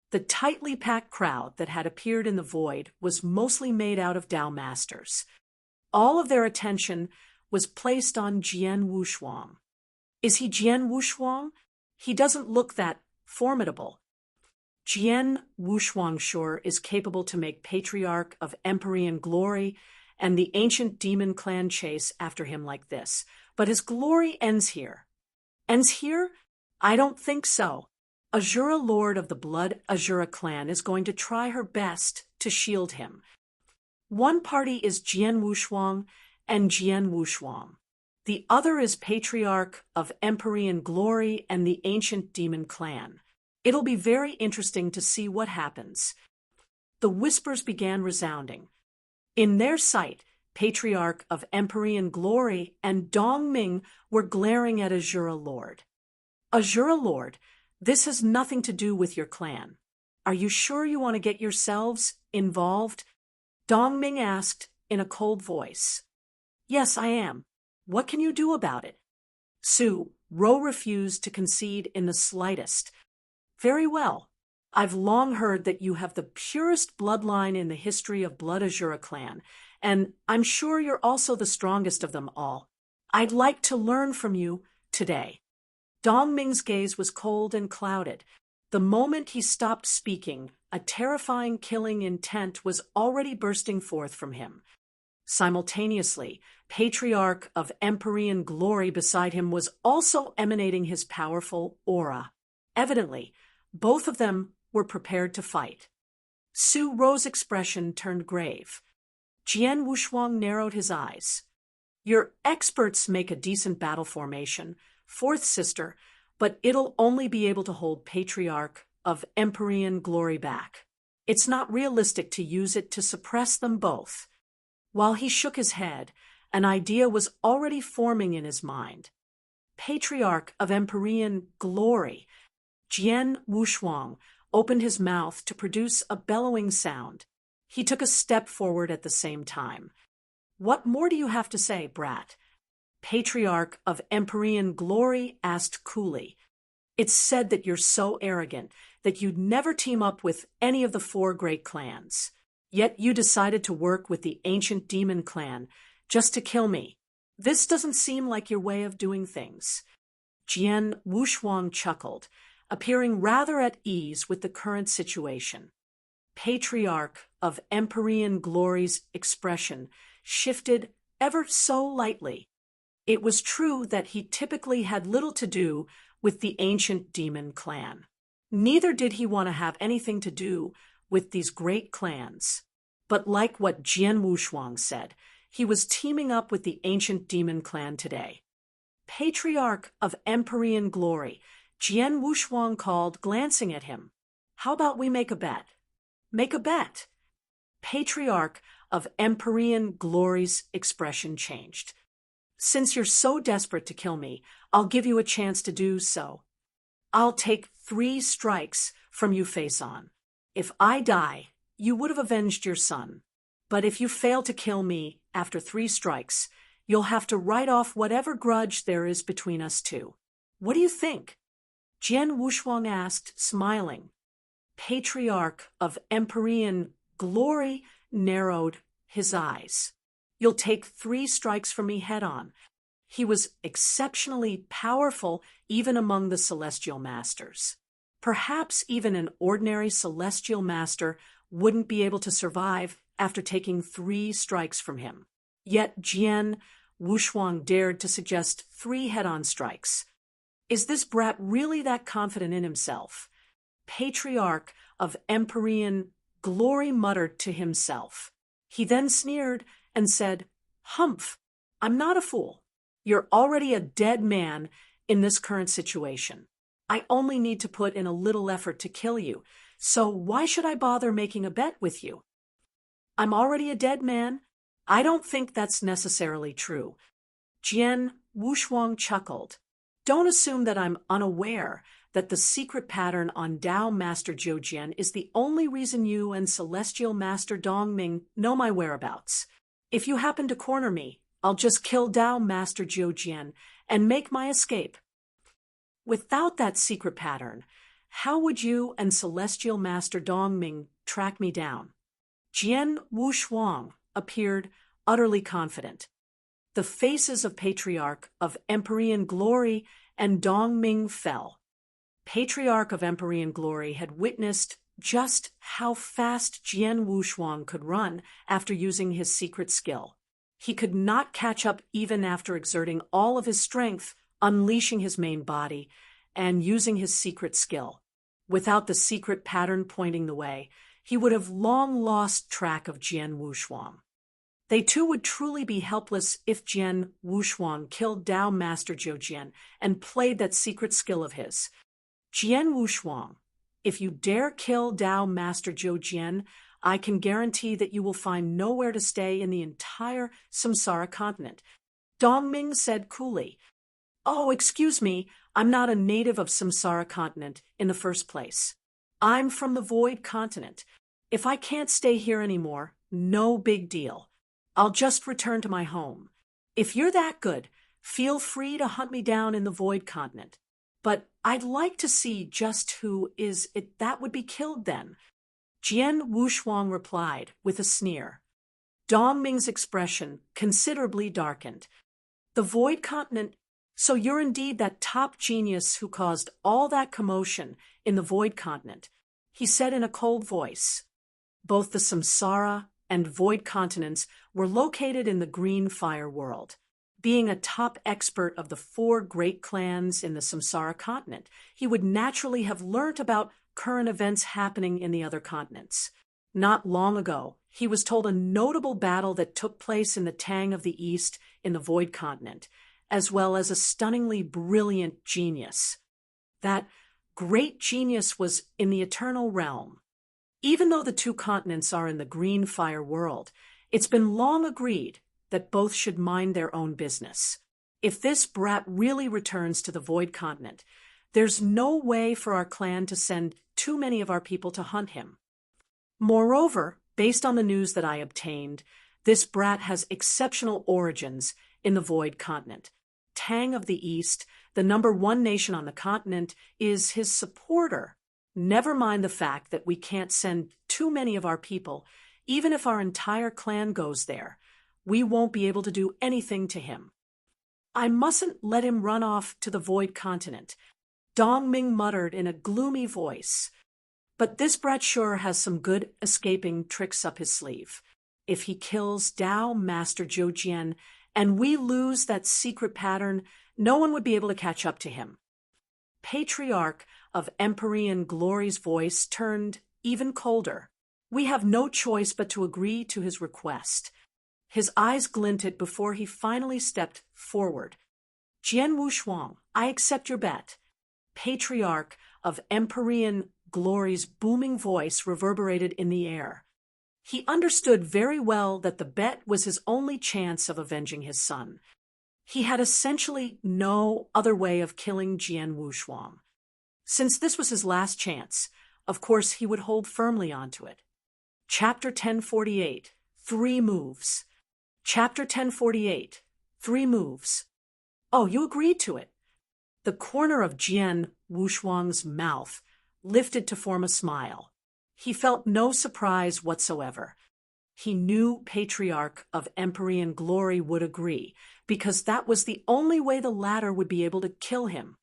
The tightly packed crowd that had appeared in the void was mostly made out of Dao masters. All of their attention was placed on Jian Wushuang. Is he Jian Wushuang? He doesn't look that formidable. Jian Wushuang sure is capable to make Patriarch of Empyrean glory and the ancient demon clan chase after him like this. But his glory ends here. Ends here? I don't think so. Asura Lord of the Blood Asura clan is going to try her best to shield him. One party is Jian Wushuang and Jian Wushuang. The other is Patriarch of Empyrean glory and the ancient demon clan. It'll be very interesting to see what happens. The whispers began resounding. In their sight, Patriarch of Empyrean glory and Dongming were glaring at Asura Lord. Asura Lord, this has nothing to do with your clan. Are you sure you want to get yourselves involved? Dongming asked in a cold voice. Yes, I am. What can you do about it? Su Ro refused to concede in the slightest. Very well. I've long heard that you have the purest bloodline in the history of Blood Asura clan, and I'm sure you're also the strongest of them all. I'd like to learn from you today. Dongming's gaze was cold and clouded. The moment he stopped speaking, a terrifying killing intent was already bursting forth from him. Simultaneously, Patriarch of Empyrean glory beside him was also emanating his powerful aura. Evidently, both of them were prepared to fight. Su Ro's expression turned grave. Jian Wushuang narrowed his eyes. Your experts make a decent battle formation, fourth sister, but it'll only be able to hold Patriarch of Empyrean glory back. It's not realistic to use it to suppress them both. While he shook his head, an idea was already forming in his mind. Patriarch of Empyrean glory. Jian Wushuang opened his mouth to produce a bellowing sound. He took a step forward at the same time. What more do you have to say, brat? Patriarch of Empyrean glory asked coolly. It's said that you're so arrogant that you'd never team up with any of the 4 great clans. Yet you decided to work with the ancient demon clan just to kill me. This doesn't seem like your way of doing things. Jian Wushuang chuckled, appearing rather at ease with the current situation. Patriarch of Empyrean glory's expression shifted ever so lightly. It was true that he typically had little to do with the ancient demon clan. Neither did he want to have anything to do with these great clans. But like what Jian Wushuang said, he was teaming up with the ancient demon clan today. Patriarch of Empyrean glory, Jian Wushuang called, glancing at him. How about we make a bet? Make a bet. Patriarch of Empyrean glory's expression changed. Since you're so desperate to kill me, I'll give you a chance to do so. I'll take 3 strikes from you face on. If I die, you would have avenged your son. But if you fail to kill me after 3 strikes, you'll have to write off whatever grudge there is between us two. What do you think? Jian Wushuang asked, smiling. Patriarch of Empyrean glory narrowed his eyes. You'll take 3 strikes from me head-on. He was exceptionally powerful even among the celestial masters. Perhaps even an ordinary celestial master wouldn't be able to survive after taking 3 strikes from him. Yet Jian Wushuang dared to suggest 3 head-on strikes. Is this brat really that confident in himself? Patriarch of Empyrean Glory muttered to himself. He then sneered and said, "Humph, I'm not a fool. You're already a dead man in this current situation. I only need to put in a little effort to kill you, so why should I bother making a bet with you?" "I'm already a dead man? I don't think that's necessarily true." Jian Wushuang chuckled. "Don't assume that I'm unaware that the secret pattern on Tao Master Zhou Jian is the only reason you and Celestial Master Dongming know my whereabouts. If you happen to corner me, I'll just kill Tao Master Zhou Jian and make my escape. Without that secret pattern, how would you and Celestial Master Dongming track me down?" Jian Wushuang appeared utterly confident. The faces of Patriarch of Empyrean Glory and Dongming fell. Patriarch of Empyrean Glory had witnessed just how fast Jian Wushuang could run after using his secret skill. He could not catch up even after exerting all of his strength, unleashing his main body, and using his secret skill. Without the secret pattern pointing the way, he would have long lost track of Jian Wushuang. They too would truly be helpless if Jian Wushuang killed Tao Master Zhou Jian and played that secret skill of his. "Jian Wushuang, if you dare kill Tao Master Zhou Jian, I can guarantee that you will find nowhere to stay in the entire Samsara continent," Dongming said coolly. "Oh, excuse me, I'm not a native of Samsara continent in the first place. I'm from the Void continent. If I can't stay here anymore, no big deal. I'll just return to my home. If you're that good, feel free to hunt me down in the Void continent. But I'd like to see just who is it that would be killed then." Jian Wushuang replied with a sneer. Dongming's expression considerably darkened. "The Void continent? So you're indeed that top genius who caused all that commotion in the Void continent," he said in a cold voice. Both the Samsara and Void continents were located in the Green Fire world. Being a top expert of the 4 great clans in the Samsara continent, he would naturally have learnt about current events happening in the other continents. Not long ago, he was told a notable battle that took place in the Tang of the East in the Void continent, as well as a stunningly brilliant genius. That great genius was in the Eternal Realm. Even though the 2 continents are in the Green Fire world, it's been long agreed that both should mind their own business. If this brat really returns to the Void continent, there's no way for our clan to send too many of our people to hunt him. Moreover, based on the news that I obtained, this brat has exceptional origins in the Void continent. Tang of the East, the #1 nation on the continent, is his supporter. Never mind the fact that we can't send too many of our people, even if our entire clan goes there. We won't be able to do anything to him. I mustn't let him run off to the Void continent, Dongming muttered in a gloomy voice. But this brat sure has some good escaping tricks up his sleeve. If he kills Tao Master Zhou Jian and we lose that secret pattern, no one would be able to catch up to him. Patriarch of Empyrean Glory's voice turned even colder. We have no choice but to agree to his request. His eyes glinted before he finally stepped forward. Jian Wushuang, I accept your bet. Patriarch of Empyrean Glory's booming voice reverberated in the air. He understood very well that the bet was his only chance of avenging his son. He had essentially no other way of killing Jian Wushuang. Since this was his last chance, of course he would hold firmly onto it. Chapter 1048, 3 Moves. Chapter 1048, 3 Moves. Oh, you agreed to it. The corner of Jian Wushuang's mouth lifted to form a smile. He felt no surprise whatsoever. He knew Patriarch of Empyrean Glory would agree, because that was the only way the latter would be able to kill him.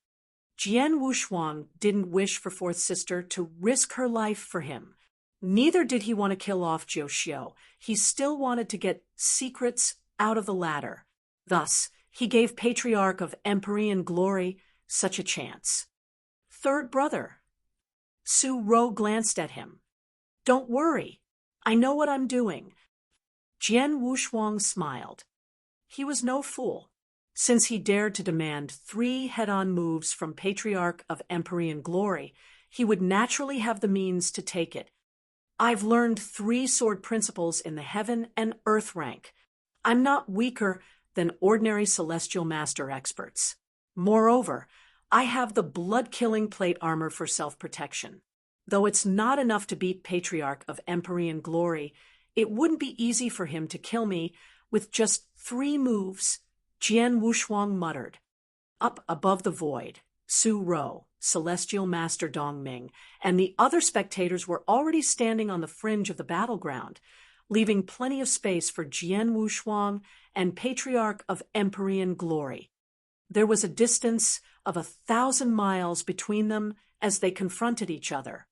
Jian Wushuang didn't wish for Fourth Sister to risk her life for him. Neither did he want to kill off Jiu Xiu. He still wanted to get secrets out of the latter. Thus, he gave Patriarch of Empyrean Glory such a chance. Third brother. Su Ro glanced at him. Don't worry. I know what I'm doing. Jian Wushuang smiled. He was no fool. Since he dared to demand 3 head-on moves from Patriarch of Empyrean Glory, he would naturally have the means to take it. I've learned 3 sword principles in the heaven and earth rank. I'm not weaker than ordinary celestial master experts. Moreover, I have the blood-killing plate armor for self-protection. Though it's not enough to beat Patriarch of Empyrean Glory, it wouldn't be easy for him to kill me with just 3 moves, Jian Wushuang muttered. Up above the void, Su Ro, Celestial Master Dongming, and the other spectators were already standing on the fringe of the battleground, leaving plenty of space for Jian Wushuang and Patriarch of Empyrean Glory. There was a distance of 1,000 miles between them as they confronted each other.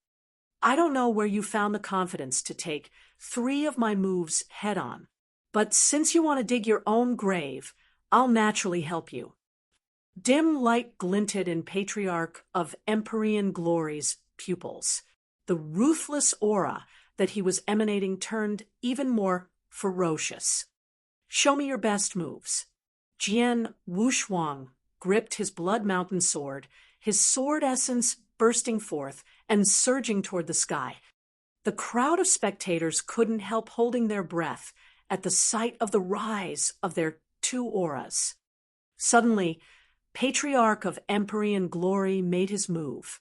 I don't know where you found the confidence to take 3 of my moves head-on, but since you want to dig your own grave, I'll naturally help you. Dim light glinted in Patriarch of Empyrean Glory's pupils. The ruthless aura that he was emanating turned even more ferocious. Show me your best moves. Jian Wushuang gripped his Blood Mountain sword, his sword essence bursting forth and surging toward the sky. The crowd of spectators couldn't help holding their breath at the sight of the rise of their 2 auras. Suddenly, Patriarch of Empyrean Glory made his move.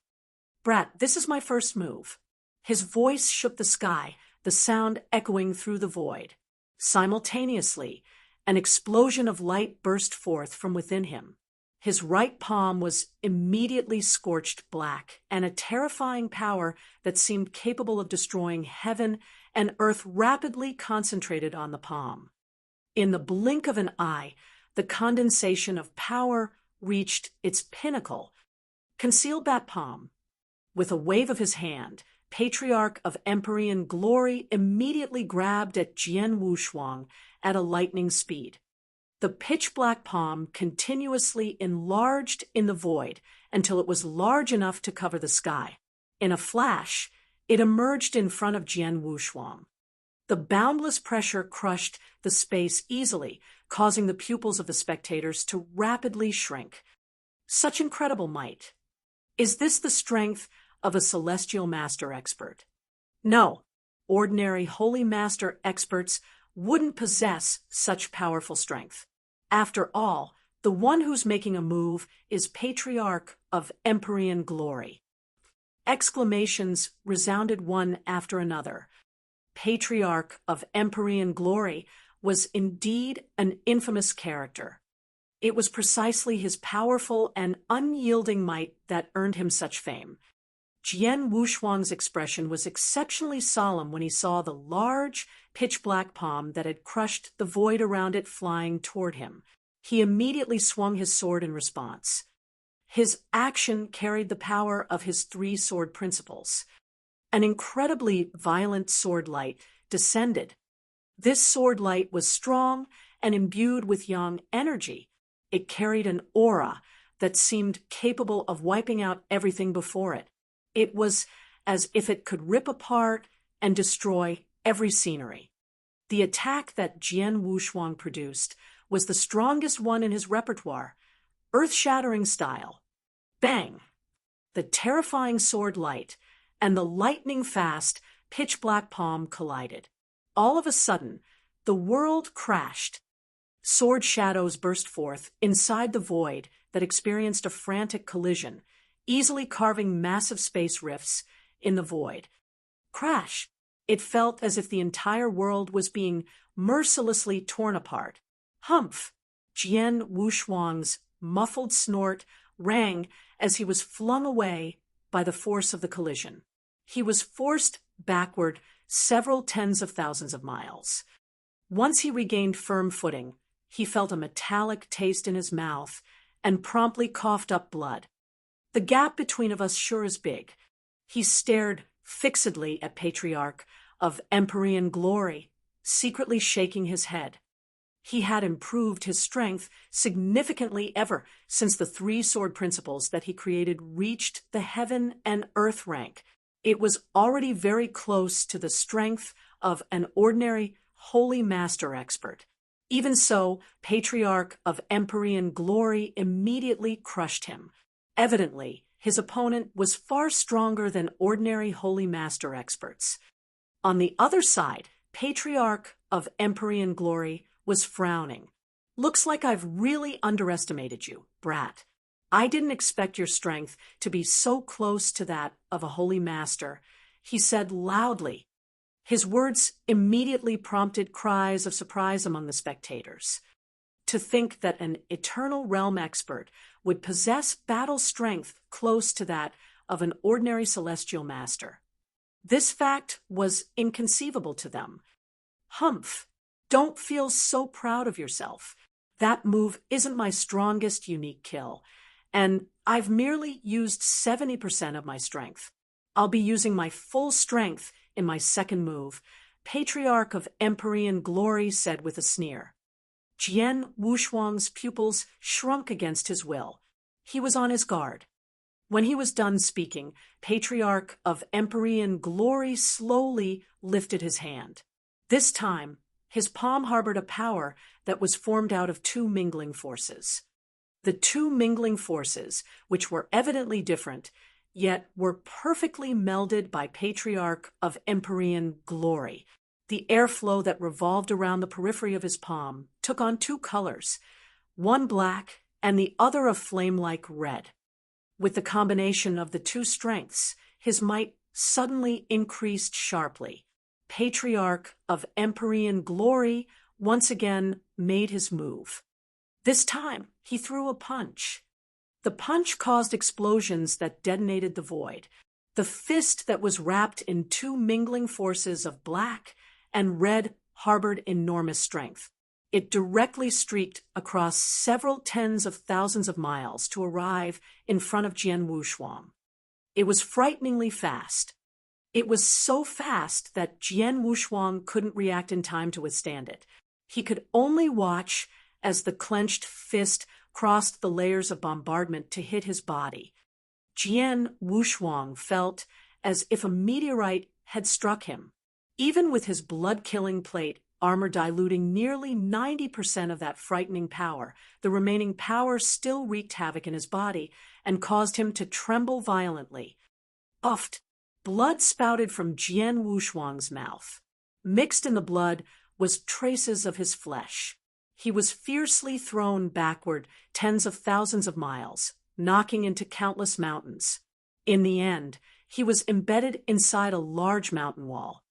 Brat, this is my first move. His voice shook the sky, the sound echoing through the void. Simultaneously, an explosion of light burst forth from within him. His right palm was immediately scorched black, and a terrifying power that seemed capable of destroying heaven and earth rapidly concentrated on the palm. In the blink of an eye, the condensation of power reached its pinnacle. Conceal that palm. With a wave of his hand, Patriarch of Empyrean Glory immediately grabbed at Jian Wushuang at a lightning speed. The pitch-black palm continuously enlarged in the void until it was large enough to cover the sky. In a flash, it emerged in front of Jian Wushuang. The boundless pressure crushed the space easily, causing the pupils of the spectators to rapidly shrink. Such incredible might. Is this the strength of a celestial master expert? No, ordinary holy master experts wouldn't possess such powerful strength. After all, the one who's making a move is Patriarch of Empyrean Glory. Exclamations resounded one after another. Patriarch of Empyrean Glory was indeed an infamous character. It was precisely his powerful and unyielding might that earned him such fame. Jian Wushuang's expression was exceptionally solemn when he saw the large, pitch-black palm that had crushed the void around it flying toward him. He immediately swung his sword in response. His action carried the power of his 3 sword principles. An incredibly violent sword light descended. This sword light was strong and imbued with yang energy. It carried an aura that seemed capable of wiping out everything before it. It was as if it could rip apart and destroy every scenery. The attack that Jian Wushuang produced was the strongest one in his repertoire, earth-shattering style. Bang! The terrifying sword light and the lightning-fast, pitch-black palm collided. All of a sudden, the world crashed. Sword shadows burst forth inside the void that experienced a frantic collision, easily carving massive space rifts in the void. Crash! It felt as if the entire world was being mercilessly torn apart. Humph! Jian Wushuang's muffled snort rang as he was flung away by the force of the collision. He was forced backward several tens of thousands of miles. Once he regained firm footing, he felt a metallic taste in his mouth and promptly coughed up blood. The gap between us sure is big. He stared fixedly at Patriarch of Empyrean glory, secretly shaking his head. He had improved his strength significantly ever since the three sword principles that he created reached the heaven and earth rank. It was already very close to the strength of an ordinary holy master expert. Even so, Patriarch of Empyrean glory immediately crushed him. Evidently, his opponent was far stronger than ordinary holy master experts. On the other side, Patriarch of Empyrean glory was frowning. "Looks like I've really underestimated you, brat. I didn't expect your strength to be so close to that of a holy master," he said loudly. His words immediately prompted cries of surprise among the spectators. To think that an eternal realm expert would possess battle strength close to that of an ordinary celestial master. This fact was inconceivable to them. "Humph! Don't feel so proud of yourself. That move isn't my strongest unique kill, and I've merely used 70% of my strength. I'll be using my full strength in my second move," Patriarch of Empyrean glory said with a sneer. Jian Wushuang's pupils shrunk against his will. He was on his guard. When he was done speaking, Patriarch of Empyrean glory slowly lifted his hand. This time, his palm harbored a power that was formed out of two mingling forces. The two mingling forces, which were evidently different, yet were perfectly melded by Patriarch of Empyrean glory. The airflow that revolved around the periphery of his palm took on two colors, one black and the other a flame-like red. With the combination of the two strengths, his might suddenly increased sharply. Patriarch of Empyrean glory once again made his move. This time, he threw a punch. The punch caused explosions that detonated the void. The fist that was wrapped in two mingling forces of black and red harbored enormous strength. It directly streaked across several tens of thousands of miles to arrive in front of Jian Wushuang. It was frighteningly fast. It was so fast that Jian Wushuang couldn't react in time to withstand it. He could only watch as the clenched fist crossed the layers of bombardment to hit his body. Jian Wushuang felt as if a meteorite had struck him. Even with his blood-killing plate armor diluting nearly 90% of that frightening power, the remaining power still wreaked havoc in his body and caused him to tremble violently. Puffed. Blood spouted from Jian Wushuang's mouth. Mixed in the blood was traces of his flesh. He was fiercely thrown backward tens of thousands of miles, knocking into countless mountains. In the end, he was embedded inside a large mountain wall.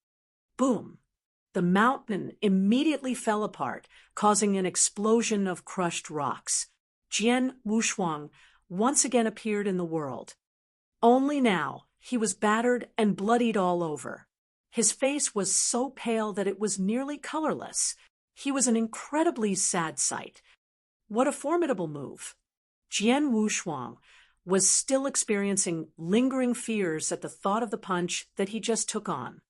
Boom! The mountain immediately fell apart, causing an explosion of crushed rocks. Jian Wushuang once again appeared in the world. Only now, he was battered and bloodied all over. His face was so pale that it was nearly colorless. He was an incredibly sad sight. What a formidable move! Jian Wushuang was still experiencing lingering fears at the thought of the punch that he just took on.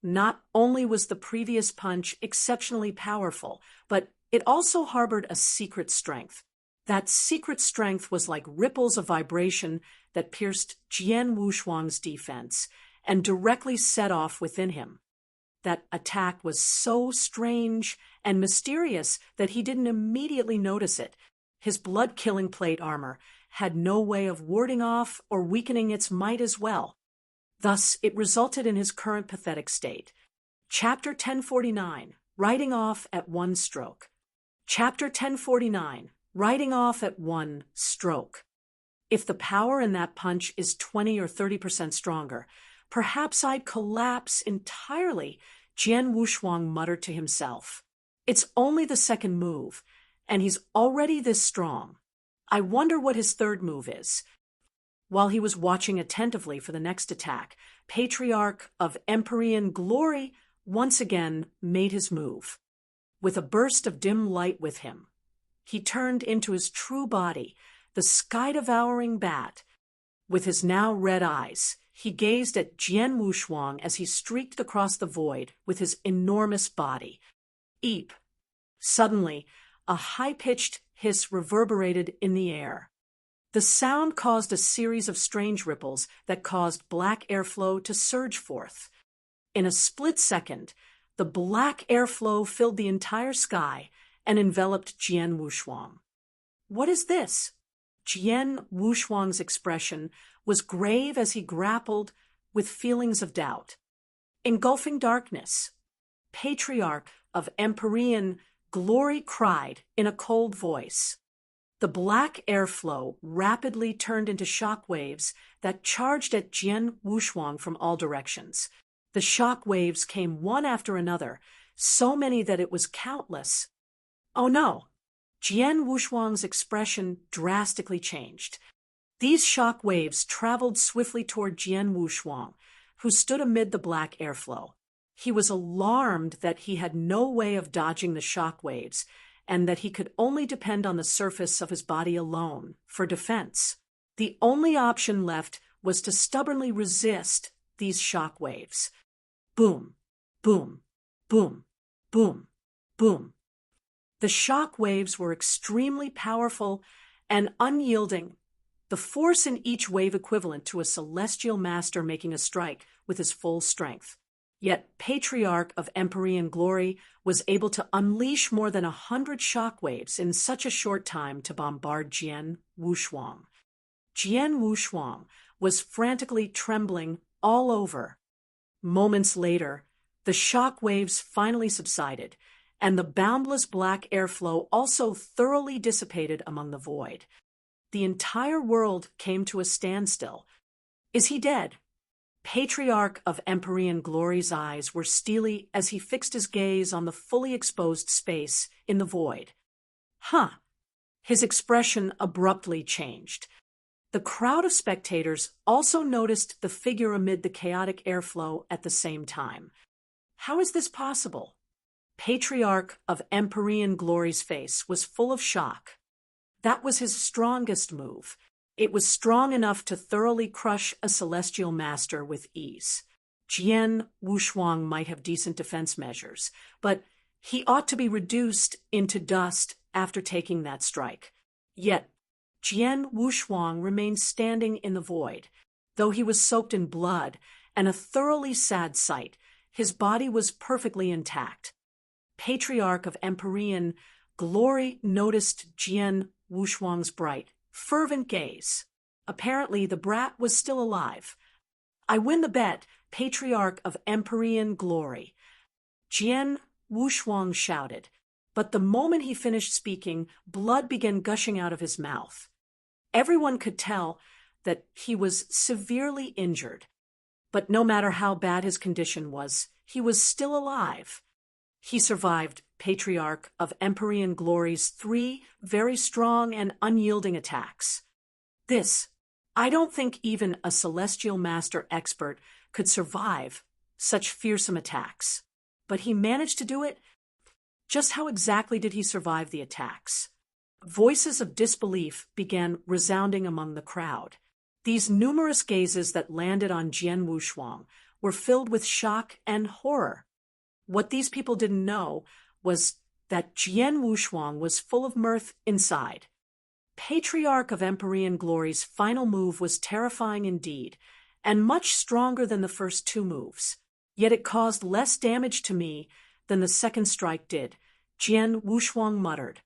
Not only was the previous punch exceptionally powerful, but it also harbored a secret strength. That secret strength was like ripples of vibration that pierced Jian Wushuang's defense and directly set off within him. That attack was so strange and mysterious that he didn't immediately notice it. His blood-killing plate armor had no way of warding off or weakening its might as well. Thus, it resulted in his current pathetic state. Chapter 1049, Writing Off at One Stroke. Chapter 1049, Writing Off at One Stroke. If the power in that punch is 20 or 30% stronger, perhaps I'd collapse entirely, Jian Wushuang muttered to himself. It's only the second move, and he's already this strong. I wonder what his third move is. While he was watching attentively for the next attack, Patriarch of Empyrean Glory once again made his move. With a burst of dim light with him, he turned into his true body, the sky-devouring bat. With his now red eyes, he gazed at Jian Wushuang as he streaked across the void with his enormous body. Eep! Suddenly, a high-pitched hiss reverberated in the air. The sound caused a series of strange ripples that caused black airflow to surge forth. In a split second, the black airflow filled the entire sky and enveloped Jian Wushuang. What is this? Jian Wushuang's expression was grave as he grappled with feelings of doubt. Engulfing darkness, Patriarch of Empyrean Glory cried in a cold voice. The black airflow rapidly turned into shock waves that charged at Jian Wushuang from all directions. The shock waves came one after another, so many that it was countless. Oh no! Jian Wushuang's expression drastically changed. These shock waves traveled swiftly toward Jian Wushuang, who stood amid the black airflow. He was alarmed that he had no way of dodging the shock waves, and that he could only depend on the surface of his body alone for defense. The only option left was to stubbornly resist these shock waves. Boom, boom, boom, boom, boom. The shock waves were extremely powerful and unyielding, the force in each wave equivalent to a celestial master making a strike with his full strength. Yet Patriarch of Empyrean Glory was able to unleash more than 100 shockwaves in such a short time to bombard Jian Wushuang. Jian Wushuang was frantically trembling all over. Moments later, the shock waves finally subsided, and the boundless black airflow also thoroughly dissipated among the void. The entire world came to a standstill. Is he dead? Patriarch of Empyrean Glory's eyes were steely as he fixed his gaze on the fully exposed space in the void. Huh! His expression abruptly changed. The crowd of spectators also noticed the figure amid the chaotic airflow at the same time. How is this possible? Patriarch of Empyrean Glory's face was full of shock. That was his strongest move. It was strong enough to thoroughly crush a celestial master with ease. Jian Wushuang might have decent defense measures, but he ought to be reduced into dust after taking that strike. Yet, Jian Wushuang remained standing in the void. Though he was soaked in blood and a thoroughly sad sight, his body was perfectly intact. Patriarch of Empyrean Glory noticed Jian Wushuang's bright, fervent gaze. Apparently, the brat was still alive. I win the bet, Patriarch of Empyrean Glory. Jian Wushuang shouted, but the moment he finished speaking, blood began gushing out of his mouth. Everyone could tell that he was severely injured, but no matter how bad his condition was, he was still alive. He survived Patriarch of Empyrean Glory's 3 very strong and unyielding attacks. I don't think even a celestial master expert could survive such fearsome attacks. But he managed to do it. Just how exactly did he survive the attacks? Voices of disbelief began resounding among the crowd. These numerous gazes that landed on Jian Wushuang were filled with shock and horror. What these people didn't know was that Jian Wushuang was full of mirth inside. Patriarch of Empyrean Glory's final move was terrifying indeed, and much stronger than the first 2 moves. Yet it caused less damage to me than the second strike did, Jian Wushuang muttered.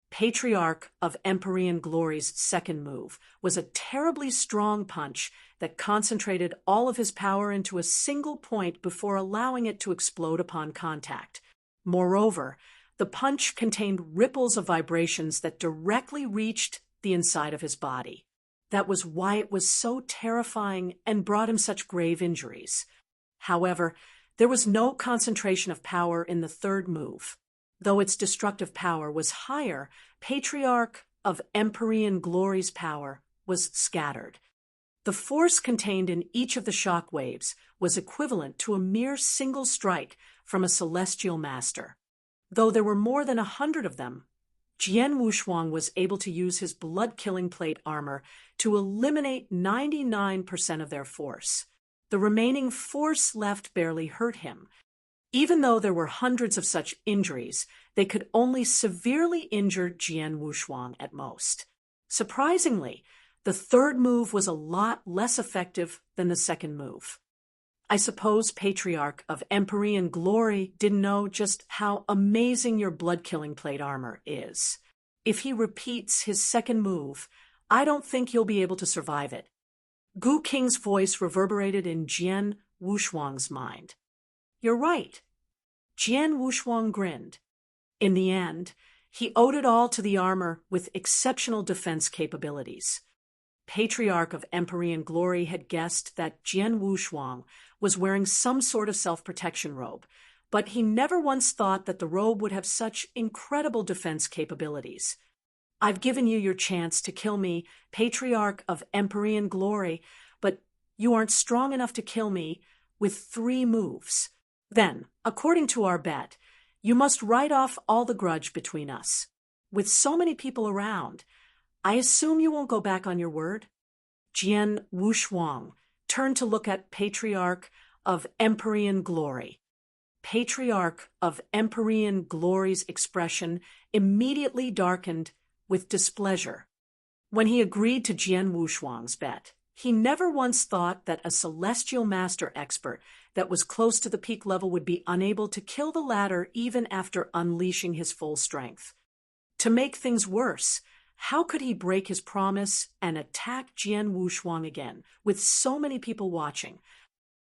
Patriarch of Empyrean Glory's second move was a terribly strong punch that concentrated all of his power into a single point before allowing it to explode upon contact. Moreover, the punch contained ripples of vibrations that directly reached the inside of his body. That was why it was so terrifying and brought him such grave injuries. However, there was no concentration of power in the third move. Though its destructive power was higher, Patriarch of Empyrean Glory's power was scattered. The force contained in each of the shock waves was equivalent to a mere single strike from a celestial master. Though there were more than 100 of them, Jian Wushuang was able to use his blood-killing plate armor to eliminate 99% of their force. The remaining force left barely hurt him. Even though there were hundreds of such injuries, they could only severely injure Jian Wushuang at most. Surprisingly, the third move was a lot less effective than the second move. I suppose Patriarch of Empyrean Glory didn't know just how amazing your blood-killing plate armor is. If he repeats his second move, I don't think you'll be able to survive it. Gu Qing's voice reverberated in Jian Wushuang's mind. You're right. Jian Wushuang grinned. In the end, he owed it all to the armor with exceptional defense capabilities. Patriarch of Empyrean Glory had guessed that Jian Wushuang was wearing some sort of self-protection robe, but he never once thought that the robe would have such incredible defense capabilities. I've given you your chance to kill me, Patriarch of Empyrean Glory, but you aren't strong enough to kill me with 3 moves. Then, according to our bet, you must write off all the grudge between us. With so many people around, I assume you won't go back on your word? Jian Wushuang turned to look at Patriarch of Empyrean Glory. Patriarch of Empyrean Glory's expression immediately darkened with displeasure. When he agreed to Jian Wushuang's bet, he never once thought that a celestial master expert that was close to the peak level would be unable to kill the latter even after unleashing his full strength. To make things worse, how could he break his promise and attack Jian Wushuang again, with so many people watching?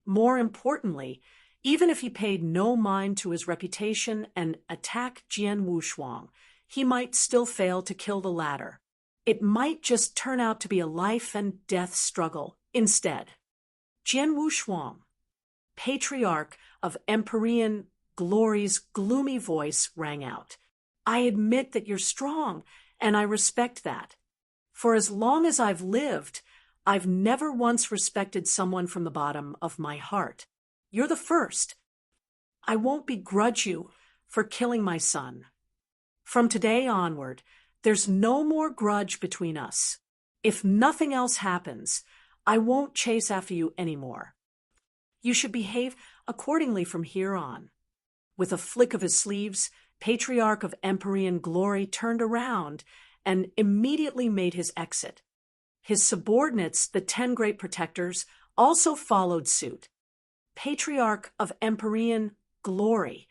More importantly, even if he paid no mind to his reputation and attacked Jian Wushuang, he might still fail to kill the latter. It might just turn out to be a life and death struggle instead. Jian Wushuang, Patriarch of Empyrean Glory's gloomy voice rang out. I admit that you're strong, and I respect that. For as long as I've lived, I've never once respected someone from the bottom of my heart. You're the first. I won't begrudge you for killing my son. From today onward, there's no more grudge between us. If nothing else happens, I won't chase after you anymore. You should behave accordingly from here on. With a flick of his sleeves, Patriarch of Empyrean Glory turned around and immediately made his exit. His subordinates, the 10 Great Protectors, also followed suit. Patriarch of Empyrean Glory,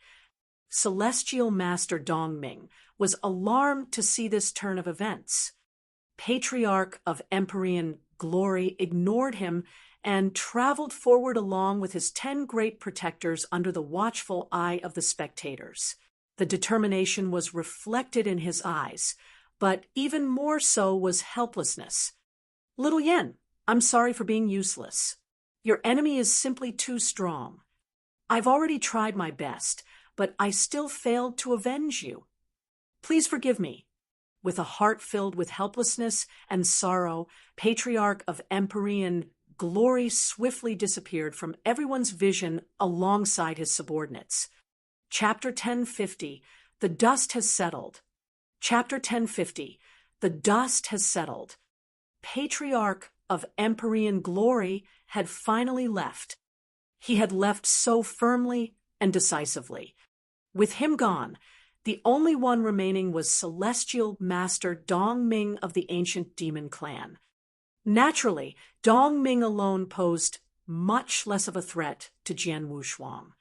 Celestial Master Dongming, was alarmed to see this turn of events. Patriarch of Empyrean Glory ignored him and traveled forward along with his 10 Great Protectors under the watchful eye of the spectators. The determination was reflected in his eyes, but even more so was helplessness. Little Yen, I'm sorry for being useless. Your enemy is simply too strong. I've already tried my best, but I still failed to avenge you. Please forgive me. With a heart filled with helplessness and sorrow, Patriarch of Empyrean Glory swiftly disappeared from everyone's vision alongside his subordinates. Chapter 1050, The Dust Has Settled. Chapter 1050, The Dust Has Settled. Patriarch of Empyrean Glory had finally left. He had left so firmly and decisively. With him gone, the only one remaining was Celestial Master Dongming of the Ancient Demon Clan. Naturally, Dongming alone posed much less of a threat to Jian Wushuang.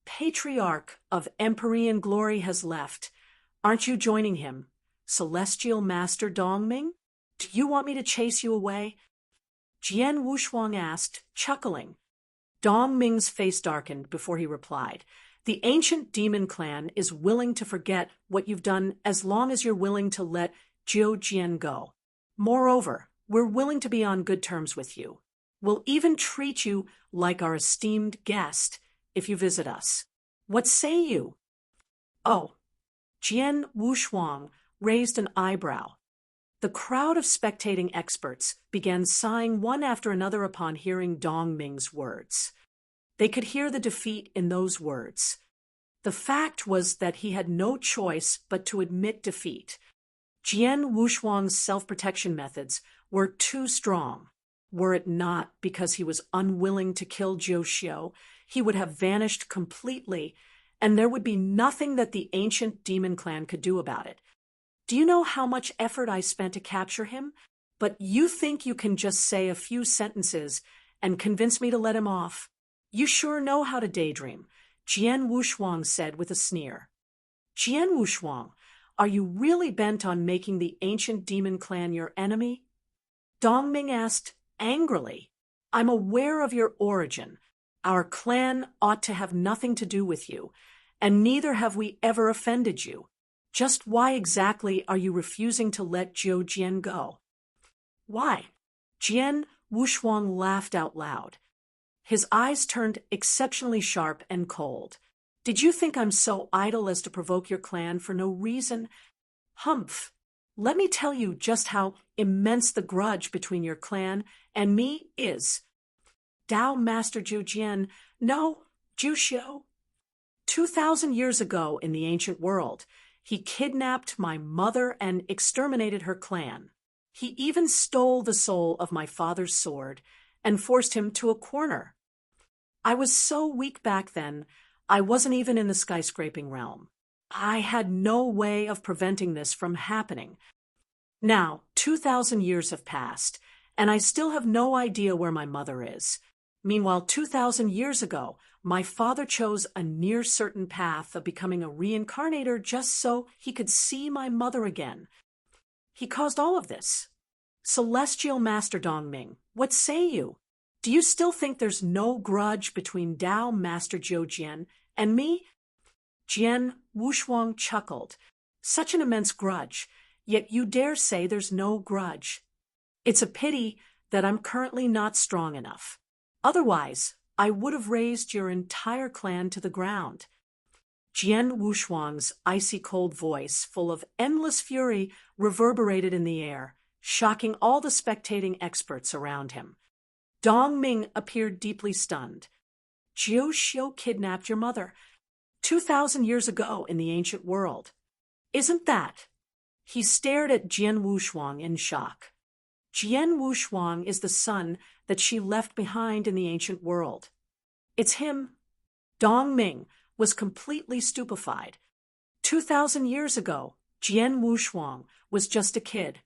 Patriarch of Empyrean Glory has left. Aren't you joining him, Celestial Master Dongming? Do you want me to chase you away? Jian Wushuang asked, chuckling. Dongming's face darkened before he replied. The Ancient Demon Clan is willing to forget what you've done as long as you're willing to let Jiu Jian go. Moreover, we're willing to be on good terms with you. We'll even treat you like our esteemed guest if you visit us. What say you? Oh, Jian Wushuang raised an eyebrow. The crowd of spectating experts began sighing one after another upon hearing Dong Ming's words. They could hear the defeat in those words. The fact was that he had no choice but to admit defeat. Jian Wushuang's self-protection methods were too strong. Were it not because he was unwilling to kill Zhou Xiu, he would have vanished completely, and there would be nothing that the ancient demon clan could do about it. Do you know how much effort I spent to capture him? But you think you can just say a few sentences and convince me to let him off? You sure know how to daydream, Jian Wushuang said with a sneer. Jian Wushuang, are you really bent on making the ancient demon clan your enemy? Dong Ming asked angrily. I'm aware of your origin. Our clan ought to have nothing to do with you, and neither have we ever offended you. Just why exactly are you refusing to let Zhou Jian go? Why? Jian Wushuang laughed out loud. His eyes turned exceptionally sharp and cold. Did you think I'm so idle as to provoke your clan for no reason? Humph! Let me tell you just how immense the grudge between your clan and me is. Dao Master Zhou Jian, no, Zhu Xiu. 2,000 years ago in the ancient world, he kidnapped my mother and exterminated her clan. He even stole the soul of my father's sword and forced him to a corner. I was so weak back then, I wasn't even in the skyscraping realm. I had no way of preventing this from happening. Now, 2,000 years have passed, and I still have no idea where my mother is. Meanwhile, 2,000 years ago, my father chose a near-certain path of becoming a reincarnator just so he could see my mother again. He caused all of this. Celestial Master Dong Ming, what say you? Do you still think there's no grudge between Dao Master Zhou Jian and me? Jian Wushuang chuckled. Such an immense grudge, yet you dare say there's no grudge. It's a pity that I'm currently not strong enough. Otherwise, I would have razed your entire clan to the ground. Jian Wushuang's icy cold voice, full of endless fury, reverberated in the air, shocking all the spectating experts around him. Dong Ming appeared deeply stunned. Zhou Xiu kidnapped your mother 2,000 years ago in the ancient world. Isn't that? He stared at Jian Wushuang in shock. Jian Wushuang is the son that she left behind in the ancient world. It's him. Dong Ming was completely stupefied. 2,000 years ago, Jian Wushuang was just a kid.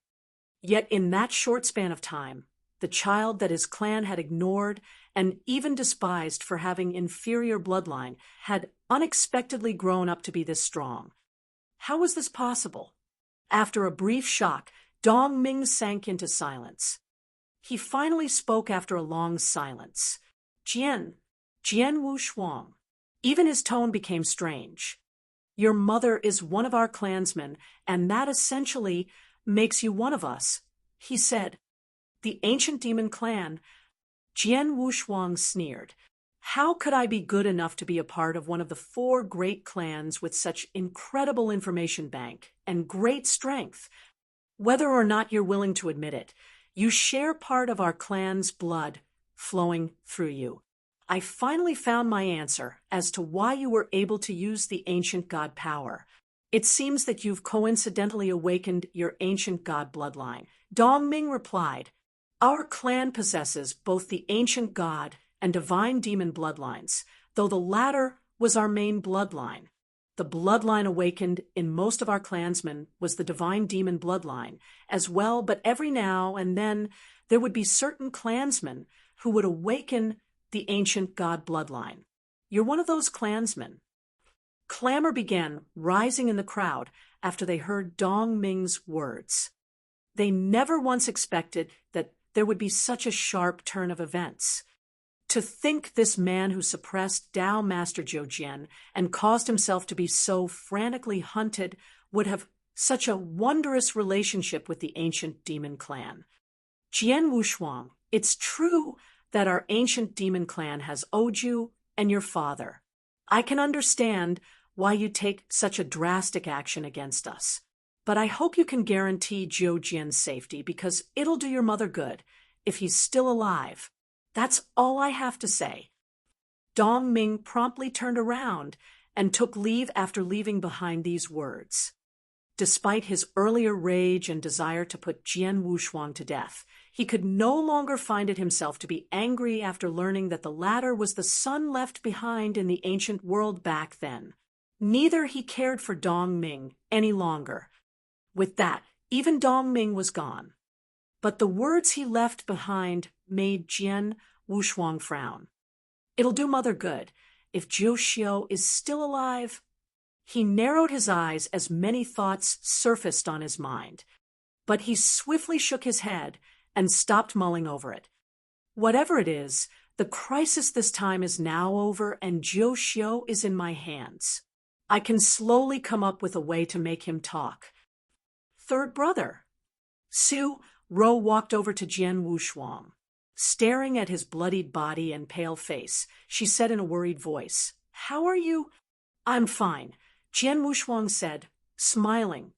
Yet in that short span of time, the child that his clan had ignored and even despised for having inferior bloodline had unexpectedly grown up to be this strong. How was this possible? After a brief shock, Dong Ming sank into silence. He finally spoke after a long silence. Jian Wushuang. Even his tone became strange. Your mother is one of our clansmen, and that essentially makes you one of us, he said. The ancient demon clan. Jian Wushuang sneered. How could I be good enough to be a part of one of the 4 great clans with such incredible information bank and great strength? Whether or not you're willing to admit it, you share part of our clan's blood flowing through you. I finally found my answer as to why you were able to use the ancient god power. It seems that you've coincidentally awakened your ancient god bloodline. Dong Ming replied, Our clan possesses both the ancient god and divine demon bloodlines, though the latter was our main bloodline. The bloodline awakened in most of our clansmen was the divine demon bloodline as well, but every now and then there would be certain clansmen who would awaken the ancient god bloodline. You're one of those clansmen. Clamor began rising in the crowd after they heard Dong Ming's words. They never once expected that there would be such a sharp turn of events. To think this man who suppressed Dao Master Zhou Jian and caused himself to be so frantically hunted would have such a wondrous relationship with the ancient demon clan. Jian Wushuang, it's true that our ancient demon clan has owed you and your father. I can understand why you take such a drastic action against us. but I hope you can guarantee Zhou Jian's safety because it'll do your mother good if he's still alive. That's all I have to say." Dong Ming promptly turned around and took leave after leaving behind these words. Despite his earlier rage and desire to put Jian Wushuang to death, he could no longer find it himself to be angry after learning that the latter was the son left behind in the ancient world back then. Neither he cared for Dong Ming any longer. With that, even Dong Ming was gone. But the words he left behind made Jian Wushuang frown. It'll do mother good. If Zhou Xiu is still alive... He narrowed his eyes as many thoughts surfaced on his mind. But he swiftly shook his head and stopped mulling over it. Whatever it is, the crisis this time is now over and Zhou Xiu is in my hands. I can slowly come up with a way to make him talk. Third brother. Su Ro walked over to Jian Wushuang. Staring at his bloodied body and pale face, she said in a worried voice, "How are you?" "I'm fine," Jian Wushuang said, smiling.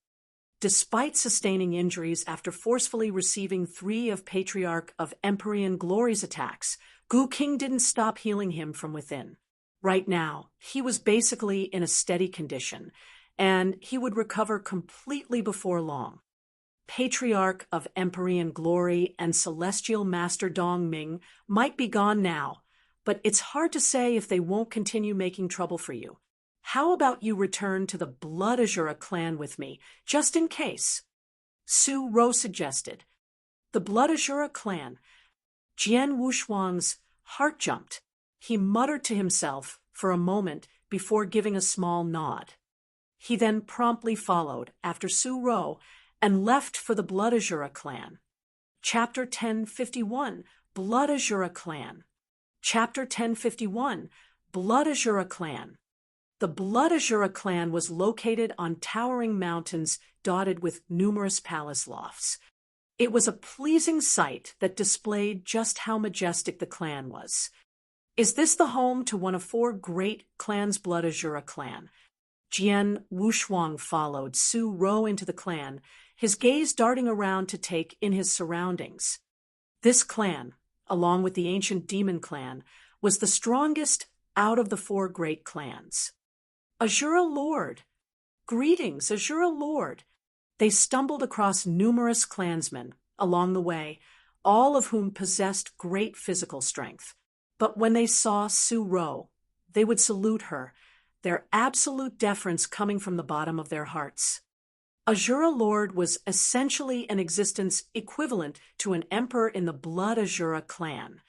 Despite sustaining injuries after forcefully receiving 3 of Patriarch of Empyrean Glory's attacks, Gu King didn't stop healing him from within. Right now, he was basically in a steady condition, and he would recover completely before long. Patriarch of Empyrean Glory and Celestial Master Dong Ming might be gone now, but it's hard to say if they won't continue making trouble for you. How about you return to the Blood Asura clan with me, just in case?" Su Ro suggested. The Blood Asura clan. Jian Wushuang's heart jumped. He muttered to himself for a moment before giving a small nod. He then promptly followed after Su Ro and left for the Blood Asura clan. Chapter 1051, Blood Asura clan. Chapter 1051, Blood Asura clan. The Blood Asura clan was located on towering mountains dotted with numerous palace lofts. It was a pleasing sight that displayed just how majestic the clan was. "Is this the home to one of 4 great clans, Blood Asura clan?" Jian Wushuang followed Su Ro into the clan, his gaze darting around to take in his surroundings. This clan, along with the ancient demon clan, was the strongest out of the 4 great clans. "Asura Lord! Greetings, Asura Lord!" They stumbled across numerous clansmen along the way, all of whom possessed great physical strength. But when they saw Su Ro, they would salute her, their absolute deference coming from the bottom of their hearts. Asura Lord was essentially an existence equivalent to an emperor in the Blood Asura clan.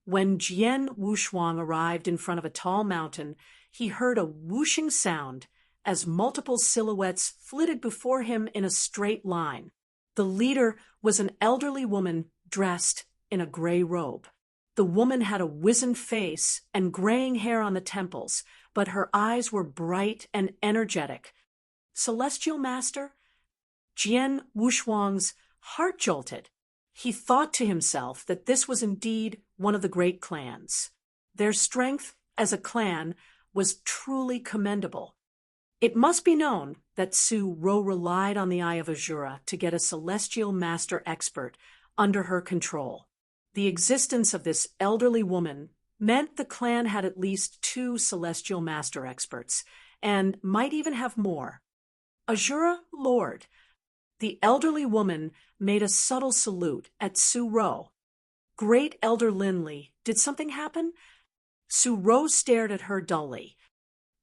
When Jian Wushuang arrived in front of a tall mountain, he heard a whooshing sound as multiple silhouettes flitted before him in a straight line. The leader was an elderly woman dressed in a gray robe. The woman had a wizened face and graying hair on the temples, but her eyes were bright and energetic. "Celestial Master?" Jian Wushuang's heart jolted. He thought to himself that this was indeed one of the great clans. Their strength as a clan was truly commendable. It must be known that Su Ro relied on the Eye of Asura to get a Celestial Master expert under her control. The existence of this elderly woman meant the clan had at least 2 Celestial Master experts, and might even have more. "Asura Lord." The elderly woman made a subtle salute at Su Ro. "Great Elder Linli, did something happen?" Su Ro stared at her dully.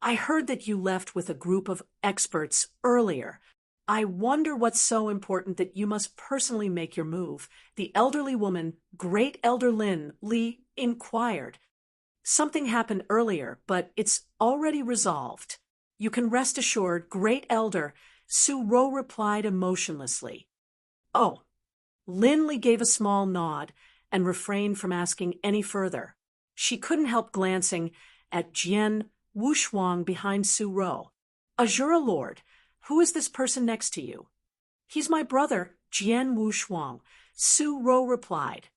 "I heard that you left with a group of experts earlier. I wonder what's so important that you must personally make your move," the elderly woman, Great Elder Lin Li, inquired. "Something happened earlier, but it's already resolved. You can rest assured, Great Elder," Su Ro replied emotionlessly. "Oh." Lin Li gave a small nod and refrained from asking any further. She couldn't help glancing at Jian Wushuang behind Su Ro. "Asura Lord, who is this person next to you?" "He's my brother, Jian Wushuang," Su Ro replied.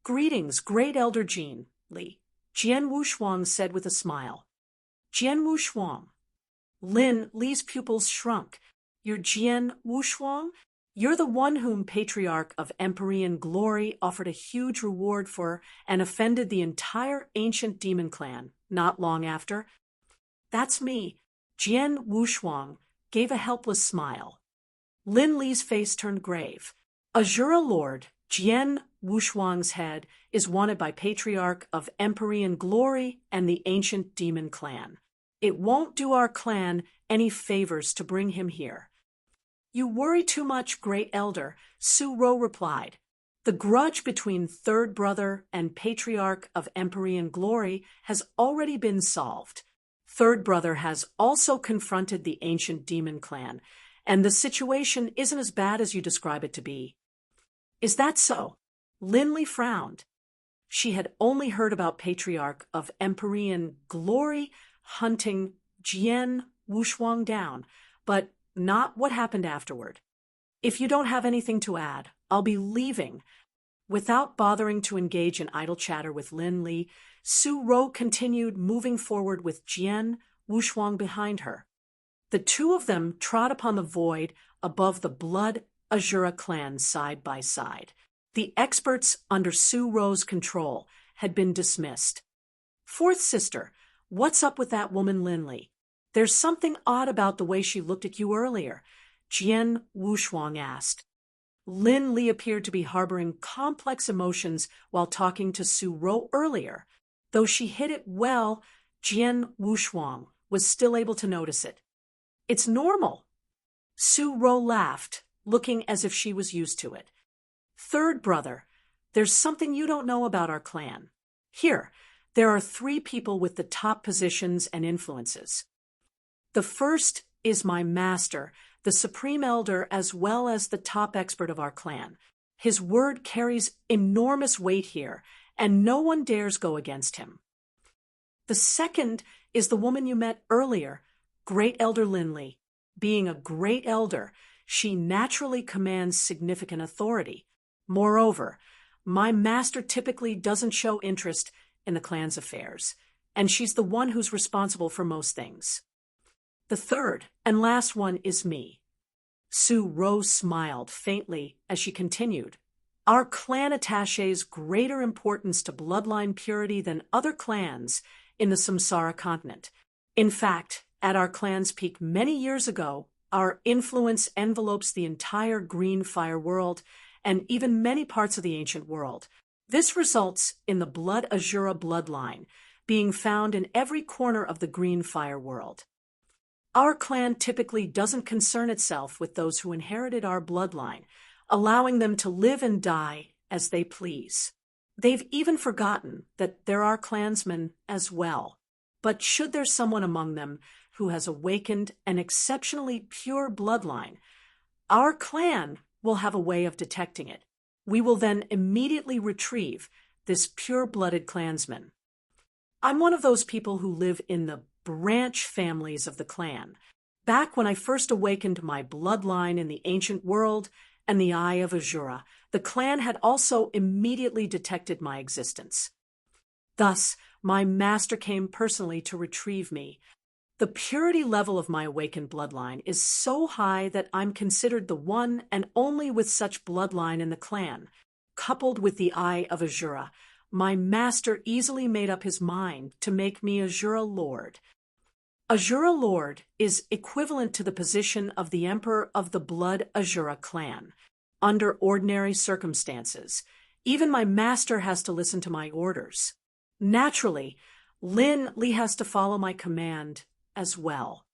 "Greetings, Great Elder Jian Li," Jian Wushuang said with a smile. "Jian Wushuang." Lin Li's pupils shrunk. You're Jian Wushuang? You're the one whom Patriarch of Empyrean Glory offered a huge reward for and offended the entire ancient demon clan not long after. That's me. Jian Wushuang gave a helpless smile. Lin Li's face turned grave. Asura Lord Jian Wushuang's head is wanted by Patriarch of Empyrean Glory and the ancient demon clan. It won't do our clan any favors to bring him here. You worry too much, Great Elder, Su Ro replied. The grudge between Third Brother and Patriarch of Empyrean Glory has already been solved. Third Brother has also confronted the ancient demon clan, and the situation isn't as bad as you describe it to be. Is that so? Lin Li frowned. She had only heard about Patriarch of Empyrean Glory hunting Jian Wushuang down, but not what happened afterward. If you don't have anything to add, I'll be leaving. Without bothering to engage in idle chatter with Lin Li, Su Ro continued moving forward with Jian Wushuang behind her. The two of them trod upon the void above the Blood Asura clan side by side. The experts under Su Ro's control had been dismissed. Fourth sister, what's up with that woman Lin Li? There's something odd about the way she looked at you earlier, Jian Wushuang asked. Lin Li appeared to be harboring complex emotions while talking to Su Ro earlier. Though she hid it well, Jian Wushuang was still able to notice it. It's normal. Su Ro laughed, looking as if she was used to it. Third Brother, there's something you don't know about our clan. Here, there are 3 people with the top positions and influences. The first is my master, the Supreme Elder, as well as the top expert of our clan. His word carries enormous weight here, and no one dares go against him. The second is the woman you met earlier, Great Elder Lin Li. Being a Great Elder, she naturally commands significant authority. Moreover, my master typically doesn't show interest in the clan's affairs, and she's the one who's responsible for most things. The third and last one is me. Su Ro smiled faintly as she continued. Our clan attaches greater importance to bloodline purity than other clans in the Samsara continent. In fact, at our clan's peak many years ago, our influence envelopes the entire green fire world and even many parts of the ancient world. This results in the Blood Asura bloodline being found in every corner of the green fire world. Our clan typically doesn't concern itself with those who inherited our bloodline, allowing them to live and die as they please. They've even forgotten that there are clansmen as well. But should there someone among them who has awakened an exceptionally pure bloodline, our clan will have a way of detecting it. We will then immediately retrieve this pure-blooded clansman. I'm one of those people who live in the branch families of the clan. Back when I first awakened my bloodline in the ancient world and the Eye of Asura, the clan had also immediately detected my existence. Thus, my master came personally to retrieve me. The purity level of my awakened bloodline is so high that I'm considered the one and only with such bloodline in the clan. Coupled with the Eye of Asura, my master easily made up his mind to make me Asura Lord. Asura Lord is equivalent to the position of the Emperor of the Blood Asura clan. Under ordinary circumstances, even my master has to listen to my orders. Naturally, Lin Li has to follow my command as well.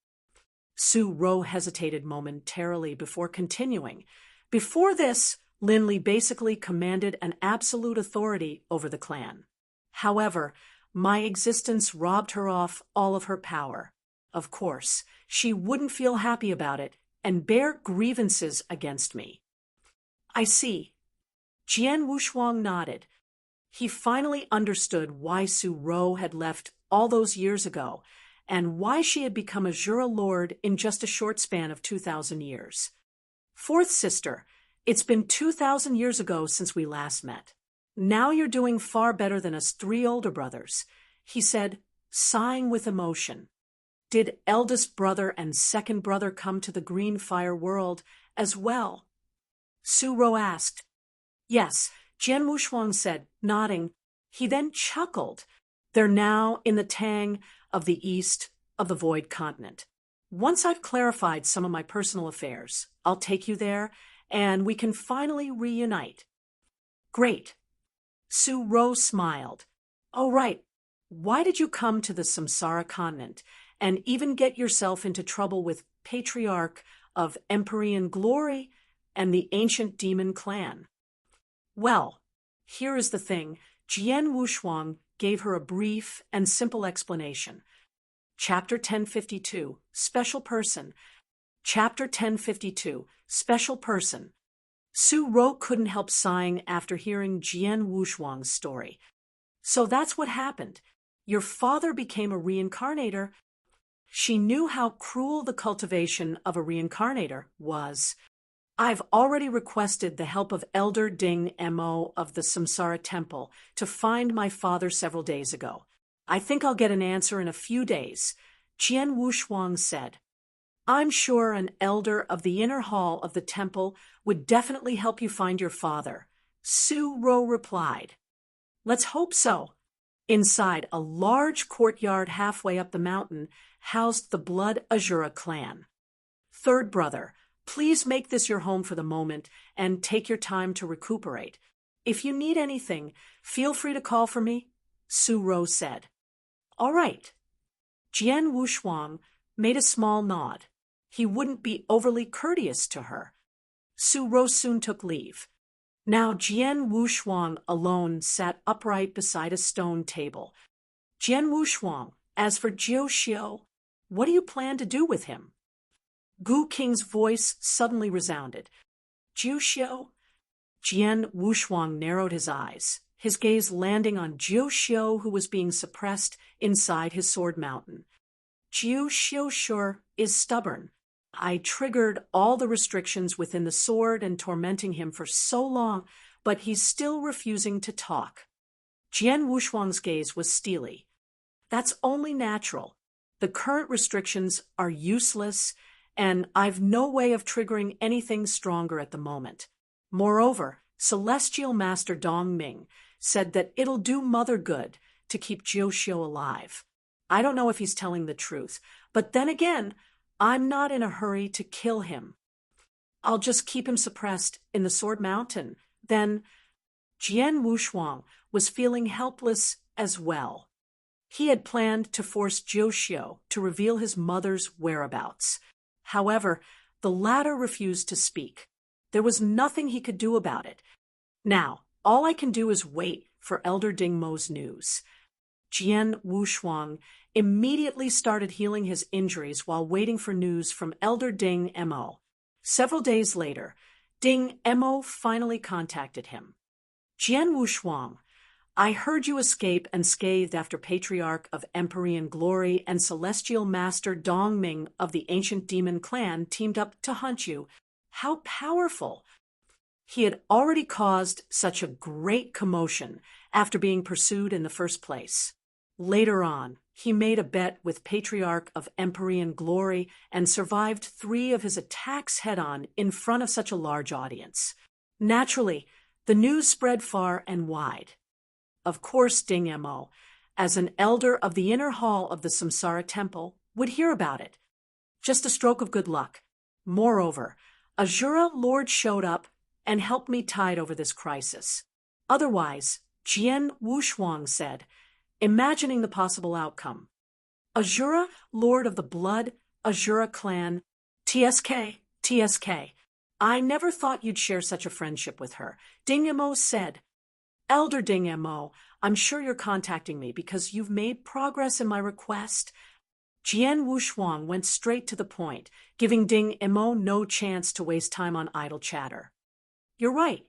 Su Ro hesitated momentarily before continuing. Before this, Lin Li basically commanded an absolute authority over the clan. However, my existence robbed her of all of her power. Of course, she wouldn't feel happy about it and bear grievances against me. I see. Jian Wushuang nodded. He finally understood why Su Ro had left all those years ago and why she had become Asura Lord in just a short span of 2,000 years. Fourth sister, it's been 2,000 years ago since we last met. Now you're doing far better than us 3 older brothers, he said, sighing with emotion. Did eldest brother and second brother come to the Green Fire world as well? Su Ro asked. Yes, Jian Wushuang said, nodding. He then chuckled. They're now in the Tang of the east of the Void Continent. Once I've clarified some of my personal affairs, I'll take you there, and we can finally reunite. Great. Su Ro smiled. Oh, right. Why did you come to the Samsara continent and even get yourself into trouble with Patriarch of Empyrean Glory and the ancient demon clan? Well, here is the thing. Jian Wushuang gave her a brief and simple explanation. Chapter 1052, Special Person. Chapter 1052, Special Person. Su Ro couldn't help sighing after hearing Jian Wushuang's story. So that's what happened. Your father became a reincarnator. She knew how cruel the cultivation of a reincarnator was. I've already requested the help of Elder Ding Mo of the Samsara Temple to find my father several days ago. I think I'll get an answer in a few days, Jian Wushuang said. I'm sure an elder of the inner hall of the temple would definitely help you find your father, Su Ro replied. Let's hope so. Inside, a large courtyard halfway up the mountain housed the Blood Asura clan. Third brother, please make this your home for the moment and take your time to recuperate. If you need anything, feel free to call for me, Su Ro said. All right. Jian Wushuang made a small nod. He wouldn't be overly courteous to her. Su Ro soon took leave. Now Jian Wushuang alone sat upright beside a stone table. Jian Wushuang, as for Jiu Xiu, what do you plan to do with him? Gu Qing's voice suddenly resounded. Jiu Xiu? Jian Wushuang narrowed his eyes, his gaze landing on Jiu Xiu, who was being suppressed inside his sword mountain. Jiu Xiu sure is stubborn. I triggered all the restrictions within the sword and tormenting him for so long, but he's still refusing to talk. Jian Wushuang's gaze was steely. That's only natural. The current restrictions are useless, and I've no way of triggering anything stronger at the moment. Moreover, Celestial Master Dong Ming said that it'll do Mother good to keep Jiu Xiu alive. I don't know if he's telling the truth, but then again, I'm not in a hurry to kill him. I'll just keep him suppressed in the Sword Mountain. Then Jian Wushuang was feeling helpless as well. He had planned to force Jiu Xiu to reveal his mother's whereabouts. However, the latter refused to speak. There was nothing he could do about it. Now, all I can do is wait for Elder Ding Mo's news. Jian Wushuang immediately started healing his injuries while waiting for news from Elder Ding Mo. Several days later, Ding Mo finally contacted him. Jian Wushuang, I heard you escape unscathed after Patriarch of Empyrean Glory and Celestial Master Dong Ming of the ancient demon clan teamed up to hunt you. How powerful! He had already caused such a great commotion after being pursued in the first place. Later on, he made a bet with Patriarch of Empyrean Glory and survived 3 of his attacks head-on in front of such a large audience. Naturally, the news spread far and wide. Of course, Ding Mo, as an elder of the inner hall of the Samsara Temple, would hear about it. Just a stroke of good luck. Moreover, Asura Lord showed up and helped me tide over this crisis. Otherwise, Jian Wushuang said, imagining the possible outcome. Asura, Lord of the Blood Asura clan, TSK. I never thought you'd share such a friendship with her. Ding Mo said, Elder Ding Mo, I'm sure you're contacting me because you've made progress in my request. Jian Wushuang went straight to the point, giving Ding Mo no chance to waste time on idle chatter. You're right.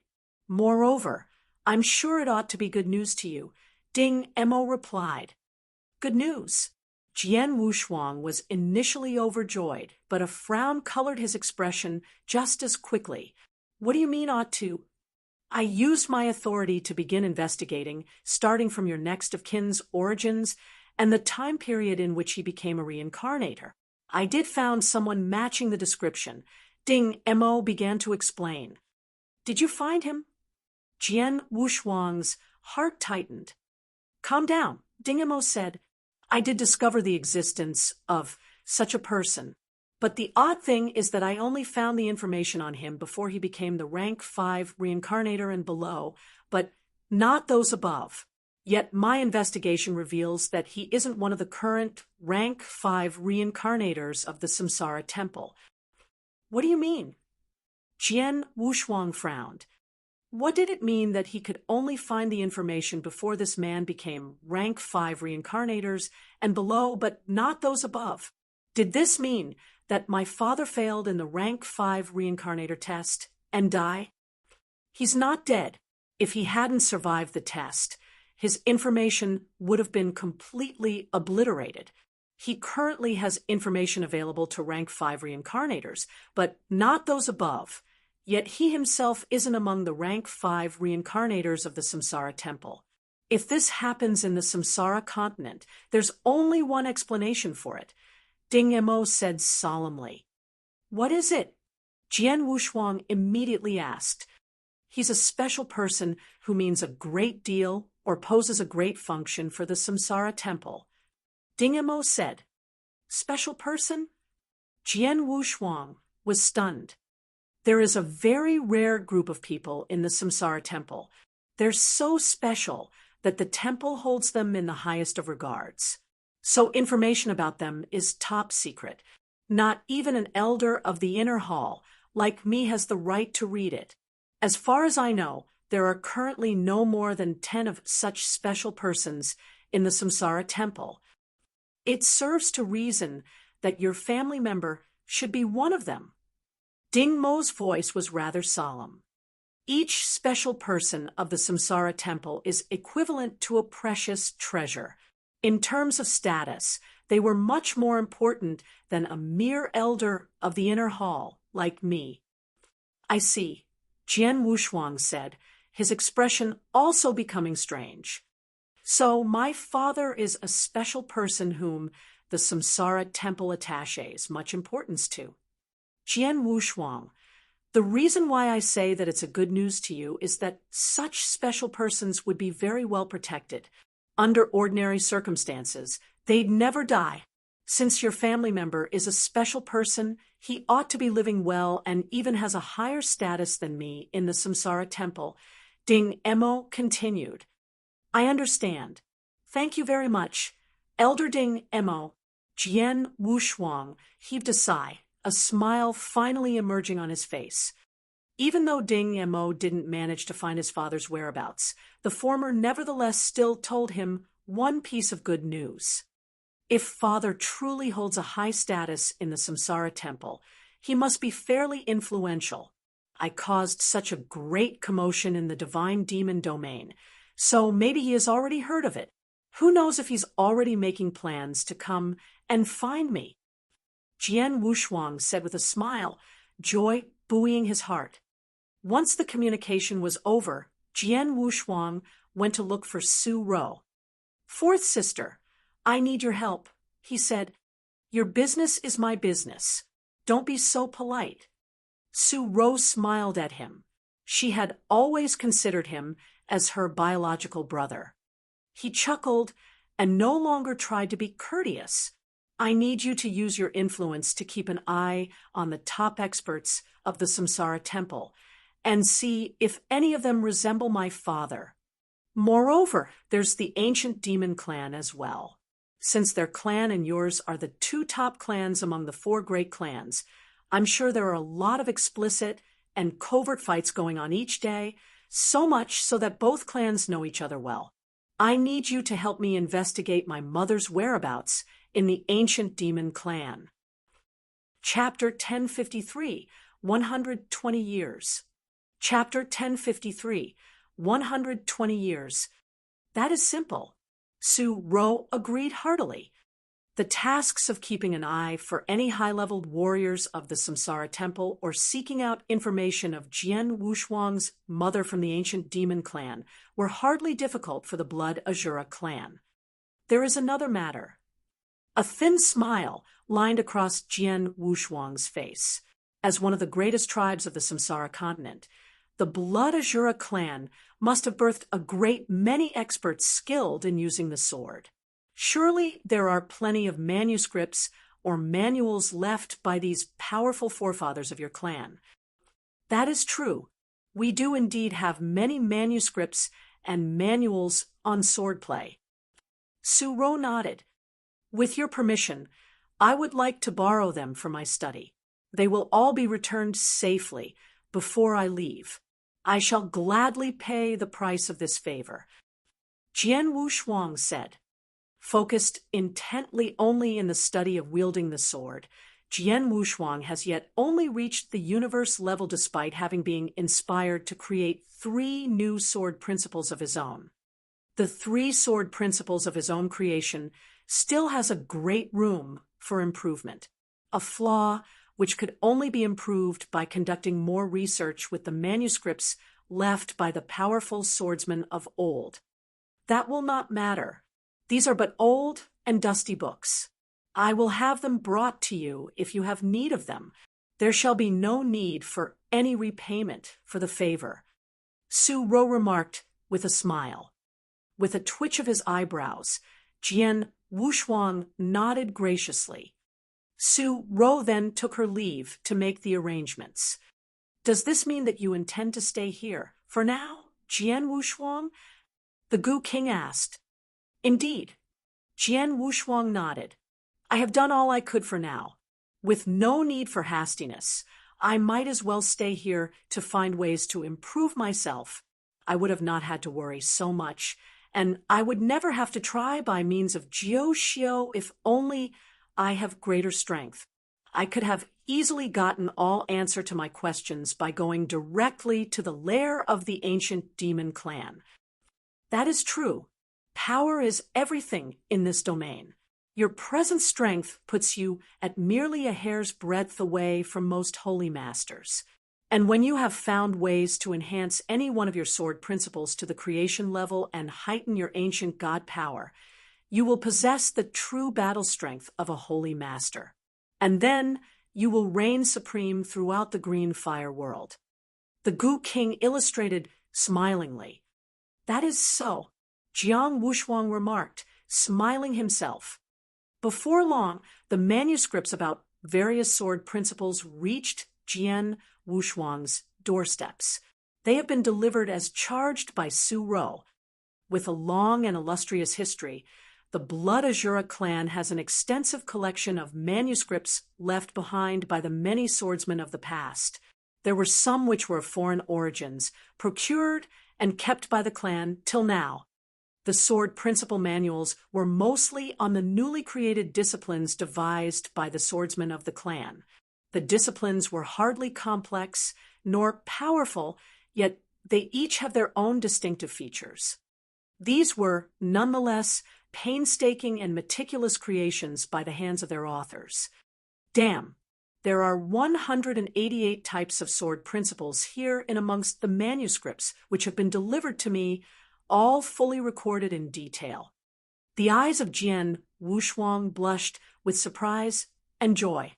Moreover, I'm sure it ought to be good news to you. Ding Mo replied. Good news. Jian Wushuang was initially overjoyed, but a frown colored his expression just as quickly. What do you mean ought to? I used my authority to begin investigating, starting from your next of kin's origins and the time period in which he became a reincarnator. I did found someone matching the description. Ding Mo began to explain. Did you find him? Jian Wushuang's heart tightened. Calm down, Ding Mo said. I did discover the existence of such a person. But the odd thing is that I only found the information on him before he became the rank 5 reincarnator and below, but not those above. Yet my investigation reveals that he isn't one of the current rank 5 reincarnators of the Samsara Temple. What do you mean? Jian Wushuang frowned. What did it mean that he could only find the information before this man became rank 5 reincarnators and below, but not those above? Did this mean that my father failed in the rank 5 reincarnator test and die? He's not dead. If he hadn't survived the test, his information would have been completely obliterated. He currently has information available to rank 5 reincarnators, but not those above. Yet he himself isn't among the rank 5 reincarnators of the Samsara Temple. If this happens in the Samsara continent, there's only one explanation for it. Ding Mo said solemnly. What is it? Jian Wushuang immediately asked. He's a special person who means a great deal or poses a great function for the Samsara Temple. Ding Mo said. Special person? Jian Wushuang was stunned. There is a very rare group of people in the Samsara Temple. They're so special that the temple holds them in the highest of regards. So information about them is top secret. Not even an elder of the inner hall, like me, has the right to read it. As far as I know, there are currently no more than 10 of such special persons in the Samsara Temple. It serves to reason that your family member should be one of them. Ding Mo's voice was rather solemn. Each special person of the Samsara Temple is equivalent to a precious treasure. In terms of status, they were much more important than a mere elder of the inner hall, like me. I see, Jian Wushuang said, his expression also becoming strange. So my father is a special person whom the Samsara Temple attaches much importance to. Jian Wushuang, the reason why I say that it's a good news to you is that such special persons would be very well protected. Under ordinary circumstances, they'd never die. Since your family member is a special person, he ought to be living well and even has a higher status than me in the Samsara Temple. Ding Mo continued. I understand. Thank you very much. Elder Ding Mo. Jian Wushuang heaved a sigh, a smile finally emerging on his face. Even though Ding Mo didn't manage to find his father's whereabouts, the former nevertheless still told him one piece of good news. If father truly holds a high status in the Samsara Temple, he must be fairly influential. I caused such a great commotion in the divine demon domain, so maybe he has already heard of it. Who knows if he's already making plans to come and find me? Jian Wushuang said with a smile, joy buoying his heart. Once the communication was over, Jian Wushuang went to look for Su Ro. Fourth sister, I need your help, he said. Your business is my business. Don't be so polite. Su Ro smiled at him. She had always considered him as her biological brother. He chuckled and no longer tried to be courteous. I need you to use your influence to keep an eye on the top experts of the Samsara Temple and see if any of them resemble my father. Moreover, there's the ancient demon clan as well. Since their clan and yours are the 2 top clans among the 4 great clans, I'm sure there are a lot of explicit and covert fights going on each day, so much so that both clans know each other well. I need you to help me investigate my mother's whereabouts in the ancient demon clan. Chapter 1053, 120 Years. Chapter 1053, 120 Years. That is simple. Su Ro agreed heartily. The tasks of keeping an eye for any high-leveled warriors of the Samsara Temple or seeking out information of Jian Wushuang's mother from the ancient demon clan were hardly difficult for the Blood Asura clan. there is another matter. A thin smile lined across Jian Wushuang's face. As one of the greatest tribes of the Samsara continent, the Blood Asura clan must have birthed a great many experts skilled in using the sword. Surely there are plenty of manuscripts or manuals left by these powerful forefathers of your clan. That is true. We do indeed have many manuscripts and manuals on swordplay. Su Ro nodded. With your permission, I would like to borrow them for my study. They will all be returned safely before I leave. I shall gladly pay the price of this favor. Jian Wushuang said. Focused intently only in the study of wielding the sword, Jian Wushuang has yet only reached the universe level despite having been inspired to create 3 new sword principles of his own. The 3 sword principles of his own creation still has a great room for improvement, a flaw which could only be improved by conducting more research with the manuscripts left by the powerful swordsmen of old. That will not matter. These are but old and dusty books. I will have them brought to you if you have need of them. There shall be no need for any repayment for the favor. Su Ro remarked with a smile. With a twitch of his eyebrows, Jian Wushuang nodded graciously. Su Ro then took her leave to make the arrangements. Does this mean that you intend to stay here for now, Jian Wushuang? The Gu King asked. Indeed. Jian Wushuang nodded. I have done all I could for now. With no need for hastiness, I might as well stay here to find ways to improve myself. I would have not had to worry so much, and I would never have to try by means of Jiu-Xiu if only I have greater strength. I could have easily gotten all answer to my questions by going directly to the lair of the ancient demon clan. That is true. Power is everything in this domain. Your present strength puts you at merely a hair's breadth away from most holy masters. And when you have found ways to enhance any one of your sword principles to the creation level and heighten your ancient god power, you will possess the true battle strength of a holy master. And then you will reign supreme throughout the green fire world. The Gu King illustrated smilingly. That is so, Jiang Wushuang remarked, smiling himself. Before long, the manuscripts about various sword principles reached Jian Wushuang's doorsteps. They have been delivered as charged by Su Ro. With a long and illustrious history, the Blood Asura clan has an extensive collection of manuscripts left behind by the many swordsmen of the past. There were some which were of foreign origins, procured and kept by the clan till now. The sword principle manuals were mostly on the newly created disciplines devised by the swordsmen of the clan. The disciplines were hardly complex nor powerful, yet they each have their own distinctive features. These were, nonetheless, painstaking and meticulous creations by the hands of their authors. Damn, there are 188 types of sword principles here in amongst the manuscripts which have been delivered to me, all fully recorded in detail. The eyes of Jian Wushuang blushed with surprise and joy.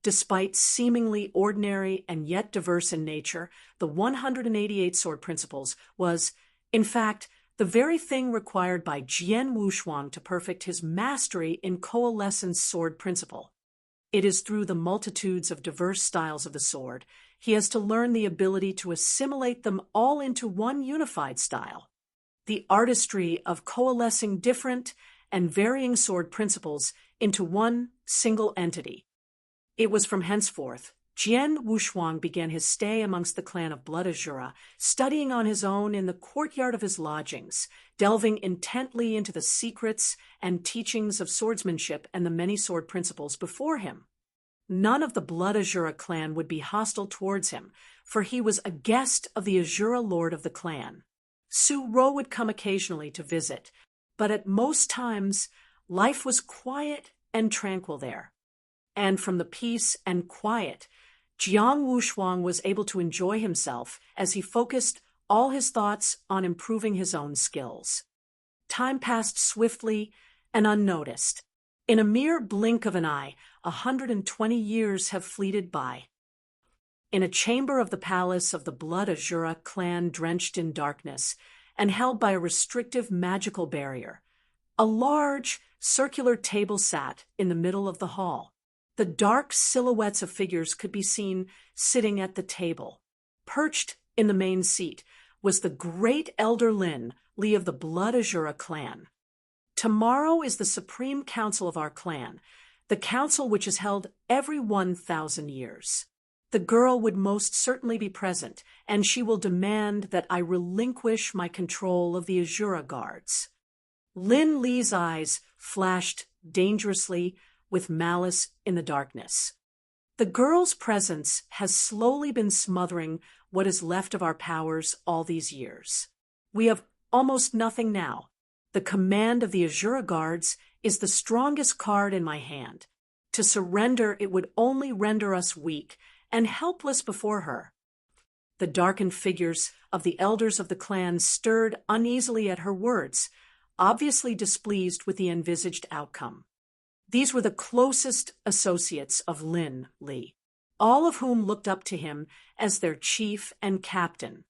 Despite seemingly ordinary and yet diverse in nature, the 188 sword principles was, in fact, the very thing required by Jian Wushuang to perfect his mastery in coalescence sword principle. It is through the multitudes of diverse styles of the sword he has to learn the ability to assimilate them all into one unified style. The artistry of coalescing different and varying sword principles into one single entity. It was from henceforth Jian Wushuang began his stay amongst the clan of Blood Asura, studying on his own in the courtyard of his lodgings, delving intently into the secrets and teachings of swordsmanship and the many sword principles before him. None of the Blood Asura clan would be hostile towards him, for he was a guest of the Asura lord of the clan. Su Ro would come occasionally to visit, but at most times life was quiet and tranquil there. And from the peace and quiet, Jiang Wushuang was able to enjoy himself as he focused all his thoughts on improving his own skills. Time passed swiftly, and unnoticed. In a mere blink of an eye, 120 years have fleeted by. In a chamber of the palace of the Blood Asura clan drenched in darkness and held by a restrictive magical barrier, a large, circular table sat in the middle of the hall. The dark silhouettes of figures could be seen sitting at the table. Perched in the main seat was the great elder Lin Li of the Blood Asura clan. Tomorrow is the supreme council of our clan, the council which is held every 1,000 years. The girl would most certainly be present, and she will demand that I relinquish my control of the Asura guards. Lin Li's eyes flashed dangerously with malice in the darkness. The girl's presence has slowly been smothering what is left of our powers all these years. We have almost nothing now. The command of the Asura guards is the strongest card in my hand. To surrender it would only render us weak and helpless before her. The darkened figures of the elders of the clan stirred uneasily at her words, obviously displeased with the envisaged outcome. These were the closest associates of Lin Li, all of whom looked up to him as their chief and captain.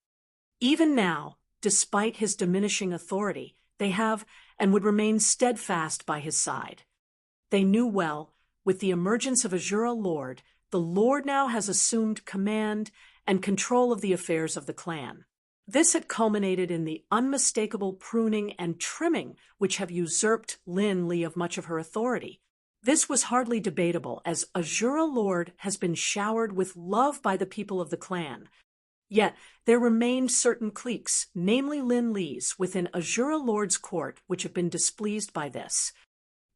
Even now, despite his diminishing authority, they have and would remain steadfast by his side. They knew well, with the emergence of Asura Lord, the Lord now has assumed command and control of the affairs of the clan. This had culminated in the unmistakable pruning and trimming which have usurped Lin Li of much of her authority. This was hardly debatable, as Asura Lord has been showered with love by the people of the clan. Yet there remained certain cliques, namely Lin Li's, within Asura Lord's court, which have been displeased by this.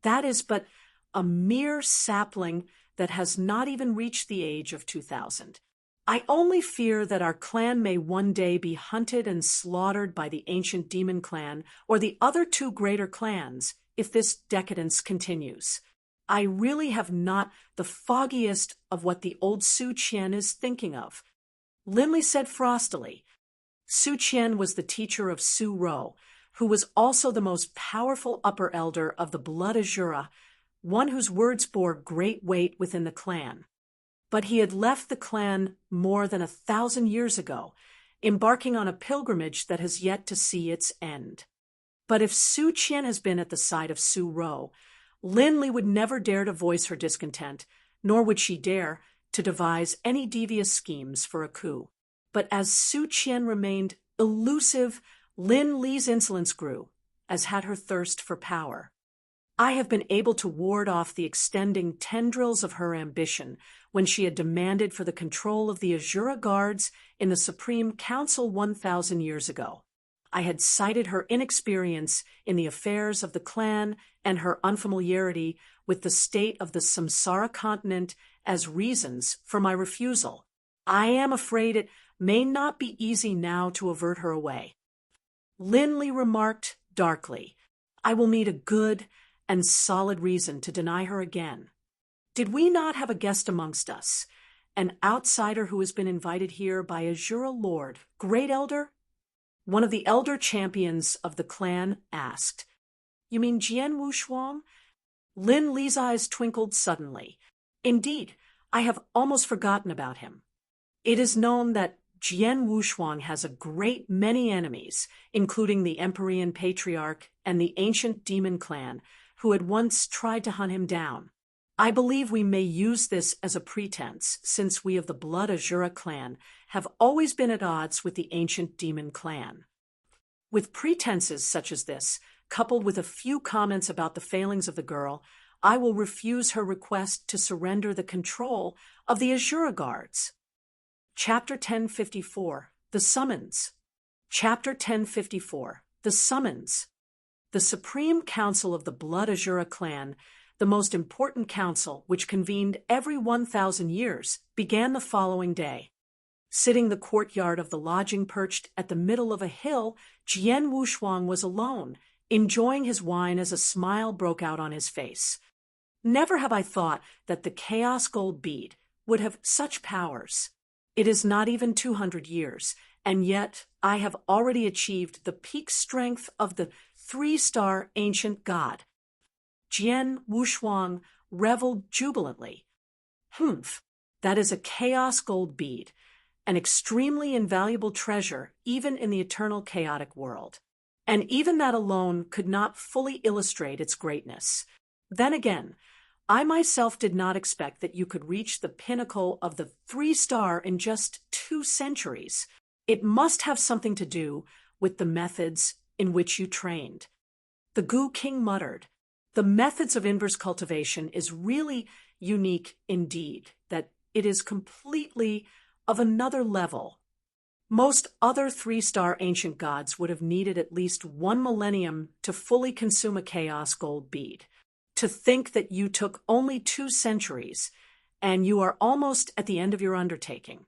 That is but a mere sapling that has not even reached the age of 2,000. I only fear that our clan may one day be hunted and slaughtered by the ancient demon clan or the other two greater clans if this decadence continues. I really have not the foggiest of what the old Su Qian is thinking of. Lin Li said frostily. Su Qian was the teacher of Su Ro, who was also the most powerful upper elder of the Blood Asura, one whose words bore great weight within the clan. But he had left the clan more than 1,000 years ago, embarking on a pilgrimage that has yet to see its end. But if Su Qian has been at the side of Su Ro, Lin Li would never dare to voice her discontent, nor would she dare to devise any devious schemes for a coup. But as Su Qian remained elusive, Lin Li's insolence grew, as had her thirst for power. I have been able to ward off the extending tendrils of her ambition when she had demanded for the control of the Asura guards in the Supreme Council 1,000 years ago. I had cited her inexperience in the affairs of the clan and her unfamiliarity with the state of the Samsara continent as reasons for my refusal. I am afraid it may not be easy now to avert her away. Lin Li remarked darkly, I will need a good and solid reason to deny her again. Did we not have a guest amongst us, an outsider who has been invited here by Asura Lord, Great Elder? One of the elder champions of the clan asked. You mean Jian Wushuang? Lin Li's eyes twinkled suddenly. Indeed, I have almost forgotten about him. It is known that Jian Wushuang has a great many enemies, including the Empyrean Patriarch and the ancient demon clan, who had once tried to hunt him down. I believe we may use this as a pretense, since we of the Blood Asura clan have always been at odds with the ancient demon clan. With pretenses such as this, coupled with a few comments about the failings of the girl, I will refuse her request to surrender the control of the Asura guards. Chapter 1054, The Summons. Chapter 1054, The Summons. The Supreme Council of the Blood Asura clan, the most important council which convened every 1,000 years, began the following day. Sitting in the courtyard of the lodging perched at the middle of a hill, Jian Wushuang was alone, enjoying his wine as a smile broke out on his face. Never have I thought that the Chaos Gold bead would have such powers. It is not even 200 years, and yet I have already achieved the peak strength of the 3-star ancient god. Jian Wushuang reveled jubilantly. Humph, that is a chaos gold bead, an extremely invaluable treasure even in the eternal chaotic world. And even that alone could not fully illustrate its greatness. Then again, I myself did not expect that you could reach the pinnacle of the 3-star in just 2 centuries. It must have something to do with the methods in which you trained. The Gu King muttered, the methods of inverse cultivation is really unique indeed, that it is completely of another level. Most other 3-star ancient gods would have needed at least 1 millennium to fully consume a chaos gold bead. To think that you took only 2 centuries, and you are almost at the end of your undertaking.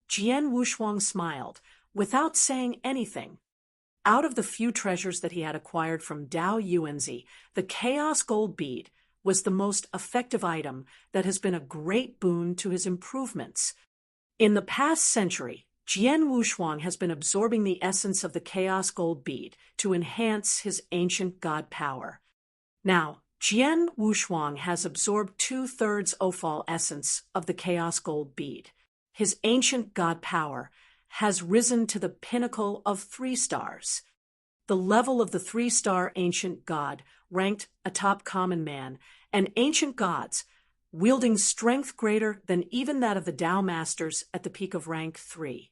Jian Wushuang smiled, without saying anything. Out of the few treasures that he had acquired from Dao Yuanzi, the chaos gold bead was the most effective item that has been a great boon to his improvements. In the past century, Jian Wushuang has been absorbing the essence of the chaos gold bead to enhance his ancient god power. Now, Jian Wushuang has absorbed 2/3 Ophal essence of the chaos gold bead. His ancient god power has risen to the pinnacle of 3 stars. The level of the 3-star ancient god ranked atop common man, and ancient gods, wielding strength greater than even that of the Tao Masters at the peak of rank 3.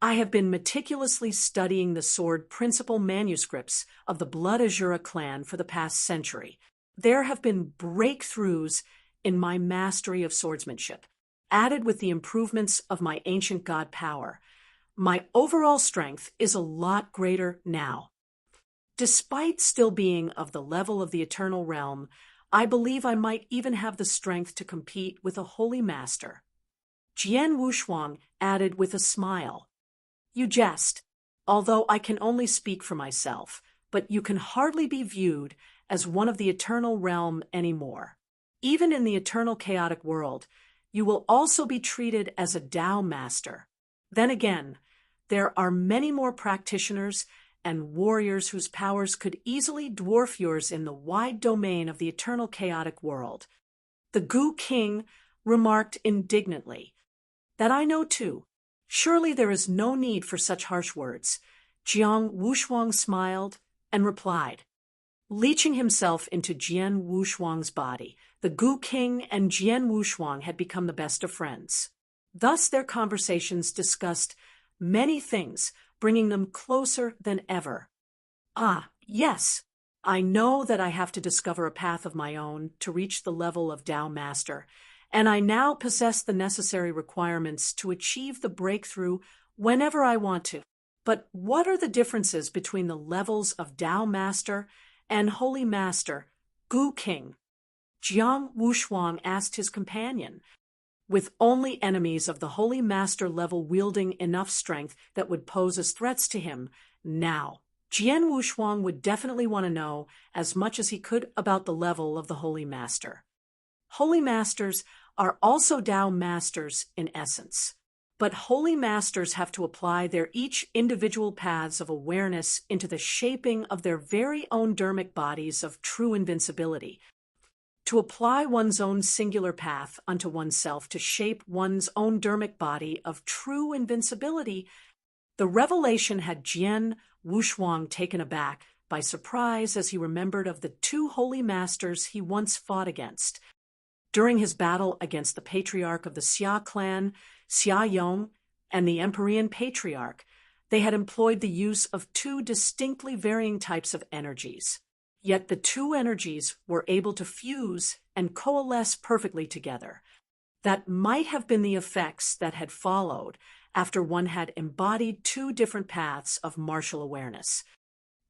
I have been meticulously studying the sword principle manuscripts of the Blood Asura clan for the past century. There have been breakthroughs in my mastery of swordsmanship, added with the improvements of my ancient god power. My overall strength is a lot greater now. Despite still being of the level of the eternal realm, I believe I might even have the strength to compete with a holy master. Jian Wushuang added with a smile. You jest, although I can only speak for myself, but you can hardly be viewed as one of the eternal realm anymore. Even in the eternal chaotic world, you will also be treated as a Tao master. Then again, there are many more practitioners and warriors whose powers could easily dwarf yours in the wide domain of the eternal chaotic world. The Gu King remarked indignantly, That I know too. Surely there is no need for such harsh words. Jiang Wushuang smiled and replied. Leeching himself into Jian Wushuang's body, the Gu King and Jian Wushuang had become the best of friends. Thus their conversations discussed many things, bringing them closer than ever. Ah, yes, I know that I have to discover a path of my own to reach the level of Tao Master, and I now possess the necessary requirements to achieve the breakthrough whenever I want to. But what are the differences between the levels of Tao Master and Holy Master, Gu King? Jiang Wushuang asked his companion. With only enemies of the Holy Master level wielding enough strength that would pose as threats to him, now, Jian Wushuang would definitely want to know as much as he could about the level of the Holy Master. Holy Masters are also Tao Masters in essence, but Holy Masters have to apply their each individual paths of awareness into the shaping of their very own dharmic bodies of true invincibility, to apply one's own singular path unto oneself to shape one's own dharmic body of true invincibility. The revelation had Jian Wushuang taken aback by surprise as he remembered of the 2 holy masters he once fought against. During his battle against the patriarch of the Xia clan, Xia Yong, and the Emperorian patriarch, they had employed the use of 2 distinctly varying types of energies. Yet the 2 energies were able to fuse and coalesce perfectly together. That might have been the effects that had followed after one had embodied 2 different paths of martial awareness.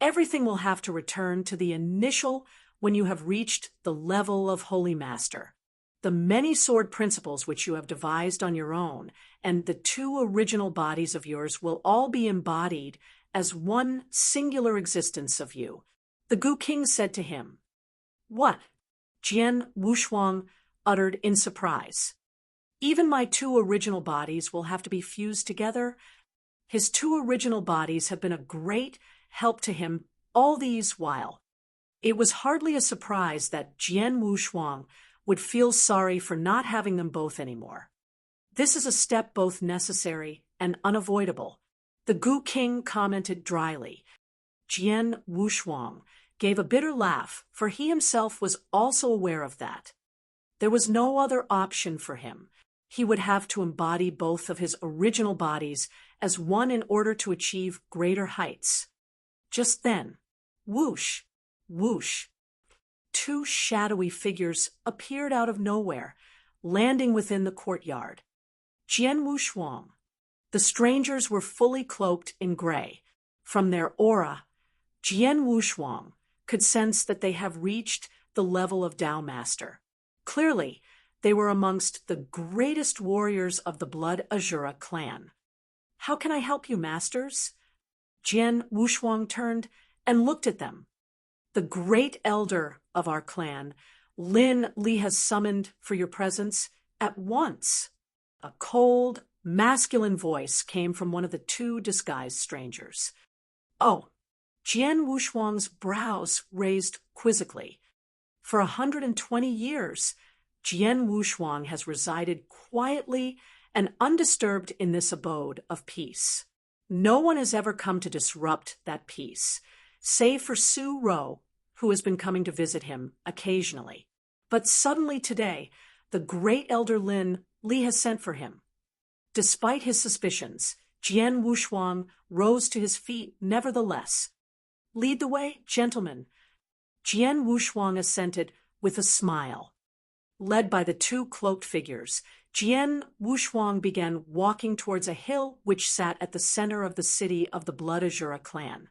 Everything will have to return to the initial when you have reached the level of Holy Master. The many sword principles which you have devised on your own and the 2 original bodies of yours will all be embodied as one singular existence of you. The Gu King said to him. What? Jian Wushuang uttered in surprise. Even my 2 original bodies will have to be fused together. His 2 original bodies have been a great help to him all these while. It was hardly a surprise that Jian Wushuang would feel sorry for not having them both anymore. This is a step both necessary and unavoidable, the Gu King commented dryly. Jian Wushuang gave a bitter laugh, for he himself was also aware of that. There was no other option for him. He would have to embody both of his original bodies as one in order to achieve greater heights. Just then, whoosh, whoosh, two shadowy figures appeared out of nowhere, landing within the courtyard. Jian Wushuang. The strangers were fully cloaked in gray. From their aura, Jian Wushuang could sense that they have reached the level of Tao Master. Clearly, they were amongst the greatest warriors of the Blood Asura clan. "How can I help you, masters?" Jian Wushuang turned and looked at them. "The great elder of our clan, Lin Li, has summoned for your presence at once." A cold, masculine voice came from one of the two disguised strangers. "Oh." Jian Wushuang's brows raised quizzically. For 120 years, Jian Wushuang has resided quietly and undisturbed in this abode of peace. No one has ever come to disrupt that peace, save for Su Ro, who has been coming to visit him occasionally. But suddenly today, the great elder Lin Li has sent for him. Despite his suspicions, Jian Wushuang rose to his feet nevertheless. "Lead the way, gentlemen." Jian Wushuang assented with a smile. Led by the two cloaked figures, Jian Wushuang began walking towards a hill which sat at the center of the city of the Blood Asura clan.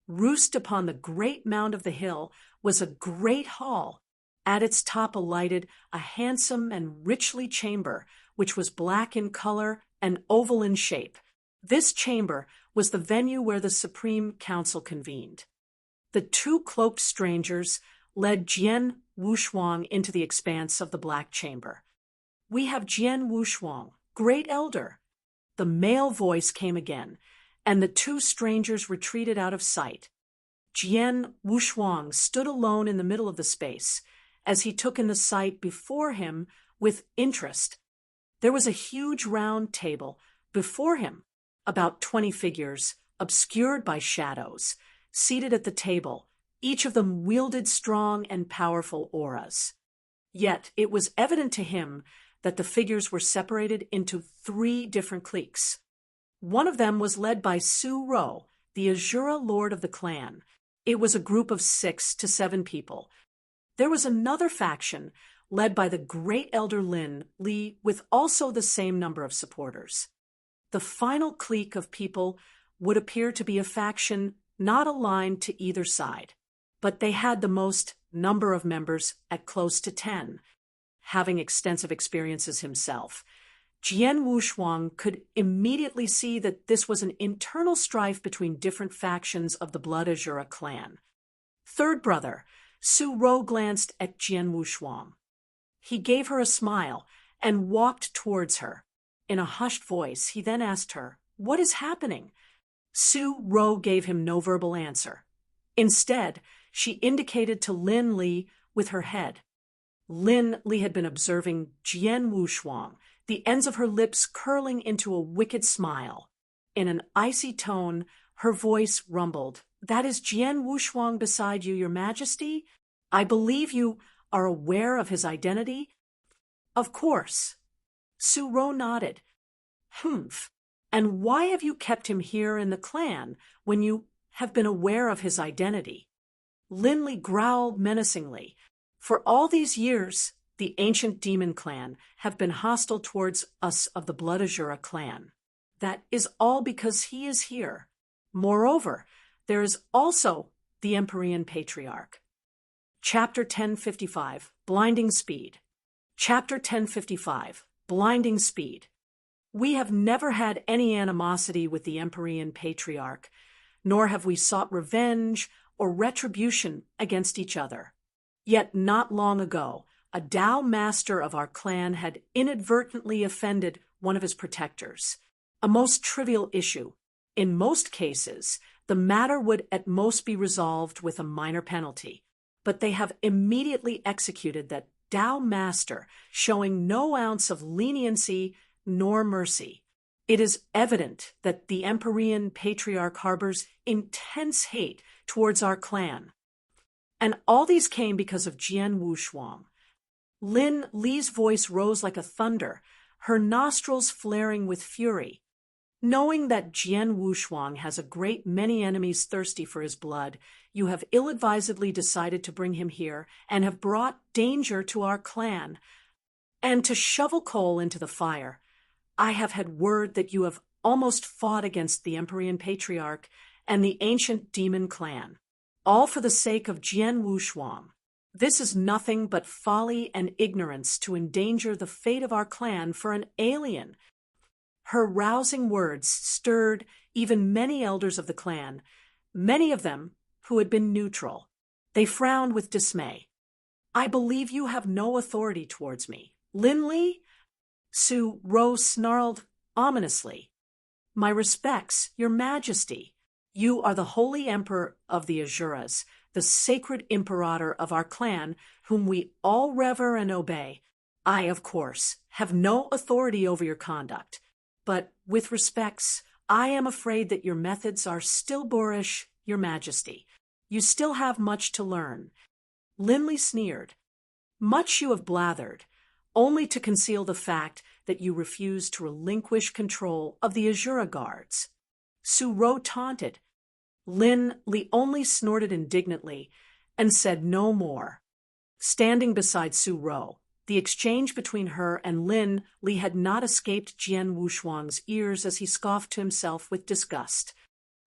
Roosted upon the great mound of the hill was a great hall. At its top alighted a handsome and richly chamber, which was black in color and oval in shape. This chamber was the venue where the Supreme Council convened. The two cloaked strangers led Jian Wushuang into the expanse of the black chamber. "We have Jian Wushuang, great elder." The male voice came again, and the two strangers retreated out of sight. Jian Wushuang stood alone in the middle of the space, as he took in the sight before him with interest. There was a huge round table before him, about 20 figures, obscured by shadows, seated at the table. Each of them wielded strong and powerful auras. Yet it was evident to him that the figures were separated into 3 different cliques. One of them was led by Su Ro, the Asura lord of the clan. It was a group of 6 to 7 people. There was another faction led by the great elder Lin Li, with also the same number of supporters. The final clique of people would appear to be a faction not aligned to either side, but they had the most number of members at close to 10. Having extensive experiences himself, Jian Wushuang could immediately see that this was an internal strife between different factions of the Blood Asura clan. Third brother, Su Ro, glanced at Jian Wushuang. He gave her a smile and walked towards her. In a hushed voice, he then asked her, "What is happening?" Su Ro gave him no verbal answer. Instead, she indicated to Lin Li with her head. Lin Li had been observing Jian Wushuang, the ends of her lips curling into a wicked smile. In an icy tone, her voice rumbled, "That is Jian Wushuang beside you, Your Majesty? I believe you are aware of his identity?" "Of course." Su Ro nodded. "Humph. And why have you kept him here in the clan when you have been aware of his identity?" Lin Li growled menacingly. "For all these years, the ancient demon clan have been hostile towards us of the Blood Asura clan. That is all because he is here. Moreover, there is also the Empyrean Patriarch." Chapter 1055, Blinding Speed. Chapter 1055, Blinding Speed. We have never had any animosity with the Empyrean Patriarch, nor have we sought revenge or retribution against each other. Yet not long ago, a Tao master of our clan had inadvertently offended one of his protectors. A most trivial issue. In most cases, the matter would at most be resolved with a minor penalty. but they have immediately executed that Tao master, showing no ounce of leniency nor mercy. It is evident that the Empyrean Patriarch harbors intense hate towards our clan. And all these came because of Jian Wushuang. Lin Li's voice rose like a thunder, her nostrils flaring with fury. Knowing that Jian Wushuang has a great many enemies thirsty for his blood, you have ill-advisedly decided to bring him here and have brought danger to our clan. And to shovel coal into the fire, I have had word that you have almost fought against the Empyrean Patriarch and the ancient demon clan, all for the sake of Jian Wushuang. This is nothing but folly and ignorance to endanger the fate of our clan for an alien. Her rousing words stirred even many elders of the clan, many of them who had been neutral. They frowned with dismay. I believe you have no authority towards me. Lin Li? Su Ro snarled ominously. My respects, your majesty. You are the holy emperor of the Asuras, the sacred imperator of our clan, whom we all revere and obey. I, of course, have no authority over your conduct, but with respects, I am afraid that your methods are still boorish, your majesty. You still have much to learn. Lin Li sneered. Much you have blathered, only to conceal the fact that you refuse to relinquish control of the Asura guards. Su Ro taunted. Lin Li only snorted indignantly and said no more. Standing beside Su Ro, the exchange between her and Lin Li had not escaped Jian Wushuang's ears as he scoffed to himself with disgust.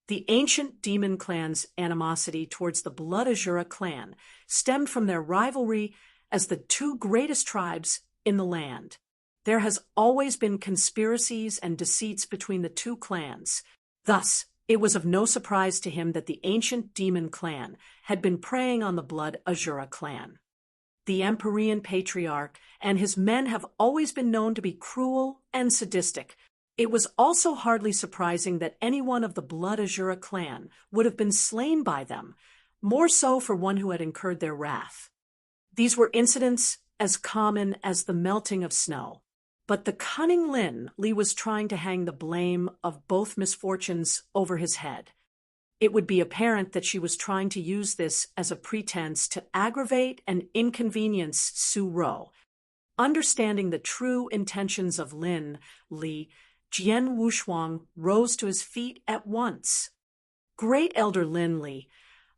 The ancient demon clan's animosity towards the Blood Asura clan stemmed from their rivalry as the two greatest tribes in the land. There has always been conspiracies and deceits between the two clans. Thus, it was of no surprise to him that the ancient demon clan had been preying on the Blood Asura clan. The Empyrean Patriarch and his men have always been known to be cruel and sadistic. It was also hardly surprising that anyone of the Blood Asura clan would have been slain by them, more so for one who had incurred their wrath. These were incidents as common as the melting of snow. But the cunning Lin Li was trying to hang the blame of both misfortunes over his head. It would be apparent that she was trying to use this as a pretense to aggravate and inconvenience Su Ro. Understanding the true intentions of Lin Li, Jian Wushuang rose to his feet at once. Great Elder Lin Li,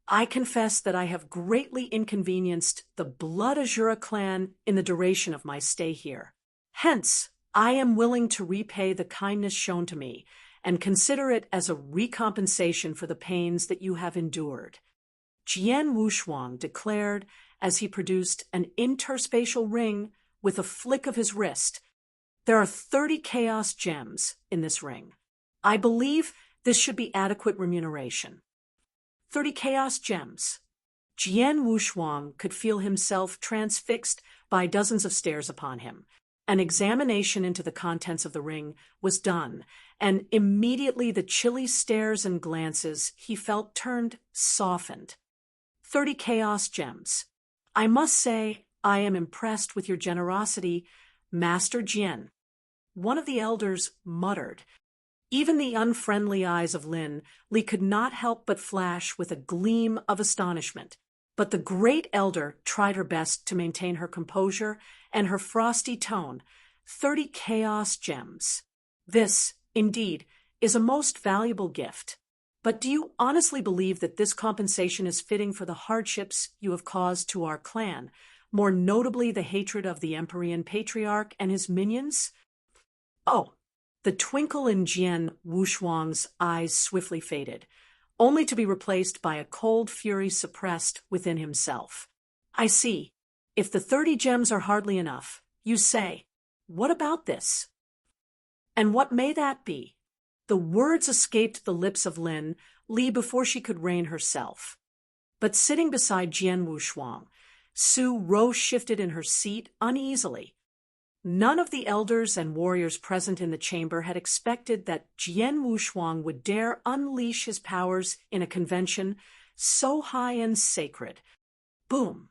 I confess that I have greatly inconvenienced the Blood Asura clan in the duration of my stay here. Hence, I am willing to repay the kindness shown to me and consider it as a recompensation for the pains that you have endured. Jian Wushuang declared as he produced an interspatial ring with a flick of his wrist. There are 30 chaos gems in this ring. I believe this should be adequate remuneration. 30 chaos gems. Jian Wushuang could feel himself transfixed by dozens of stares upon him. An examination into the contents of the ring was done, and immediately the chilly stares and glances he felt turned softened. 30 chaos gems. I must say I am impressed with your generosity, Master Jian. One of the elders muttered. Even the unfriendly eyes of Lin Li could not help but flash with a gleam of astonishment. But the great elder tried her best to maintain her composure and her frosty tone. 30 chaos gems. This, indeed, is a most valuable gift. But do you honestly believe that this compensation is fitting for the hardships you have caused to our clan, more notably the hatred of the Empyrean Patriarch and his minions? Oh, the twinkle in Jian Wushuang's eyes swiftly faded, only to be replaced by a cold fury suppressed within himself. I see. If the 30 gems are hardly enough, you say, what about this? And what may that be? The words escaped the lips of Lin Li before she could rein herself. But sitting beside Jian Wushuang, Su Ro shifted in her seat uneasily. None of the elders and warriors present in the chamber had expected that Jian Wushuang would dare unleash his powers in a convention so high and sacred. Boom!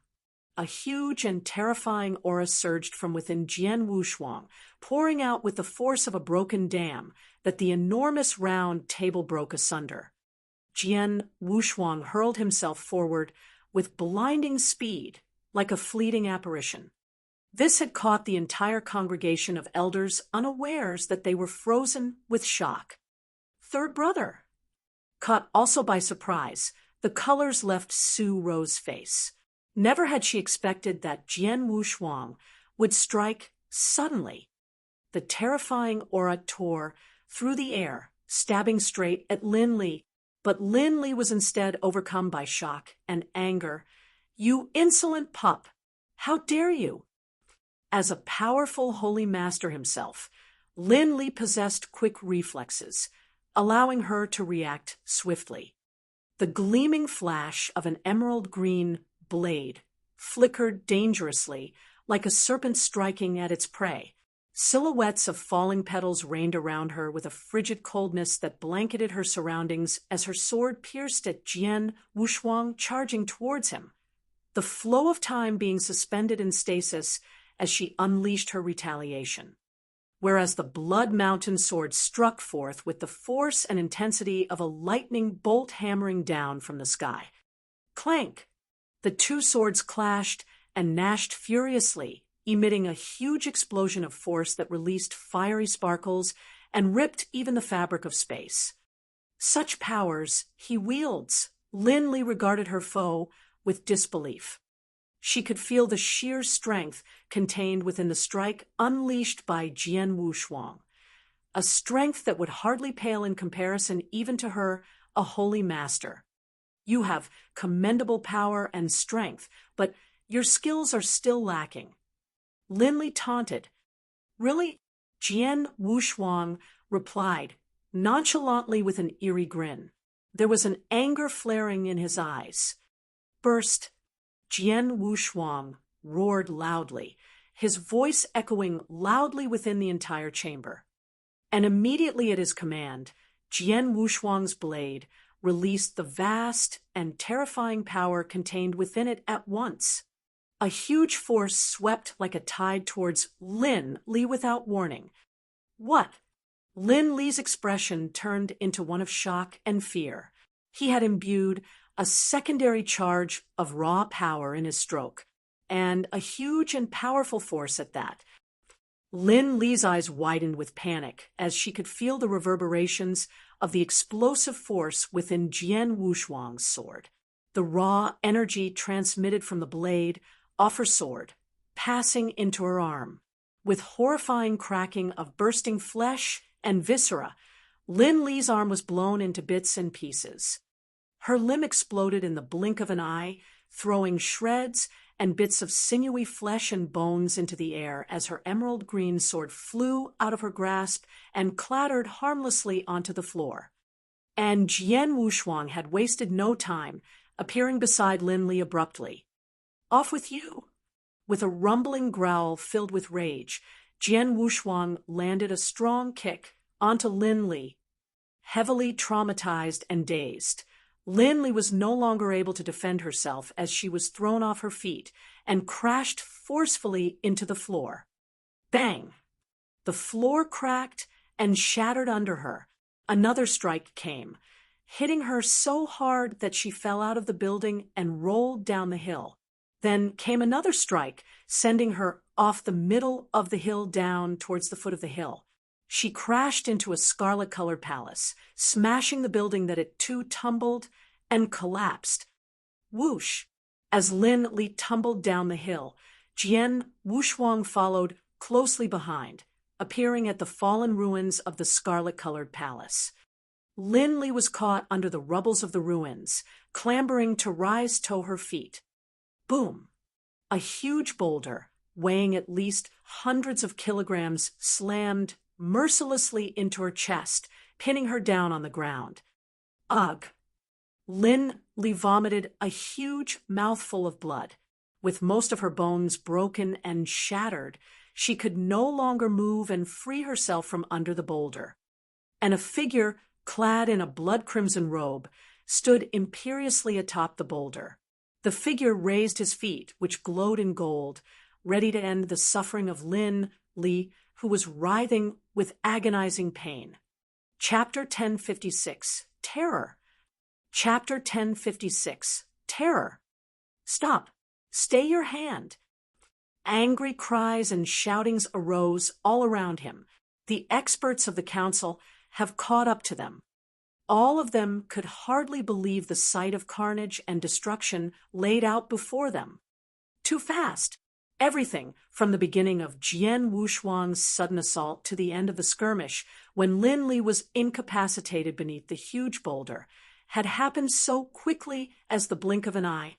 A huge and terrifying aura surged from within Jian Wushuang, pouring out with the force of a broken dam that the enormous round table broke asunder. Jian Wushuang hurled himself forward with blinding speed, like a fleeting apparition. This had caught the entire congregation of elders unawares that they were frozen with shock. Third brother! Caught also by surprise, the colors left Su Ro's face. Never had she expected that Jian Wushuang would strike suddenly. The terrifying aura tore through the air, stabbing straight at Lin Li, but Lin Li was instead overcome by shock and anger. "You insolent pup! How dare you!" As a powerful holy master himself, Lin Li possessed quick reflexes, allowing her to react swiftly. The gleaming flash of an emerald green blade flickered dangerously, like a serpent striking at its prey. Silhouettes of falling petals rained around her with a frigid coldness that blanketed her surroundings as her sword pierced at Jian Wushuang charging towards him, the flow of time being suspended in stasis as she unleashed her retaliation. Whereas the Blood Mountain sword struck forth with the force and intensity of a lightning bolt hammering down from the sky. Clank! The two swords clashed and gnashed furiously, emitting a huge explosion of force that released fiery sparkles and ripped even the fabric of space. Such powers he wields! Lin Li regarded her foe with disbelief. She could feel the sheer strength contained within the strike unleashed by Jian Wushuang, a strength that would hardly pale in comparison even to her, a holy master. "You have commendable power and strength, but your skills are still lacking." Lin Li taunted. "Really?" Jian Wushuang replied, nonchalantly with an eerie grin. There was an anger flaring in his eyes. Burst! Jian Wushuang roared loudly, his voice echoing loudly within the entire chamber. And immediately at his command, Jian Wushuang's blade released the vast and terrifying power contained within it at once. A huge force swept like a tide towards Lin Li without warning. What? Lin Li's expression turned into one of shock and fear. He had imbued a secondary charge of raw power in his stroke, and a huge and powerful force at that. Lin Li's eyes widened with panic as she could feel the reverberations of the explosive force within Jian Wushuang's sword. The raw energy transmitted from the blade off her sword, passing into her arm. With horrifying cracking of bursting flesh and viscera, Lin Li's arm was blown into bits and pieces. Her limb exploded in the blink of an eye, throwing shreds and bits of sinewy flesh and bones into the air as her emerald green sword flew out of her grasp and clattered harmlessly onto the floor. And Jian Wushuang had wasted no time, appearing beside Lin Li abruptly. "Off with you!" With a rumbling growl filled with rage, Jian Wushuang landed a strong kick onto Lin Li. Heavily traumatized and dazed, Lin Li was no longer able to defend herself as she was thrown off her feet and crashed forcefully into the floor. Bang! The floor cracked and shattered under her. Another strike came, hitting her so hard that she fell out of the building and rolled down the hill. Then came another strike, sending her off the middle of the hill down towards the foot of the hill. She crashed into a scarlet-colored palace, smashing the building that it too tumbled and collapsed. Whoosh! As Lin Li tumbled down the hill, Jian Wushuang followed closely behind, appearing at the fallen ruins of the scarlet-colored palace. Lin Li was caught under the rubbles of the ruins, clambering to rise to her feet. Boom! A huge boulder, weighing at least hundreds of kilograms, slammed mercilessly into her chest, pinning her down on the ground. Ugh! Lin Li vomited a huge mouthful of blood. With most of her bones broken and shattered, she could no longer move and free herself from under the boulder. And a figure clad in a blood-crimson robe stood imperiously atop the boulder. The figure raised his feet, which glowed in gold, ready to end the suffering of Lin Li, who was writhing with agonizing pain. Chapter 1056, Terror. Chapter 1056, Terror. Stop. Stay your hand. Angry cries and shoutings arose all around him. The experts of the council have caught up to them. All of them could hardly believe the sight of carnage and destruction laid out before them. Too fast. Everything, from the beginning of Jian Wushuang's sudden assault to the end of the skirmish, when Lin Li was incapacitated beneath the huge boulder, had happened so quickly as the blink of an eye.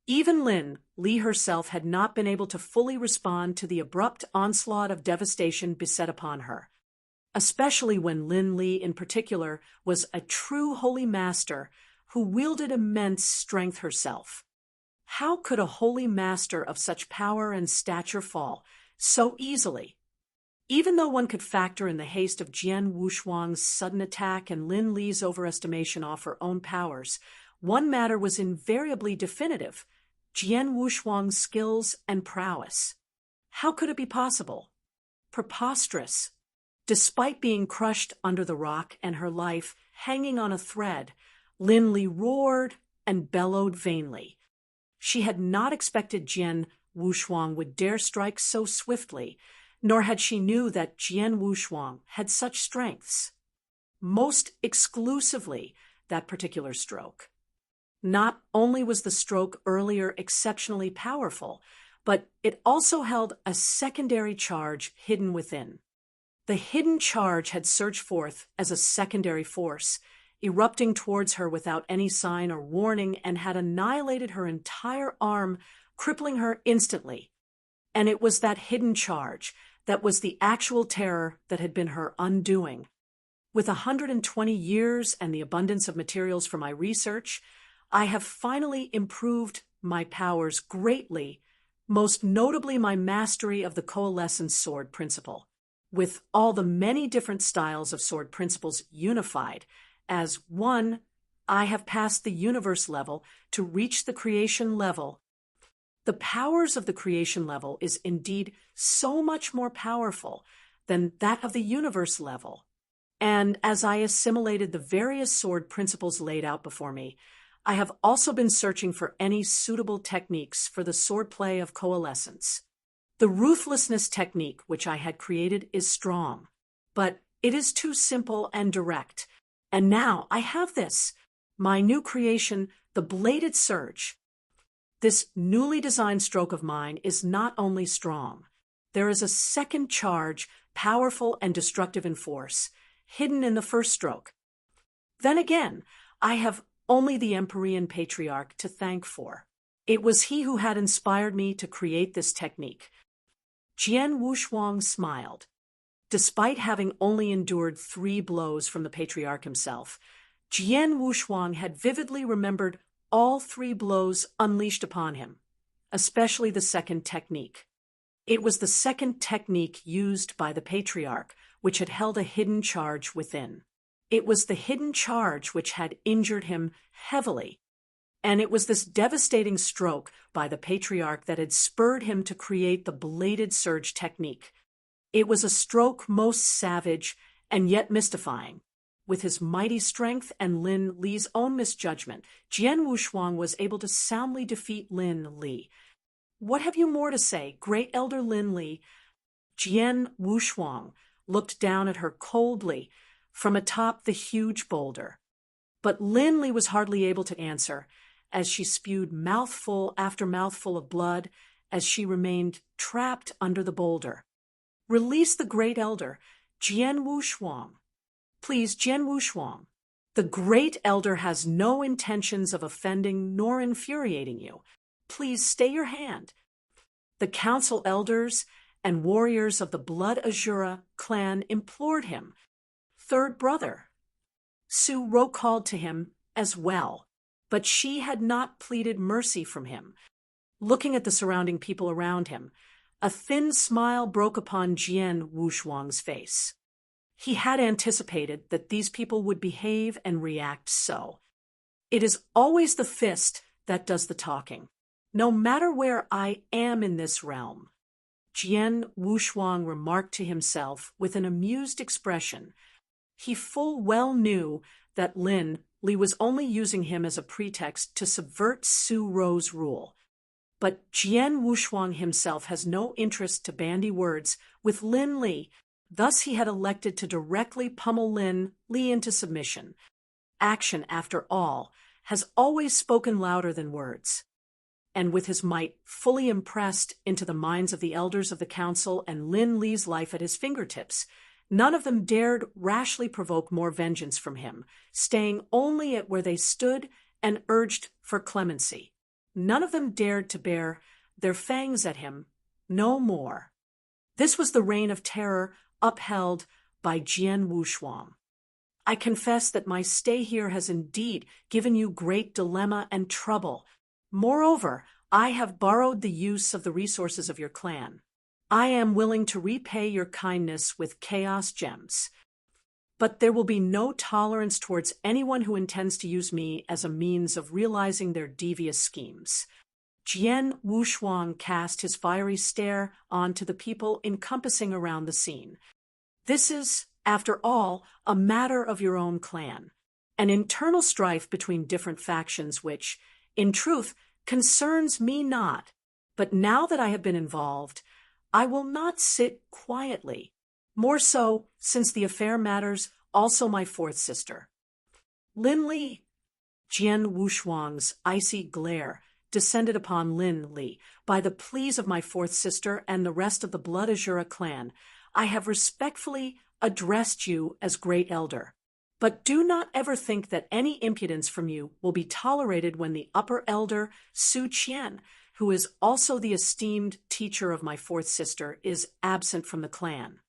Even Lin Li herself had not been able to fully respond to the abrupt onslaught of devastation beset upon her, especially when Lin Li in particular was a true holy master who wielded immense strength herself. How could a holy master of such power and stature fall so easily? Even though one could factor in the haste of Jian Wushuang's sudden attack and Lin Li's overestimation of her own powers, one matter was invariably definitive: Jian Wushuang's skills and prowess. How could it be possible? Preposterous. Despite being crushed under the rock and her life hanging on a thread, Lin Li roared and bellowed vainly. She had not expected Jian Wushuang would dare strike so swiftly, nor had she knew that Jian Wushuang had such strengths. Most exclusively that particular stroke. Not only was the stroke earlier exceptionally powerful, but it also held a secondary charge hidden within. The hidden charge had surged forth as a secondary force, erupting towards her without any sign or warning, and had annihilated her entire arm, crippling her instantly. And it was that hidden charge that was the actual terror that had been her undoing. With 120 years and the abundance of materials for my research, I have finally improved my powers greatly, most notably my mastery of the coalescence sword principle, with all the many different styles of sword principles unified. As one, I have passed the universe level to reach the creation level. The powers of the creation level is indeed so much more powerful than that of the universe level. And as I assimilated the various sword principles laid out before me, I have also been searching for any suitable techniques for the swordplay of coalescence. The ruthlessness technique which I had created is strong, but it is too simple and direct. And now I have this, my new creation, the bladed surge. This newly designed stroke of mine is not only strong. There is a second charge, powerful and destructive in force, hidden in the first stroke. Then again, I have only the Empyrean Patriarch to thank for. It was he who had inspired me to create this technique. Jian Wushuang smiled. Despite having only endured 3 blows from the Patriarch himself, Jian Wushuang had vividly remembered all 3 blows unleashed upon him, especially the second technique. It was the second technique used by the Patriarch which had held a hidden charge within. It was the hidden charge which had injured him heavily, and it was this devastating stroke by the Patriarch that had spurred him to create the bladed surge technique. It was a stroke most savage and yet mystifying. With his mighty strength and Lin Li's own misjudgment, Jian Wushuang was able to soundly defeat Lin Li. What have you more to say, great elder Lin Li? Jian Wushuang looked down at her coldly from atop the huge boulder. But Lin Li was hardly able to answer, as she spewed mouthful after mouthful of blood as she remained trapped under the boulder. Release the great elder, Jian Wushuang. Please, Jian Wushuang. The great elder has no intentions of offending nor infuriating you. Please stay your hand. The council elders and warriors of the Blood Asura clan implored him. Third brother. Su Ro called to him as well, but she had not pleaded mercy from him. Looking at the surrounding people around him, a thin smile broke upon Jian Wushuang's face. He had anticipated that these people would behave and react so. It is always the fist that does the talking. No matter where I am in this realm, Jian Wushuang remarked to himself with an amused expression. He full well knew that Lin Li was only using him as a pretext to subvert Su Ro's rule. But Jian Wushuang himself has no interest to bandy words with Lin Li. Thus he had elected to directly pummel Lin Li into submission. Action, after all, has always spoken louder than words. And with his might fully impressed into the minds of the elders of the council and Lin Li's life at his fingertips, none of them dared rashly provoke more vengeance from him, staying only at where they stood and urged for clemency. None of them dared to bare their fangs at him, no more. This was the reign of terror upheld by Jian Wushuang. I confess that my stay here has indeed given you great dilemma and trouble. Moreover, I have borrowed the use of the resources of your clan. I am willing to repay your kindness with chaos gems. But there will be no tolerance towards anyone who intends to use me as a means of realizing their devious schemes. Jian Wushuang cast his fiery stare onto the people encompassing around the scene. This is, after all, a matter of your own clan, an internal strife between different factions which, in truth, concerns me not. But now that I have been involved, I will not sit quietly. More so, since the affair matters also my fourth sister. Lin Li. Jian Wushuang's icy glare descended upon Lin Li. By the pleas of my fourth sister and the rest of the Blood Asura clan, I have respectfully addressed you as Great Elder. But do not ever think that any impudence from you will be tolerated when the upper elder, Su Qian, who is also the esteemed teacher of my fourth sister, is absent from the clan.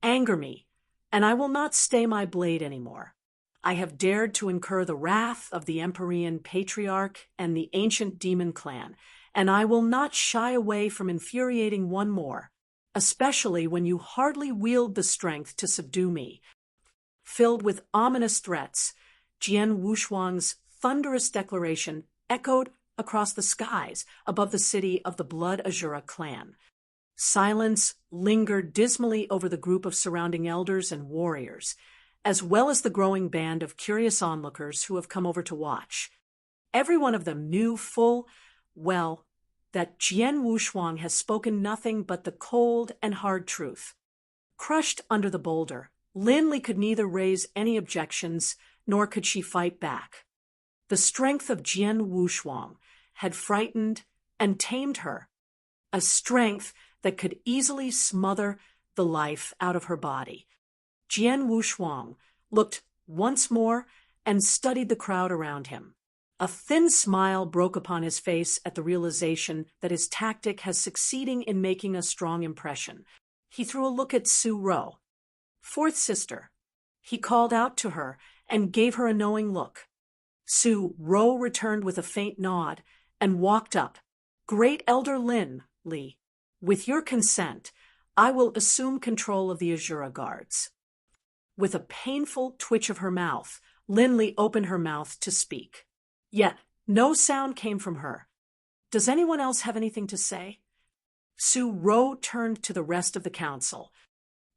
Anger me, and I will not stay my blade anymore. I have dared to incur the wrath of the Empyrean Patriarch and the ancient demon clan, and I will not shy away from infuriating one more, especially when you hardly wield the strength to subdue me. Filled with ominous threats, Jian Wushuang's thunderous declaration echoed across the skies above the city of the Blood Asura clan. Silence lingered dismally over the group of surrounding elders and warriors, as well as the growing band of curious onlookers who have come over to watch. Every one of them knew full well that Jian Wushuang has spoken nothing but the cold and hard truth. Crushed under the boulder, Lin Li could neither raise any objections nor could she fight back. The strength of Jian Wushuang had frightened and tamed her, a strength that could easily smother the life out of her body. Jian Wushuang looked once more and studied the crowd around him. A thin smile broke upon his face at the realization that his tactic has succeeding in making a strong impression. He threw a look at Su Ro, fourth sister. He called out to her and gave her a knowing look. Su Ro returned with a faint nod and walked up. Great Elder Lin Li, with your consent, I will assume control of the Asura guards. With a painful twitch of her mouth, Lin Li opened her mouth to speak. Yet no sound came from her. Does anyone else have anything to say? Su Ro turned to the rest of the council.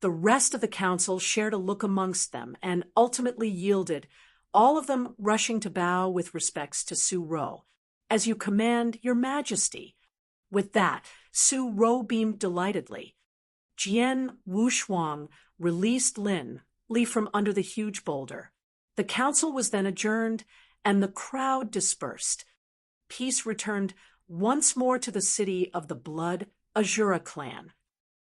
The rest of the council shared a look amongst them and ultimately yielded, all of them rushing to bow with respects to Su Ro. As you command, your majesty. With that, Su Ro beamed delightedly. Jian Wushuang released Lin Li from under the huge boulder. The council was then adjourned, and the crowd dispersed. Peace returned once more to the city of the Blood Asura clan.